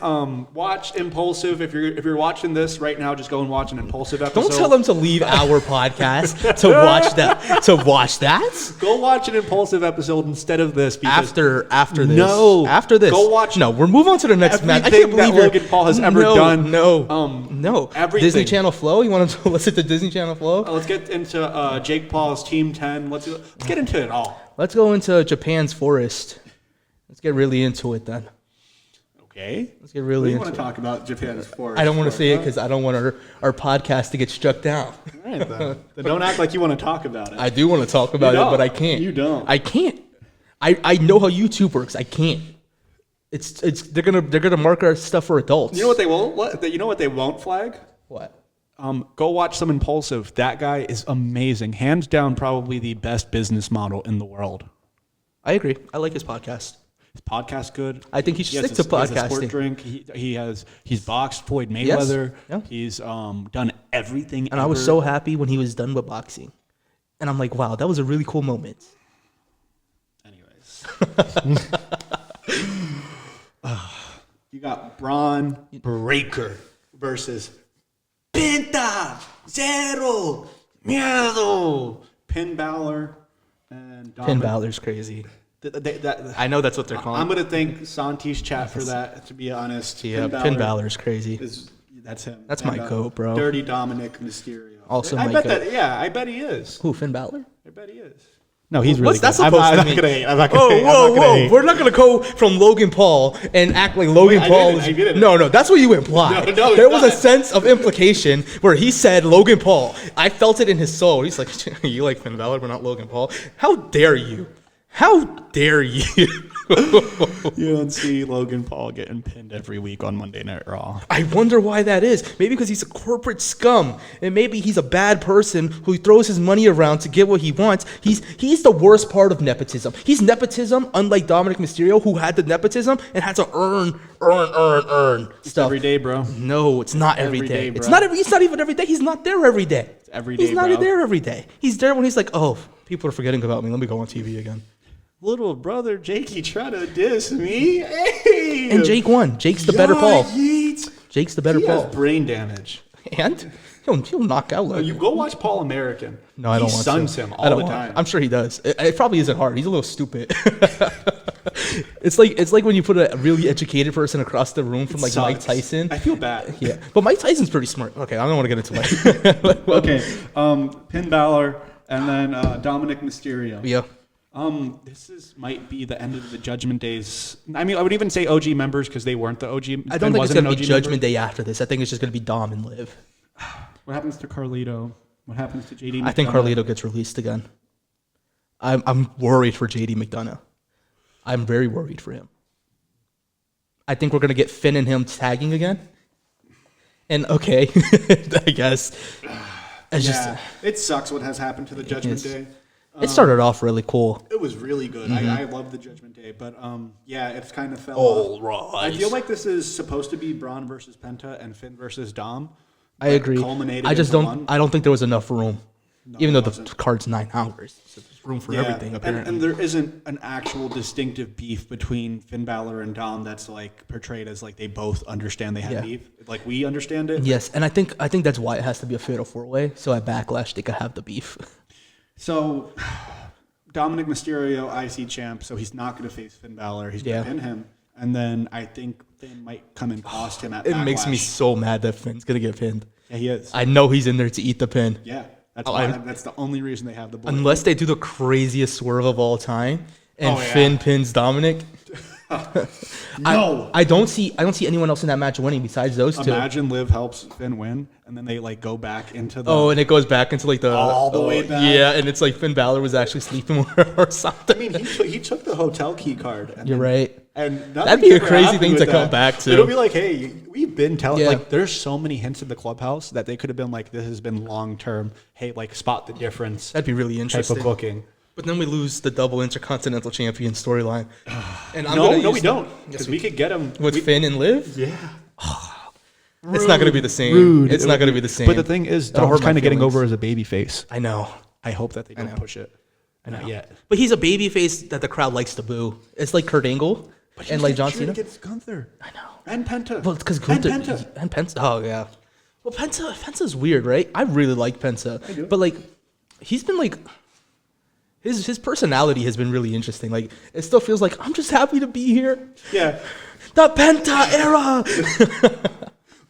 Watch Impulsive. If you're watching this right now, just go and watch an Impulsive episode. Don't tell them to leave our podcast to watch that. To watch that. Go watch an Impulsive episode instead of this. After this. No. After this. Go watch. No, we're moving on to the next match. I can't believe that Logan Paul has ever done. No. Everything. Disney Channel Flow. You want to listen to Disney Channel Flow? Let's get into Jake Paul's Team 10. Let's get into it all. Let's go into Japan's Forest. Let's get really into it then. Okay. Let's get really into it. You want to talk about Japan's Forest? I don't want to say it because I don't want our podcast to get struck down. All right, then don't act like you want to talk about it. I do want to talk about it, but I can't. You don't. I can't. I know how YouTube works. I can't. They're gonna mark our stuff for adults. You know what they won't? You know what they won't flag? What? Go watch some Impulsive. That guy is amazing. Hands down, probably the best business model in the world. I agree. I like his podcast. His podcast good. I think he should stick to podcasting. He has a sport drink. He's boxed Floyd Mayweather. Yes. Yeah. He's done everything. And I was so happy when he was done with boxing. And I'm like, wow, that was a really cool moment. Anyways. You got Braun Breaker versus Penta Zero Miedo. Finn Balor and Dominic. Finn Balor's crazy. I know that's what they're calling. I'm going to thank Santi's chat for that, to be honest. Yeah, Finn Balor's crazy. That's him. That's my goat, bro. Dirty Dominic Mysterio. Also I my bet goat. that. Yeah, I bet he is. Who, Finn Balor? I bet he is. No, he's really. What's that good. supposed to mean? I'm not gonna hate. Whoa! We're not gonna go from Logan Paul and act like Logan Paul. I didn't. No, that's what you implied. No, there was a sense of implication where he said Logan Paul. I felt it in his soul. He's like, you like Finn Balor, but not Logan Paul. How dare you? How dare you? You don't see Logan Paul getting pinned every week on Monday Night Raw. I wonder why that is. Maybe because he's a corporate scum, and maybe he's a bad person who throws his money around to get what he wants. He's the worst part of nepotism. He's nepotism, unlike Dominic Mysterio, who had the nepotism and had to earn stuff Every day, bro. No, it's not every Every day. day, It's bro. not It's not even every day. He's not there every day. It's every day, He's not bro. there every day. He's there when he's like, oh, people are forgetting about me. Let me go on TV again. Little brother Jakey trying to diss me. Hey! And Jake won. Jake's the better Paul. Yeet. Jake's the better He Paul. has brain damage. And he'll knock out. You go watch Paul American. No, I don't He want suns to. him I all don't the want- time. I'm sure he does. It probably isn't hard. He's a little stupid. It's like when you put a really educated person across the room from like Mike Sucks. Tyson. I feel bad. Yeah, but Mike Tyson's pretty smart. Okay, I don't want to get into it. Okay, Finn Balor and then Dominic Mysterio. Yeah. Might be the end of the Judgment Days. I mean, I would even say OG members because they weren't the OG. I don't think it's going to be Judgment Day after this. I think it's just going to be Dom and Liv. What happens to Carlito? What happens to JD? I think McDonough? Carlito gets released again. I'm worried for JD McDonough. I'm very worried for him. I think we're going to get Finn and him tagging again. And okay, I guess. It's just it sucks what has happened to the Judgment is. Day. it started off really cool. It was really good. Mm-hmm. I love the Judgment Day, but it's kind of fell All off. right. I feel like this is supposed to be Braun versus Penta and Finn versus Dom. I agree. Culminated I just into don't. one. I don't think there was enough room, even though there the wasn't. card's 9 hours. So there's room for everything. Apparently, and there isn't an actual distinctive beef between Finn Balor and Dom that's like portrayed as like they both understand they have Yeah. beef. Like we understand it. yes, and I think that's why it has to be a fatal 4-way. So at Backlash they could have the beef. So Dominic Mysterio, IC champ, so he's not going to face Finn Balor. He's going Yeah. to pin him, and then I think Finn might come and cost him at It Backlash. makes me so mad that Finn's gonna get pinned. Yeah, he is. I know he's in there to eat the pin. Yeah, that's Oh, why. I- That's the only reason they have the boy. Unless they do the craziest swerve of all time and Oh, yeah. Finn pins Dominic. No. I don't see anyone else in that match winning besides those two. Imagine Liv helps Finn win, and then they like go back into the. Oh, and it goes back into like the All the way back? Yeah, and it's like Finn Balor was actually sleeping with her or something. I mean, he took the hotel key card. And You're then- right. And That'd be a ever crazy happened thing with to come that. back to. It'll be like, hey, we've been telling. Yeah. Like, there's so many hints in the clubhouse that they could have been like, this has been long term. Hey, like, spot the difference. That'd be really Type interesting. of booking. But then we lose the double intercontinental champion storyline. And No, we don't. Because we could get him with Finn and Liv. Yeah. It's not going to be the same. Rude. It's not going to be the same. But the thing is, That'll Dom's hurt my kind of getting feelings. over as a baby face. I know. I hope that they don't know. push it. Not yet. But he's a baby face that the crowd likes to boo. It's like Kurt Angle and like John Cena. Against Gunther. I know. And Penta. Well, it's because And Gunther Penta. and Penta. Oh yeah. Well, Penta's weird, right? I really like Penta, do. but like, he's been like, his personality has been really interesting. Like, it still feels like I'm just happy to be here. Yeah. The Penta era.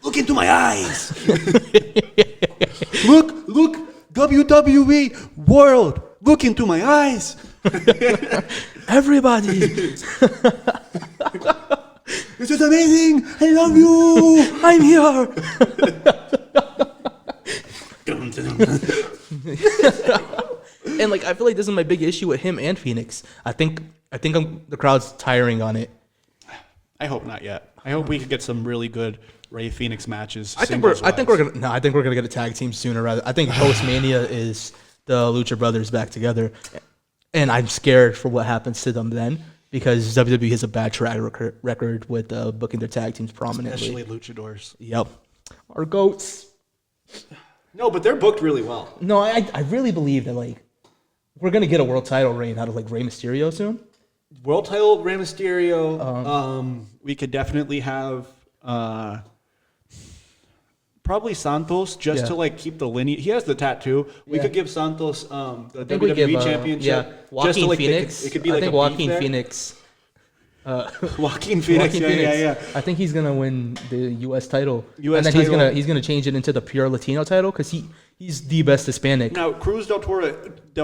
Look into my eyes. look, WWE world. Look into my eyes. Everybody. This is amazing. I love you. I'm here. And like, I feel like this is my big issue with him and Phoenix. I think the crowd's tiring on it. I hope not yet. I hope we could get some really good Ray Phoenix matches. I think we're gonna get a tag team sooner rather. I think post Mania is the Lucha Brothers back together, and I'm scared for what happens to them then because WWE has a bad track record with booking their tag teams prominently. especially luchadors. Yep, our goats. No, but they're booked really well. No, I really believe that like we're gonna get a world title reign out of like Rey Mysterio soon. World title Rey Mysterio. We could definitely have probably Santos just Yeah. to like keep the lineage. He has the tattoo. We Yeah. could give Santos the I think we WWE give, championship. Yeah, Joaquin just to, like, Phoenix. It could be I like think a Joaquin beef there. Phoenix. Joaquin Phoenix. Joaquin Yeah, Phoenix. yeah. I think he's gonna win the U.S. title, US and then title. he's gonna change it into the pure Latino title because he's the best Hispanic. Now, Cruz del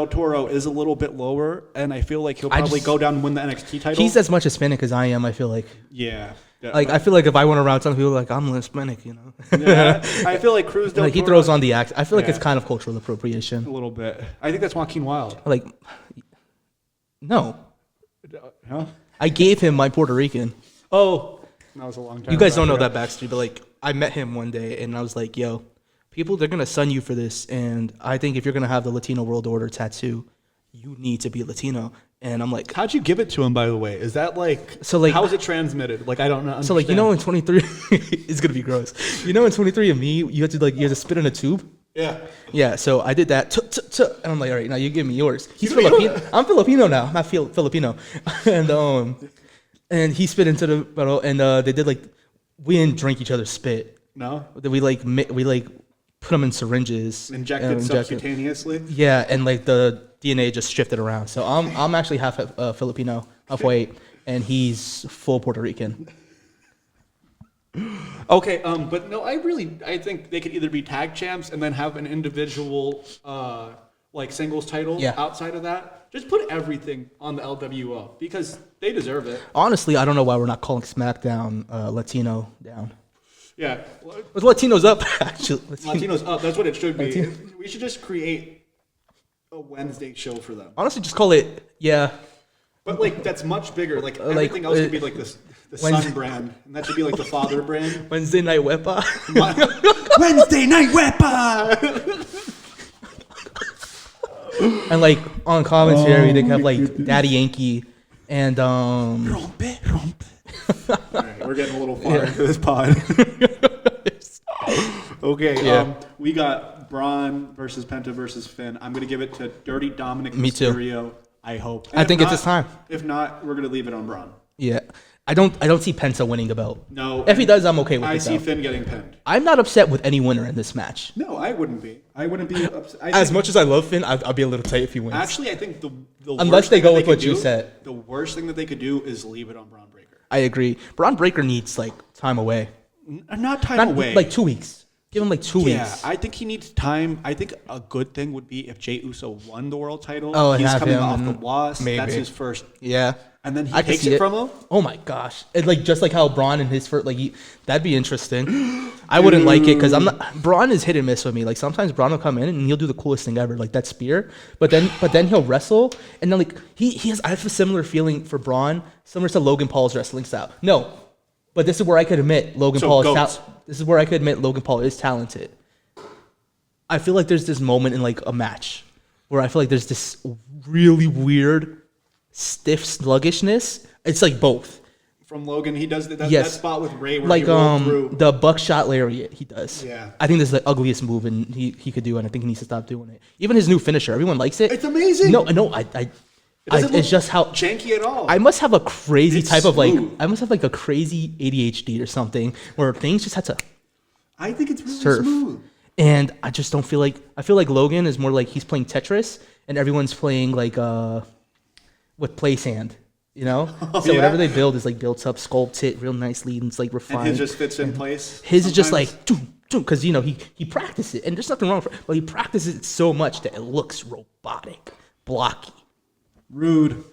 Toro is a little bit lower, and I feel like he'll I probably just- go down and win the NXT title. He's as much Hispanic as I am. I feel like I feel like if I went around telling people like I'm Hispanic, you know, yeah, I feel like Cruz del like he Toro throws on the act. I feel like it's Yeah. kind of cultural appropriation. a little bit. I think that's Joaquin Wild. Like, no, Huh? I gave him my Puerto Rican. Oh, that was a long time. You guys ago. don't I know forgot. that backstory, but like I met him one day and I was like, yo, people, they're gonna sun you for this, and I think if you're gonna have the Latino World Order tattoo, you need to be Latino. And I'm like, How'd you give it to him, by the way? Is that like, So, like- how is it transmitted? Like, I don't know. so like, you know, in 23, it's gonna be gross. You know, in 23andMe, you have to spit in a tube. Yeah. Yeah, so I did that, and I'm like, all right, now you give me yours. He's Filipino. I'm Filipino now. I'm not Filipino, and he spit into the bottle, and they did like, we didn't drink each other's spit. No? We put them in syringes, Injected and subcutaneously? Yeah, and like the DNA just shifted around. So I'm actually half Filipino, half white, and he's full Puerto Rican. Okay, but no, I think they could either be tag champs and then have an individual, like singles title Yeah. outside of that. Just put everything on the LWO because they deserve it. Honestly, I don't know why we're not calling SmackDown Latino down. Yeah. With Latinos up, actually. Latinos up. That's what it should be. We should just create a Wednesday show for them. Honestly, just call it, yeah. But like that's much bigger. Like everything else could be like this, the Wednesday- Sun brand, and that should be like the Father brand. Wednesday Night Wepa. Wednesday Night Wepa. And like on commentary, they have like Daddy Yankee and Rompe. All right, we're getting a little far into this pod. Okay, Yeah. We got Braun versus Penta versus Finn. I'm gonna give it to Dirty Dominic Me too. Mysterio. I hope. I if think it's not- his time. If not, we're gonna leave it on Braun. yeah. I don't see Penta winning the belt. No. If he does, I'm okay with I it. see though. Finn getting pinned. I'm not upset with any winner in this match. No, I wouldn't be. I wouldn't be upset. As much as I love Finn, I'll be a little tight if he wins. Actually, I think the Unless worst they thing go that with could what you do- said. The worst thing that they could do is leave it on Braun Breaker. I agree. Braun Breaker needs like time away. Not time Not away. like 2 weeks. Give him like 2 Yeah, weeks. I think he needs time. I think a good thing would be if Jey Uso won the world title. Oh, and he's have coming him off the and loss. maybe. That's his first. Yeah. And then he I can takes see it from him. Oh my gosh! It, like just like how Braun in his first, that'd be interesting. I wouldn't like it because I'm not. Braun is hit and miss with me. Like sometimes Braun will come in and he'll do the coolest thing ever, like that spear. But then he'll wrestle and then like he has. I have a similar feeling for Braun, similar to Logan Paul's wrestling style. No, but this is where I could admit Logan So, Paul is. goats. This is where I could admit Logan Paul is talented. I feel like there's this moment in like a match where I feel like there's this really weird, stiff sluggishness. It's like both. From Logan, he does that Yes. spot with Ray where Like he rolled through. the buckshot lariat he does. Yeah. I think this is the ugliest move and he could do, and I think he needs to stop doing it. Even his new finisher, everyone likes it. It's amazing. No, It doesn't look it's just how janky at all. I must have a crazy It's type of like smooth. I must have like a crazy ADHD or something where things just had to I think it's really surf. smooth. And I just don't feel like I feel like Logan is more like he's playing Tetris and everyone's playing like with play sand, you know? So yeah? whatever they build is like built up, sculpts it real nicely and it's like refined. And his just fits in place. His is just sometimes. like because you know he practiced it and there's nothing wrong with it, but he practices it so much that it looks robotic, blocky. Rude.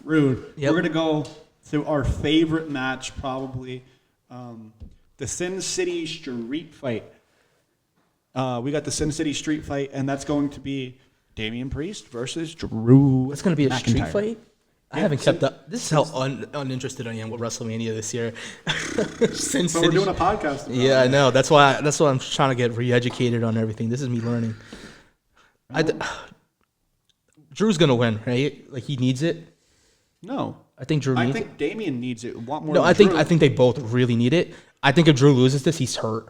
Yep. We're gonna go to our favorite match, probably the Sin City Street Fight. We got the Sin City Street Fight, and that's going to be Damian Priest versus Drew. It's gonna be a street McIntyre. fight. I haven't kept up. This is how uninterested I am with WrestleMania this year. Sin But we're doing a podcast. About Yeah, it. I know. That's why I'm trying to get re-educated on everything. This is me learning. Drew's gonna win, right? Like he needs it. No, I think Drew I needs think Damian needs it a lot more. it. No, than I think Drew. I think they both really need it. I think if Drew loses this, he's hurt.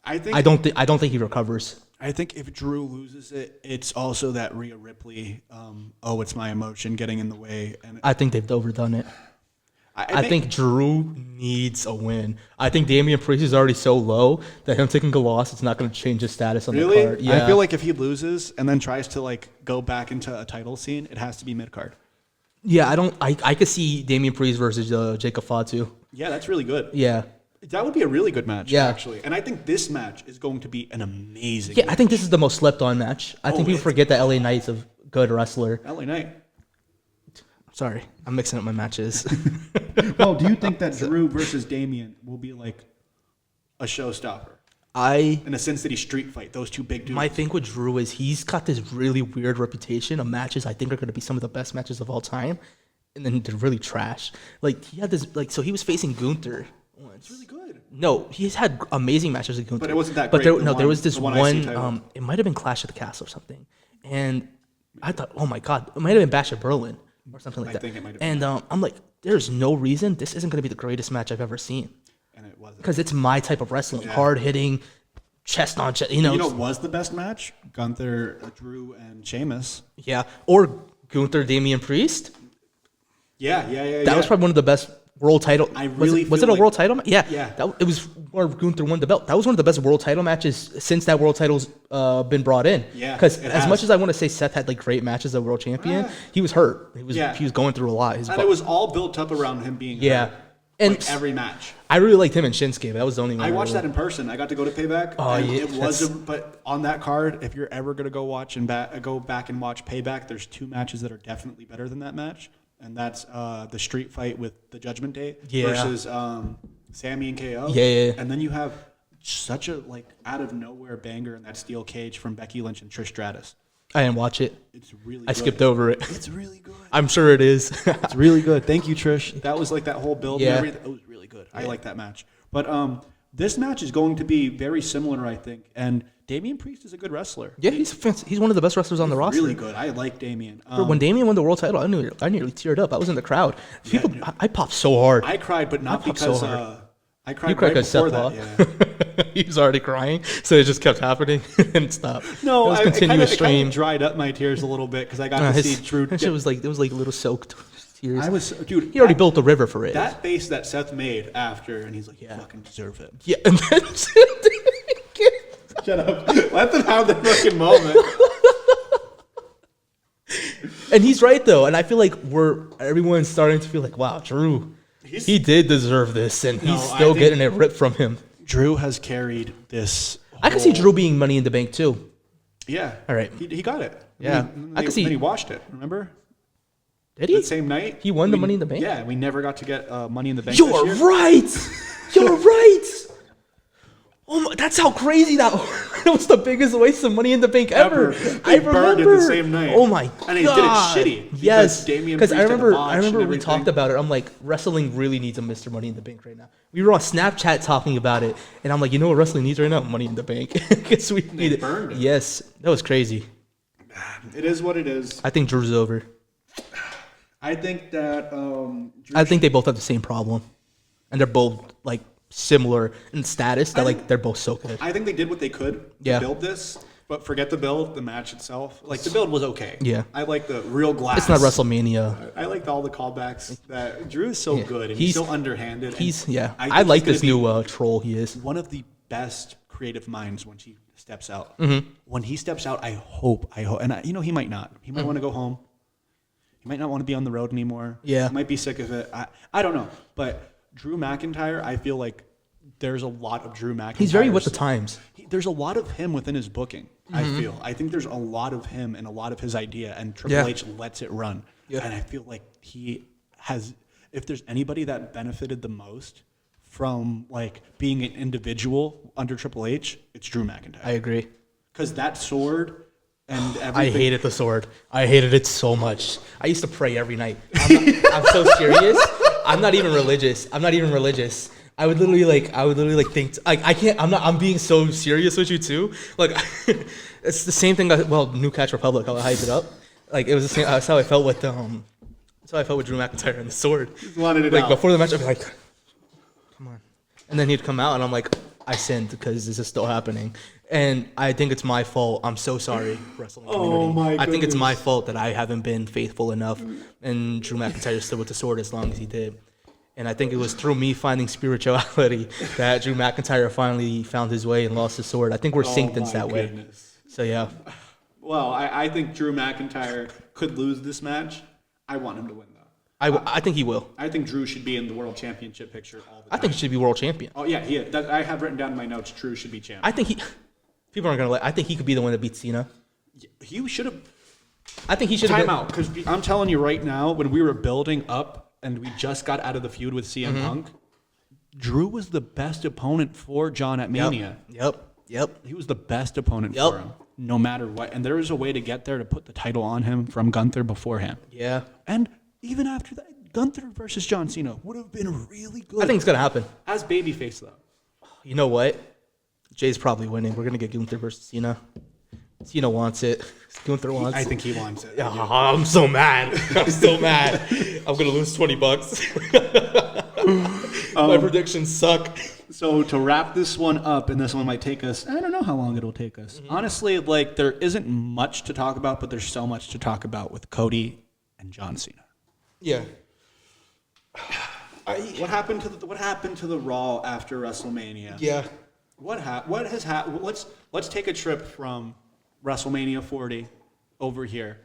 I think I don't think he recovers. I think if Drew loses it, it's also that Rhea Ripley. Oh, it's my emotion getting in the way, and I think they've overdone it. I think Drew needs a win. I think Damian Priest is already so low that him taking a loss, it's not going to change his status on the really. card. Yeah. I feel like if he loses and then tries to like go back into a title scene, it has to be mid card. Yeah, I could see Damian Priest versus Jacob Fatu. Yeah, that's really good. Yeah. That would be a really good match, Yeah. actually. And I think this match is going to be an amazing. Yeah, I think this is the most slept on match. I think people it's- forget that LA Knight's a good wrestler. LA Knight. Sorry, I'm mixing up my matches. Well, do you think that Drew versus Damian will be like a showstopper in a Sin City street fight? Those two big dudes. My thing with Drew is he's got this really weird reputation of matches I think are going to be some of the best matches of all time. and then they're really trash. Like he had this so he was facing Gunther once. It's really good. No, he's had amazing matches with Gunther. But it wasn't that But great. there was this the one IC one. title. It might have been Clash of the Castle or something, and I thought, oh my god, it might have been Bash of Berlin or something like that. think it might have been. And I'm like, there's no reason this isn't going to be the greatest match I've ever seen. And it wasn't. Because it's my type of wrestling, Yeah. hard hitting, chest on chest. You know, what was the best match? Gunther, Drew, and Sheamus. yeah. Or Gunther, Damian Priest. Yeah. That was probably one of the best world title. I really was feel it a like- world title? Yeah. Yeah. It was where Gunther won the belt. That was one of the best world title matches since that world title's been brought in. Yeah, Because it as has. much as I want to say Seth had like great matches as a world champion, he was hurt. He was going through a lot. And it was all built up around him being Yeah. hurt, And like every match. I really liked him and Shinsuke. But that was the only one. I watched really that in person. I got to go to Payback. Oh, and yeah, it was. But on that card, if you're ever gonna go watch and go back and watch Payback, there's 2 matches that are definitely better than that match, and that's the street fight with the Judgment Day versus Sammy and KO. Yeah. And then you have such a out of nowhere banger in that steel cage from Becky Lynch and Trish Stratus. I didn't watch it. It's really. I good. skipped over it. It's really good. I'm sure it is. It's really good. Thank you, Trish. That was that whole build Yeah. and everything. It was really good. I like that match. But this match is going to be very similar, I think. And Damian Priest is a good wrestler. Yeah, he's one of the best wrestlers on the roster. Really good. I like Damian. When Damian won the world title, I nearly teared up. I was in the crowd. People, I popped so hard. I cried, but not popped so because hard. I cried You cried right because before Seth that. Law. Yeah. He was already crying, so it just kept happening and stopped. No, it was it continuous kinda stream. dried up my tears a little bit because I got to see Drew. That shit was like little soaked tears. I was, dude. He already built a river for it. that face that Seth made after, and he's like, "You fucking deserve it." Yeah, and then Shut up. Let them have their fucking moment. and he's right though, and I feel like everyone's starting to feel like, wow, Drew, he did deserve this, and No, he's I still think- getting it ripped from him. Drew has carried this. I can see Drew being Money in the Bank too. Yeah. All right. He got it. Yeah. Then I can see- Then he washed it. Remember? Did he? That same night. He won the Money in the Bank? Yeah. We never got to get Money in the Bank. You're this year. right. You're right. Oh my, that's how crazy that was. It was the biggest waste of Money in the Bank ever. They burned it the same night. Oh my god. And they did it shitty. Yes. Damian Because Priest I had the remember botch and we everything. talked about it. I'm like, wrestling really needs a Mr. Money in the Bank right now. We were on Snapchat talking about it, and I'm like, you know what wrestling needs right now? Money in the Bank. Because we need it. burned it. Yes. That was crazy. It is what it is. I think Drew's over. I think that. Drew I think they both have the same problem. And they're both like similar in status that like they're both so good. I think they did what they could to build this, but forget the build, the match itself. Like the build was okay. Yeah. I like the real glass. It's not WrestleMania. I liked all the callbacks. That Drew is so good and He's- he's so underhanded. and I think like he's this gonna new troll he is. be one of the best creative minds when he steps out. Mm-hmm. When he steps out, I hope, and he might not. He might want to go home. He might not want to be on the road anymore. Yeah. He might be sick of it. I don't know. But Drew McIntyre, I feel like there's a lot of Drew McIntyre. He's very with the times. There's a lot of him within his booking, I feel. I think there's a lot of him and a lot of his idea, and Triple H lets it run. Yeah. And I feel like he has, if there's anybody that benefited the most from like being an individual under Triple H, it's Drew McIntyre. I agree. Because that sword and everything. I hated the sword. I hated it so much. I used to pray every night. I'm so serious. I'm not even religious. I would literally think I can't. I'm being so serious with you too. Like it's the same thing. New Catch Republic. How I hyped it up. Like it was the same. That's how I felt with That's how I felt with Drew McIntyre and the sword. Just wanted it Like out. before the match, I'd be like, "Come on," and then he'd come out, and I'm like, "I sinned because this is still happening." And I think it's my fault. I'm so sorry, wrestling community. Oh my I think it's goodness. my fault that I haven't been faithful enough, and Drew McIntyre stood with the sword as long as he did. And I think it was through me finding spirituality that Drew McIntyre finally found his way and lost his sword. I think we're synced in my that way. goodness. So yeah, Well, I think Drew McIntyre could lose this match. I want him to win, though. I think he will. I think Drew should be in the world championship picture all the time. I think he should be world champion. Oh, yeah, he is. I have written down in my notes, Drew should be champion. I think people aren't gonna I think he could be the one that beats Cena. He should have. I think he should Time have. out, because I'm telling you right now, when we were building up and we just got out of the feud with CM Mm-hmm. Punk, Drew was the best opponent for John at Mania. Yep. He was the best opponent Yep. for him, no matter what. And there was a way to get there to put the title on him from Gunther beforehand. Yeah. And even after that, Gunther versus John Cena would have been really good. I think it's gonna happen. As babyface though. You know what? Jay's probably winning. We're gonna get Gunther versus Cena. Cena wants it. Gunther wants. I think he wants it. I'm so mad. I'm so mad. I'm gonna lose $20. My predictions suck. So to wrap this one up, and this one might take us, I don't know how long it'll take us. Honestly, like there isn't much to talk about, but there's so much to talk about with Cody and John Cena. Yeah. What happened to the Raw after WrestleMania? Yeah. What has happened? Let's take a trip from WrestleMania 40 over here.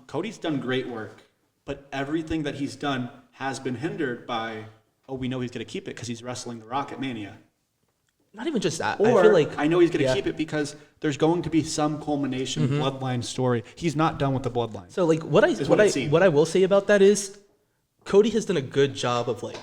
Cody's done great work, but everything that he's done has been hindered by, we know he's going to keep it because he's wrestling The Rock at Mania. Not even just that. Or I feel like I know he's going to keep it because there's going to be some culmination bloodline story. He's not done with the bloodline. so. Like what I will say about that is, Cody has done a good job of like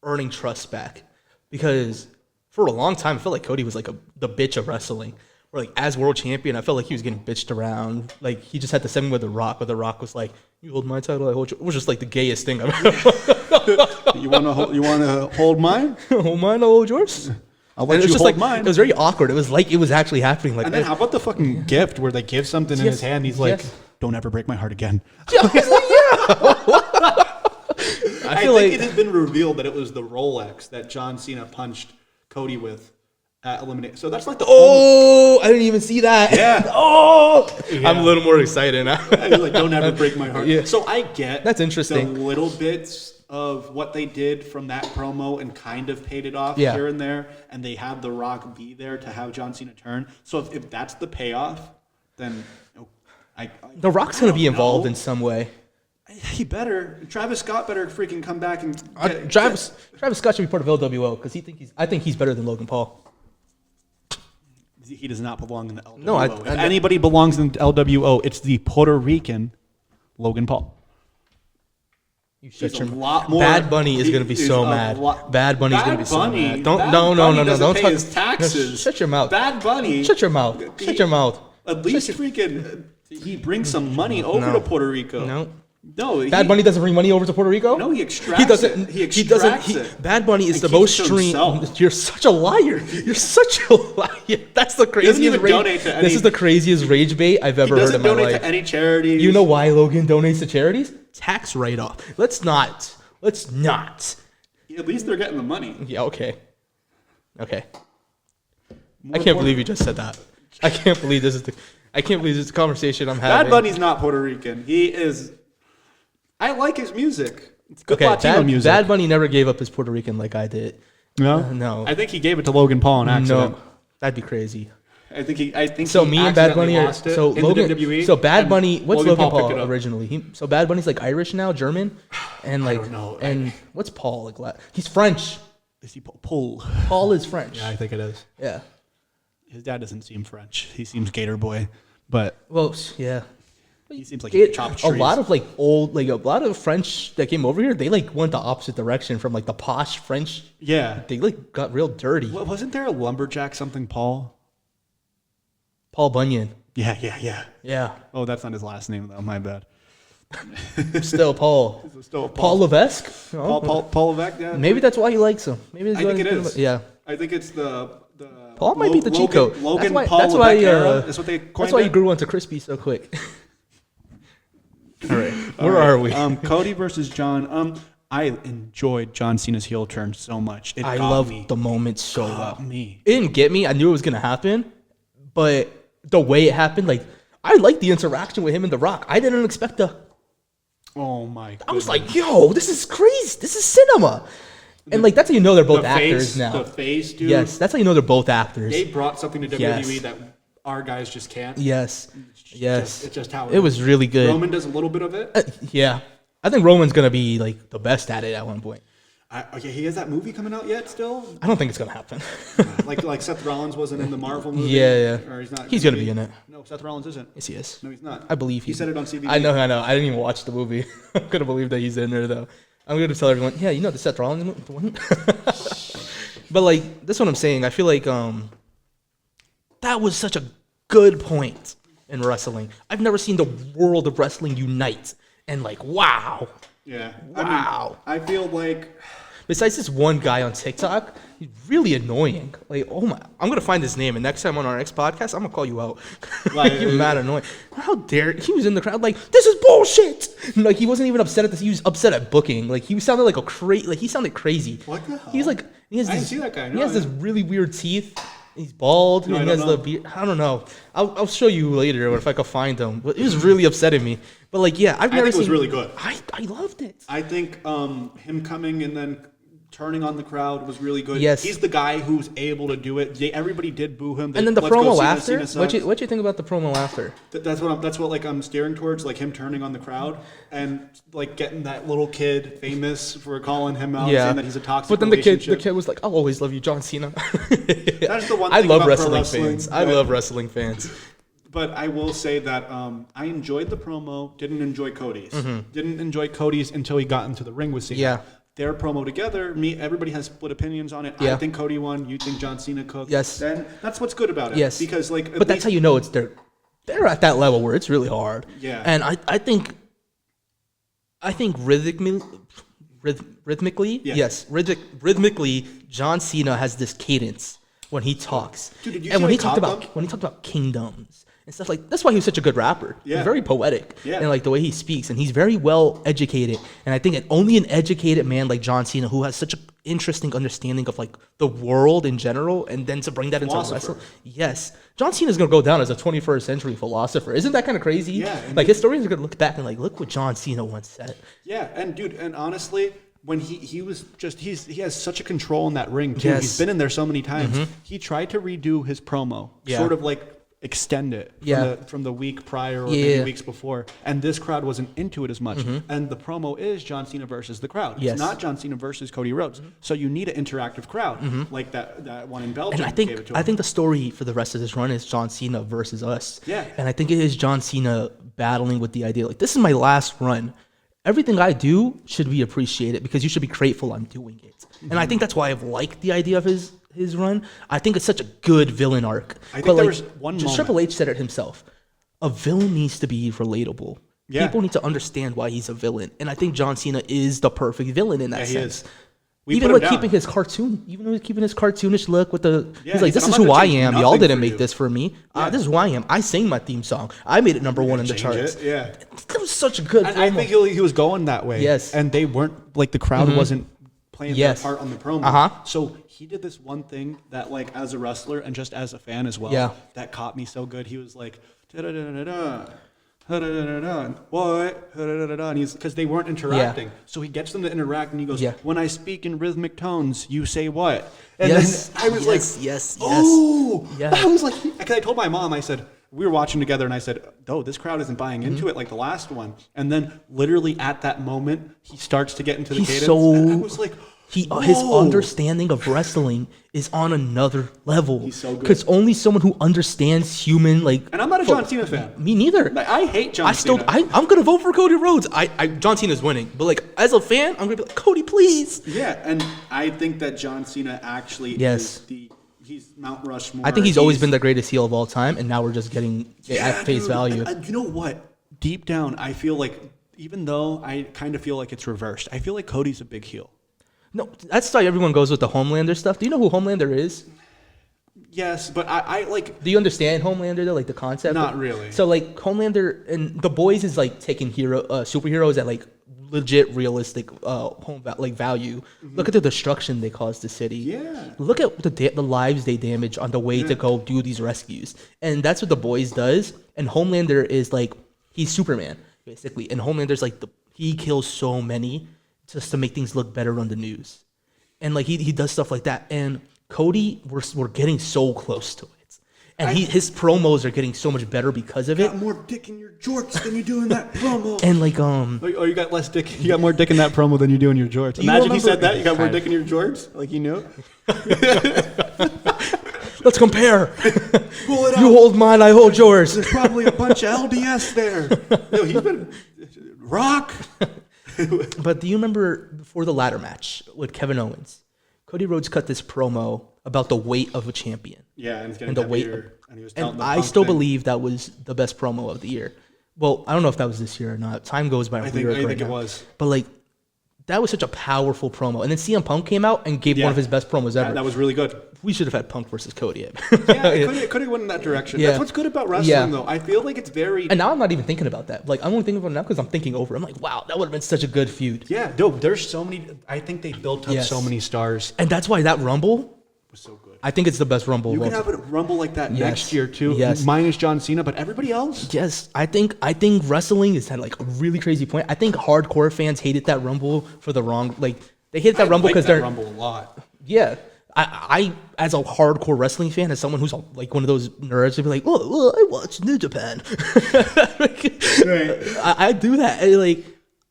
earning trust back, because for a long time I felt like Cody was like the bitch of wrestling. Where like as world champion, I felt like he was getting bitched around. Like he just had to send me with The Rock, but The Rock was like, "You hold my title, I hold you." It was just like the gayest thing I've ever. You want to hold mine? Hold mine, I'll hold yours. I'll let And it was you just hold like mine. it was very awkward. It was like it was actually happening. Like And then how about the fucking gift where they give something in his hand? He's like, "Don't ever break my heart again." I feel think like it has been revealed that it was the Rolex that John Cena punched Cody with at Eliminate. So that's like the I didn't even see that. Yeah. I'm a little more excited now. He's like, "Don't ever break my heart." Yeah. So I get That's interesting. The little bits of what they did from that promo and kind of paid it off Yeah. here and there, and they had The Rock be there to have John Cena turn. So if that's the payoff, then The Rock's gonna be involved know. in some way. He better. Travis Scott better freaking come back and Travis Scott should be part of LWO because I think he's better than Logan Paul. He does not belong in the LWO. No, if anybody belongs in the LWO, it's the Puerto Rican Logan Paul. You He's shut a your lot more. Bad Bunny is gonna be he's so a mad. lot- Bad Bunny's gonna Bad be so Bunny- mad. Don't Bad no Bunny don't doesn't pay talk. his taxes. No, shut your mouth. Bad Bunny. Shut your mouth. Shut your mouth. At least freaking he brings some money over No. to Puerto Rico. No. No, Bad Bunny doesn't bring money over to Puerto Rico. No, he extracts it. He extracts it. Bad Bunny is and the keeps most it to streamed. himself. You're such a liar. You're such a liar. That's the craziest. even rage. donate to This any- is the craziest rage bait I've He ever heard doesn't in my donate life. to any charities. You know why Logan donates to charities? Tax write-off. Let's not. At least they're getting the money. Yeah. Okay. I More can't believe you just said that. I can't believe this is the conversation I'm having. Bad Bunny's not Puerto Rican. He is. I like his music. It's good Okay, Latino music. Bad Bunny never gave up his Puerto Rican like I did. No, no. I think he gave it to Logan Paul on accident. No, that'd be crazy. I think So he me and Bad accidentally Bunny are lost it so in Logan. the WWE. So Bad and Bunny. What's Logan Paul picked it up. originally? So Bad Bunny's like Irish now, German, and like don't know. and what's Paul like? He's French. Is he Paul? Paul is French. Yeah, I think it is. Yeah. His dad doesn't seem French. He seems Gator Boy, but Well, yeah. he seems like he chops A trees. lot of a lot of French that came over here, they like went the opposite direction from like the posh French. Yeah. They like got real dirty. Wasn't there a lumberjack something Paul? Paul Bunyan. Yeah. Yeah. Oh, that's not his last name though. My bad. Still Paul. Still Paul Levesque. Paul Levesque. Yeah. Maybe that's why he likes him. Maybe that's I why think it he's is. Yeah. I think it's the Paul might be the cheat code. Logan that's Paul that's why, Levesque era is what they coined that's why he it? grew onto crispy so quick. All right. Where are we? Cody versus John. I enjoyed John Cena's heel turn so much. I got love me. the moment so Got well. me. It didn't get me. I knew it was gonna happen, but the way it happened, like I liked the interaction with him and The Rock. I didn't expect the. Oh my god. I was like, yo, this is crazy. This is cinema. And like that's how you know they're both actors now. The face, dude. Yes, that's how you know they're both actors. They brought something to WWE Yes. that our guys just can't. Yes. Yes. It's just how it was really good. Roman does a little bit of it. Yeah. I think Roman's going to be like the best at it at one point. Okay, he has that movie coming out yet still? I don't think it's going to happen. like Seth Rollins wasn't in the Marvel movie? Yeah. Or he's not. He's going to be in it. No, Seth Rollins isn't. Yes, he is. No, he's not. I believe he said it on CBD. I know. I didn't even watch the movie. I'm going to believe that he's in there, though. I'm going to tell everyone, yeah, you know the Seth Rollins one? But, like, that's what I'm saying. I feel like that was such a good point in wrestling. I've never seen the world of wrestling unite And like, wow. Yeah. Wow. I feel like Besides this one guy on TikTok, he's really annoying. Like, oh my, I'm gonna find his name, and next time on our next podcast, I'm gonna call you out. Like, you're mad annoying. How dare he was in the crowd like, this is bullshit. Like, he wasn't even upset at this. He was upset at booking. Like, he sounded like he sounded crazy. What the hell? He's like, he has I didn't this, see that guy. he No, has yeah. this really weird teeth. He's bald. No, and I he has don't the know. beard. I don't know. I'll show you later if I can find him. But it was really upsetting me. But like, yeah, I've I never think it was seen. really good. I loved it. I think him coming and then turning on the crowd was really good. Yes. He's the guy who's able to do it. Everybody did boo him. And then the Let's go, promo Cena, after. Cena sucks. What you think about the promo after? That's what like I'm steering towards, like him turning on the crowd and like getting that little kid famous for calling him out, Yeah, saying that he's a toxic but then relationship. the kid was like, "I'll always love you, John Cena." That's the one I thing love about pro wrestling wrestling, fans. I but- love wrestling fans. But I will say that I enjoyed the promo. Didn't enjoy Cody's. Didn't enjoy Cody's until he got into the ring with Cena. Yeah. Their promo together. Everybody has split opinions on it. Yeah. I think Cody won. You think John Cena cooked. Yes. Then that's what's good about it. Yes, Because like, but that's how you know they're at that level where it's really hard. Yeah. And I think rhythmically, Yeah. yes, rhythmically, John Cena has this cadence when he talks. Dude, did you and see when how he he talked taught about kingdoms and stuff like that's why he was such a good rapper. Yeah. He's very poetic. Yeah. And like the way he speaks, and he's very well educated. And I think only an educated man like John Cena, who has such an interesting understanding of like the world in general, and then to bring that into Philosopher. wrestling. Yes. John Cena's gonna go down as a 21st century philosopher. Isn't that kind of crazy? Yeah, and Like historians are gonna look back and like, look what John Cena once said. Yeah, and dude, and honestly, when he was just he has such a control in that ring too. Yes. He's been in there so many times. He tried to redo his promo, Yeah. sort of like extend it from the week prior or maybe weeks before, and this crowd wasn't into it as much. And the promo is John Cena versus the crowd. Yes. It's not John Cena versus Cody Rhodes. So you need an interactive crowd like that one in Belgium. And gave it to I him. think the story for the rest of this run is John Cena versus us. Yeah. And I think it is John Cena battling with the idea like, this is my last run. Everything I do should be appreciated because you should be grateful I'm doing it. And I think that's why I've liked the idea of his run. I think it's such a good villain arc. I think there was one just moment. Triple H said it himself. A villain needs to be relatable. Yeah. People need to understand why he's a villain. And I think John Cena is the perfect villain in that Yeah, he sense. is. We Even put him like down. keeping his cartoon, keeping his cartoonish look with the, Yeah, he's like, he said, this "I'm is not who gonna I change am. Y'all nothing didn't for make you." this for me. Yeah. This is who I am. I sang my theme song. I made it number one in the Change charts. it, yeah. That was such a good And I promo. think he was going that way. Yes. And they weren't, like, the crowd wasn't playing Yes. their part on the promo. Uh-huh. So he did this one thing that, like, as a wrestler and just as a fan as well, Yeah. that caught me so good. He was like, da-da-da-da-da. Da-da-da-da-da. What? Da-da-da-da-da. And he's because they weren't interacting, so he gets them to interact, and he goes, Yeah. "When I speak in rhythmic tones, you say what?" And Yes. then I was Yes, like, yes, yes. "Oh!" Yeah. I was like, because I told my mom, I said, we were watching together, and I said, "Oh, this crowd isn't buying Mm-hmm. into it like the last one." And then, literally at that moment, he starts to get into the He's cadence. so- and I was like, His "Whoa." understanding of wrestling is on another level. He's so good. Because only someone who understands human like. And I'm not a John Cena fan. Me neither. Like, I hate John Cena. Cena. I'm gonna vote for Cody Rhodes. John Cena's winning, but like as a fan, I'm gonna be like Cody, please. Yeah, and I think that John Cena actually Yes. is he's Mount Rushmore. I think he's always been the greatest heel of all time, and now we're just getting it at face dude. value. And you know what? Deep down, I feel like, even though I kind of feel like it's reversed, I feel like Cody's a big heel. No, that's why everyone goes with the Homelander stuff. Do you know who Homelander is? Yes, but I like, Do you understand Homelander though, like the concept? Not really. So like Homelander and the Boys is like taking superheroes at like legit realistic value. Look at the destruction they caused the city. Yeah. Look at the lives they damage on the way to go do these rescues, and that's what the Boys does. And Homelander is like he's Superman basically, and Homelander's like he kills so many just to make things look better on the news, and like he does stuff like that. And Cody, we're getting so close to it, and his promos are getting so much better because of you it. got more dick in your jorts than you do in that promo. And like Oh, you got less dick. You got more dick in that promo than you do in your jorts. you Imagine he remember- said that. You got more Kind of. dick in your jorts. Like you knew. let's compare. Pull it out. You hold mine, I hold yours. There's probably a bunch of LDS there. Yo, he's been Rock. But do you remember before the ladder match with Kevin Owens, Cody Rhodes cut this promo about the weight of a champion. Yeah, and it's getting And the weight heavier, and he was And telling the I Punk still thing. believe that was the best promo of the year. well, I don't know if that was this year or not. Time goes by. I think it was. But like, that was such a powerful promo. And then CM Punk came out and gave one of his best promos ever. That was really good. We should have had Punk versus Cody. Yeah, it could have went in that direction. Yeah. That's what's good about wrestling, though. I feel like it's very... And now I'm not even thinking about that. Like, I'm only thinking about it now because I'm thinking over. I'm like, wow, that would have been such a good feud. Yeah, dope. There's so many... I think they built up so many stars. And that's why that Rumble Was so good. I think it's the best Rumble. You can have a Rumble like that next year, too. Yes. Minus John Cena, but everybody else? Yes, I think wrestling is at like a really crazy point. I think hardcore fans hated that Rumble for the wrong... Like, they hated that Rumble because they're... Rumble a lot. Yeah. I, as a hardcore wrestling fan, as someone who's like one of those nerds, would be like, oh, I watch New Japan. Right. I do that. And like,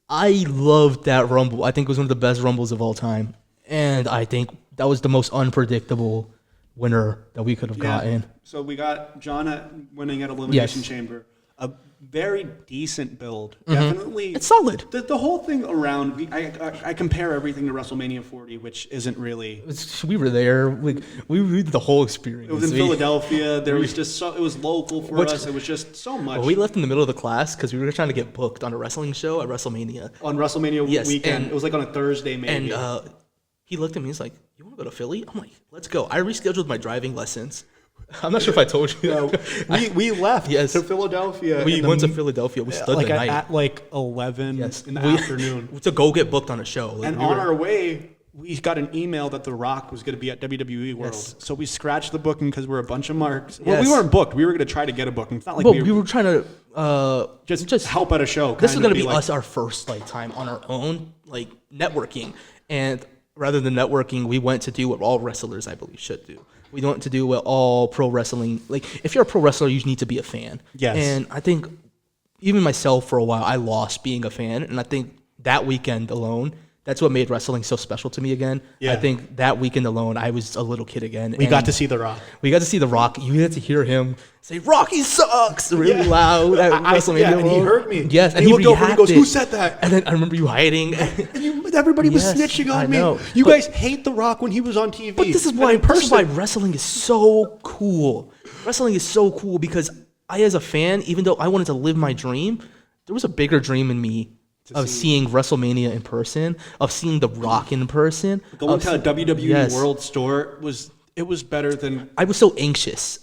I loved that Rumble. I think it was one of the best Rumbles of all time. And I think that was the most unpredictable winner that we could have gotten. So we got John winning at Elimination Chamber. A very decent build. Definitely. It's solid. The whole thing around, I compare everything to WrestleMania 40, which isn't really... We were there. We did the whole experience. It was in Philadelphia. There was just it was local for us. It was just so much. We left in the middle of the class because we were trying to get booked on a wrestling show at Wrestlemania. On WrestleMania weekend. It was like on a Thursday, maybe. And he looked at me. He's like, "You want to go to Philly?" I'm like, "Let's go." I rescheduled my driving lessons. I'm not sure if I told you. We left to Philadelphia. We went to Philadelphia. We stood the night at like 11 in the afternoon to go get booked on a show. Like, and on our way, we got an email that The Rock was going to be at WWE World. Yes. So we scratched the booking because we're a bunch of marks. Well, we weren't booked. We were going to try to get a booking. It's not like we were trying to just help at a show. This is going to be us our first like time on our own, like networking. And rather than networking, we went to do what all wrestlers, I believe, should do. We went to do what all pro wrestling, like if you're a pro wrestler, you need to be a fan. Yes. And I think even myself for a while, I lost being a fan. And I think that weekend alone, that's what made wrestling so special to me again. Yeah. I think that weekend alone, I was a little kid again. We got to see The Rock. We got to see The Rock. You had to hear him say, "Rocky sucks," really loud at WrestleMania. And he heard me. Yes, and he he looked over and he goes, "Who said that?" And then I remember you hiding. Everybody was snitching on me. You guys hate The Rock when he was on TV. But this is why wrestling is so cool. Wrestling is so cool because I, as a fan, even though I wanted to live my dream, there was a bigger dream in me of seeing WrestleMania in person, of seeing The Rock in person. Going to a WWE World Store was better than... I was so anxious.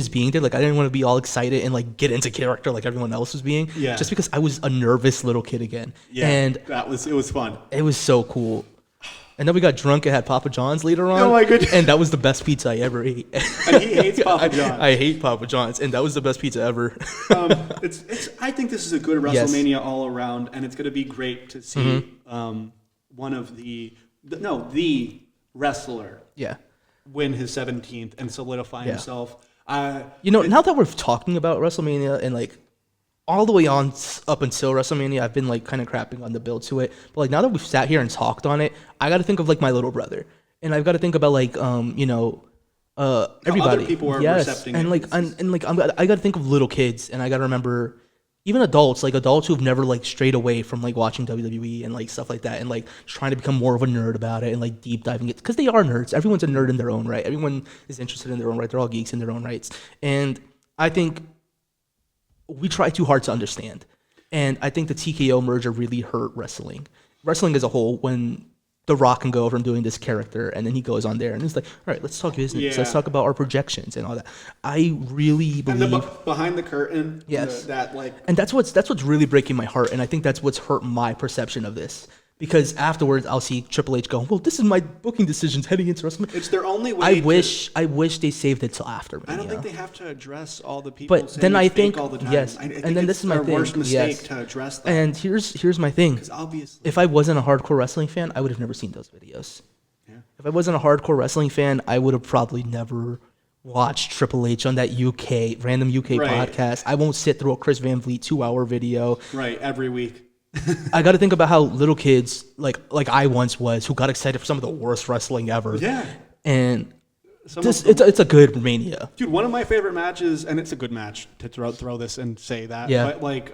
Being there. Like, I didn't want to be all excited and like get into character like everyone else was being. Yeah. Just because I was a nervous little kid again. Yeah. And it was fun. It was so cool. And then we got drunk and had Papa John's later on. Oh my goodness. And that was the best pizza I ever ate. And he hates Papa John's. I hate Papa John's, and that was the best pizza ever. I think this is a good WrestleMania all around, and it's going to be great to see one of the wrestler win his 17th and solidify himself. Now that we're talking about WrestleMania and like all the way on up until WrestleMania, I've been like kind of crapping on the build to it. But like now that we've sat here and talked on it, I got to think of like my little brother, and I've got to think about like everybody. Other people are recepting and it. I got to think of little kids, and I got to remember even adults who've never like strayed away from like watching WWE and like stuff like that, and like trying to become more of a nerd about it and like deep diving it, because they are nerds. Everyone's a nerd in their own right. Everyone is interested in their own right. They're all geeks in their own rights, and I think we try too hard to understand. And I think the TKO merger really hurt wrestling as a whole, when The Rock can go from doing this character and then he goes on there and he's like, all right, let's talk business. Yeah. Let's talk about our projections and all that. I really believe... And behind the curtain. Yes. And that's what's really breaking my heart. And I think that's what's hurt my perception of this. Because afterwards, I'll see Triple H go, well, this is my booking decisions heading into WrestleMania. It's their only way. I wish they saved it till after. I don't think they have to address all the people. But then I think all the time. Yes, and then this is my thing. Worst mistake to address that. And here's my thing. Because obviously, if I wasn't a hardcore wrestling fan, I would have never seen those videos. Yeah. If I wasn't a hardcore wrestling fan, I would have probably never watched Triple H on that random UK podcast. I won't sit through a Chris Van Vliet 2-hour video. Right, every week. I got to think about how little kids, like I once was, who got excited for some of the worst wrestling ever. Yeah. And it's a good Mania. Dude, one of my favorite matches, and it's a good match to throw this and say that. Yeah. But like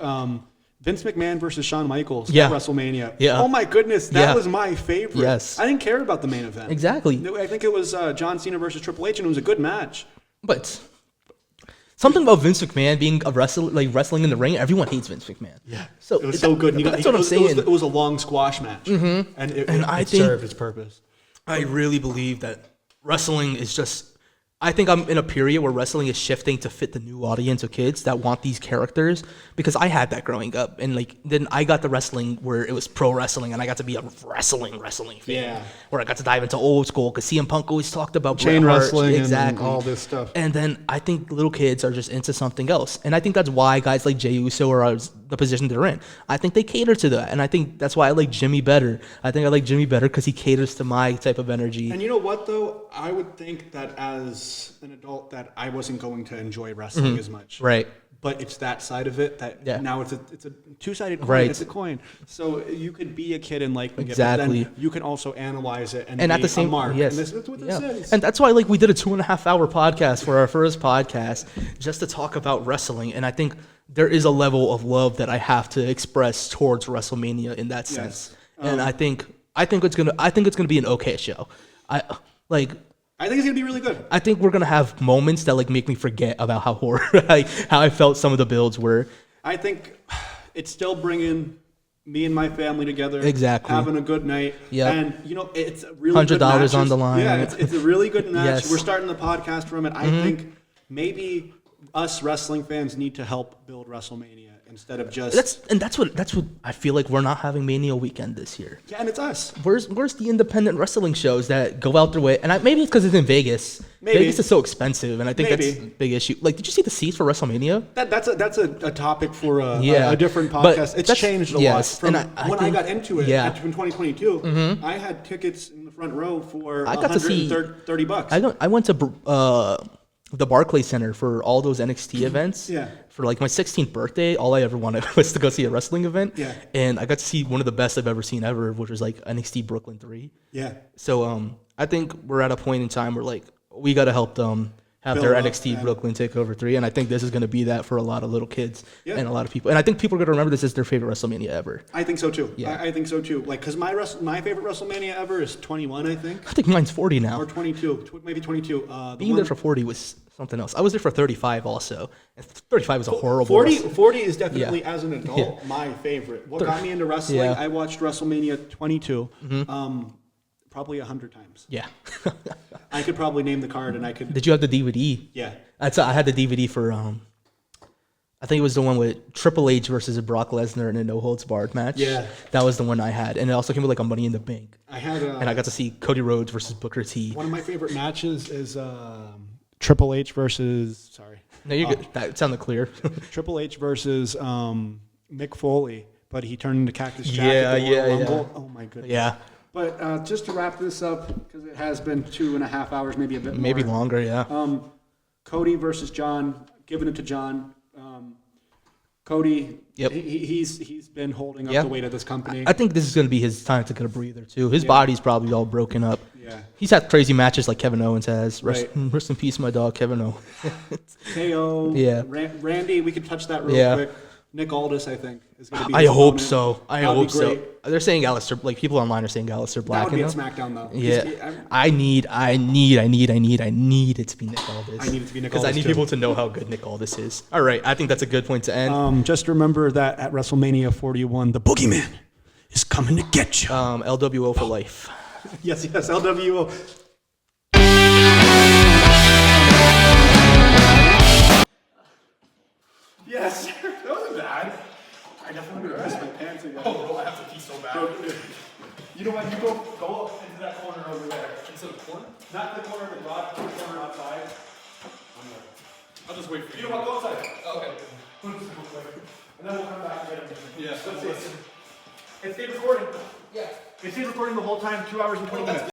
Vince McMahon versus Shawn Michaels at WrestleMania. Yeah. Oh my goodness, that was my favorite. Yes. I didn't care about the main event. Exactly. I think it was John Cena versus Triple H, and it was a good match. But Something about Vince McMahon being a wrestler, like wrestling in the ring. Everyone hates Vince McMahon. Yeah. So it was so good. That's what I'm saying. It was a long squash match, and it served its purpose. I really believe that wrestling is just. I think I'm in a period where wrestling is shifting to fit the new audience of kids that want these characters, because I had that growing up, and like then I got the wrestling where it was pro wrestling, and I got to be a wrestling fan. Yeah. Where I got to dive into old school, because CM Punk always talked about Chain Bret Hart, wrestling exactly, and all this stuff. And then I think little kids are just into something else, and I think that's why guys like Jey Uso are the position they're in. I think they cater to that, and I think that's why I like Jimmy better. I think I like Jimmy better because he caters to my type of energy. And you know what, though? I would think that as an adult that I wasn't going to enjoy wrestling as much. Right. But it's that side of it that now it's a two-sided coin. Right. It's a coin. So you could be a kid and like Exactly. it, but then you can also analyze it and at be the same a mark. yes, And that's what this is. And that's why like we did a 2.5 hour podcast for our first podcast just to talk about wrestling. And I think there is a level of love that I have to express towards WrestleMania in that sense. And I think it's gonna be an okay show. I think it's gonna be really good. I think we're gonna have moments that like make me forget about how how I felt some of the builds were. I think it's still bringing me and my family together. Exactly. Having a good night. Yeah. And it's a really good $100 on the line. Yeah, it's a really good match. Yes. We're starting the podcast from it. I think maybe us wrestling fans need to help build WrestleMania instead of just That's what I feel like we're not having Mania weekend this year. Yeah, and it's us. Where's the independent wrestling shows that go out their way? And maybe it's because it's in Vegas. Maybe. Vegas is so expensive, and I think that's a big issue. Like, did you see the seats for WrestleMania? That's a topic for a different But podcast. It's that's- changed a yes, lot. From and I when think- I got into it yeah. in 2022, I had tickets in the front row for I got to see $130. I went to the Barclays Center for all those NXT events. Yeah. For like my 16th birthday, all I ever wanted was to go see a wrestling event. Yeah. And I got to see one of the best I've ever seen ever, which was like NXT Brooklyn 3. Yeah. So I think we're at a point in time where like we got to help them have their Build up, NXT yeah. Brooklyn Takeover 3, and I think this is going to be that for a lot of little kids Yeah. and a lot of people. And I think people are going to remember this as their favorite WrestleMania ever. I think so too. Yeah. I think so too. Like, because my favorite WrestleMania ever is 21, I think, I think mine's 40 now. or 22, maybe 22. Being there for 40 was something else. I was there for 35 also. And 35 was a horrible 40 wrestling. 40 is definitely, Yeah. as an adult, my favorite. What got me into wrestling, Yeah. I watched WrestleMania 22 probably 100 times. Yeah. I could probably name the card, and I could. Did you have the DVD? Yeah. I had the DVD for I think it was the one with Triple H versus Brock Lesnar in a no holds barred match. Yeah. That was the one I had, and it also came with like a Money in the Bank. I had. And I got to see Cody Rhodes versus Booker T. One of my favorite matches is Triple H versus. Sorry. No, you're good. That sounded clear. Triple H versus Mick Foley, but he turned into Cactus Jack Yeah, at the Royal yeah, Rumble. yeah. Oh my goodness. Yeah. But just to wrap this up, because it has been 2.5 hours, maybe a bit more. Maybe longer, yeah. Cody versus John, giving it to John. Cody, Yep. he's been holding up Yeah. the weight of this company. I think this is going to be his time to get a breather, too. His body's probably all broken up. Yeah. He's had crazy matches like Kevin Owens has. Right. Rest in peace, my dog, Kevin Owens. KO, Yeah. Randy, we can touch that real Yeah. quick. Nick Aldis, I think, is going to be I his hope opponent. so. I That'd be hope so. great. They're saying Aleister, like people online are saying Aleister Black. That would be you at know? SmackDown, though. Yeah, I need it to be Nick Aldis. I need it to be Nick because I Aldis, need too. people to know how good Nick Aldis is. All right, I think that's a good point to end. Just remember that at WrestleMania 41, the Boogeyman is coming to get you. LWO for life. Yes, LWO. Yes, that wasn't bad. I definitely would have pissed my pants again. Oh, I have to pee so bad. You know what? You go up into that corner over there. Into the corner? Not the corner of the garage, the corner outside. I'll just wait for You know what? Go outside. Okay. And then we'll come back and get him. Yeah. Let's see. It stayed recording. Yeah. It stayed recording the whole time, 2 hours and 20 minutes.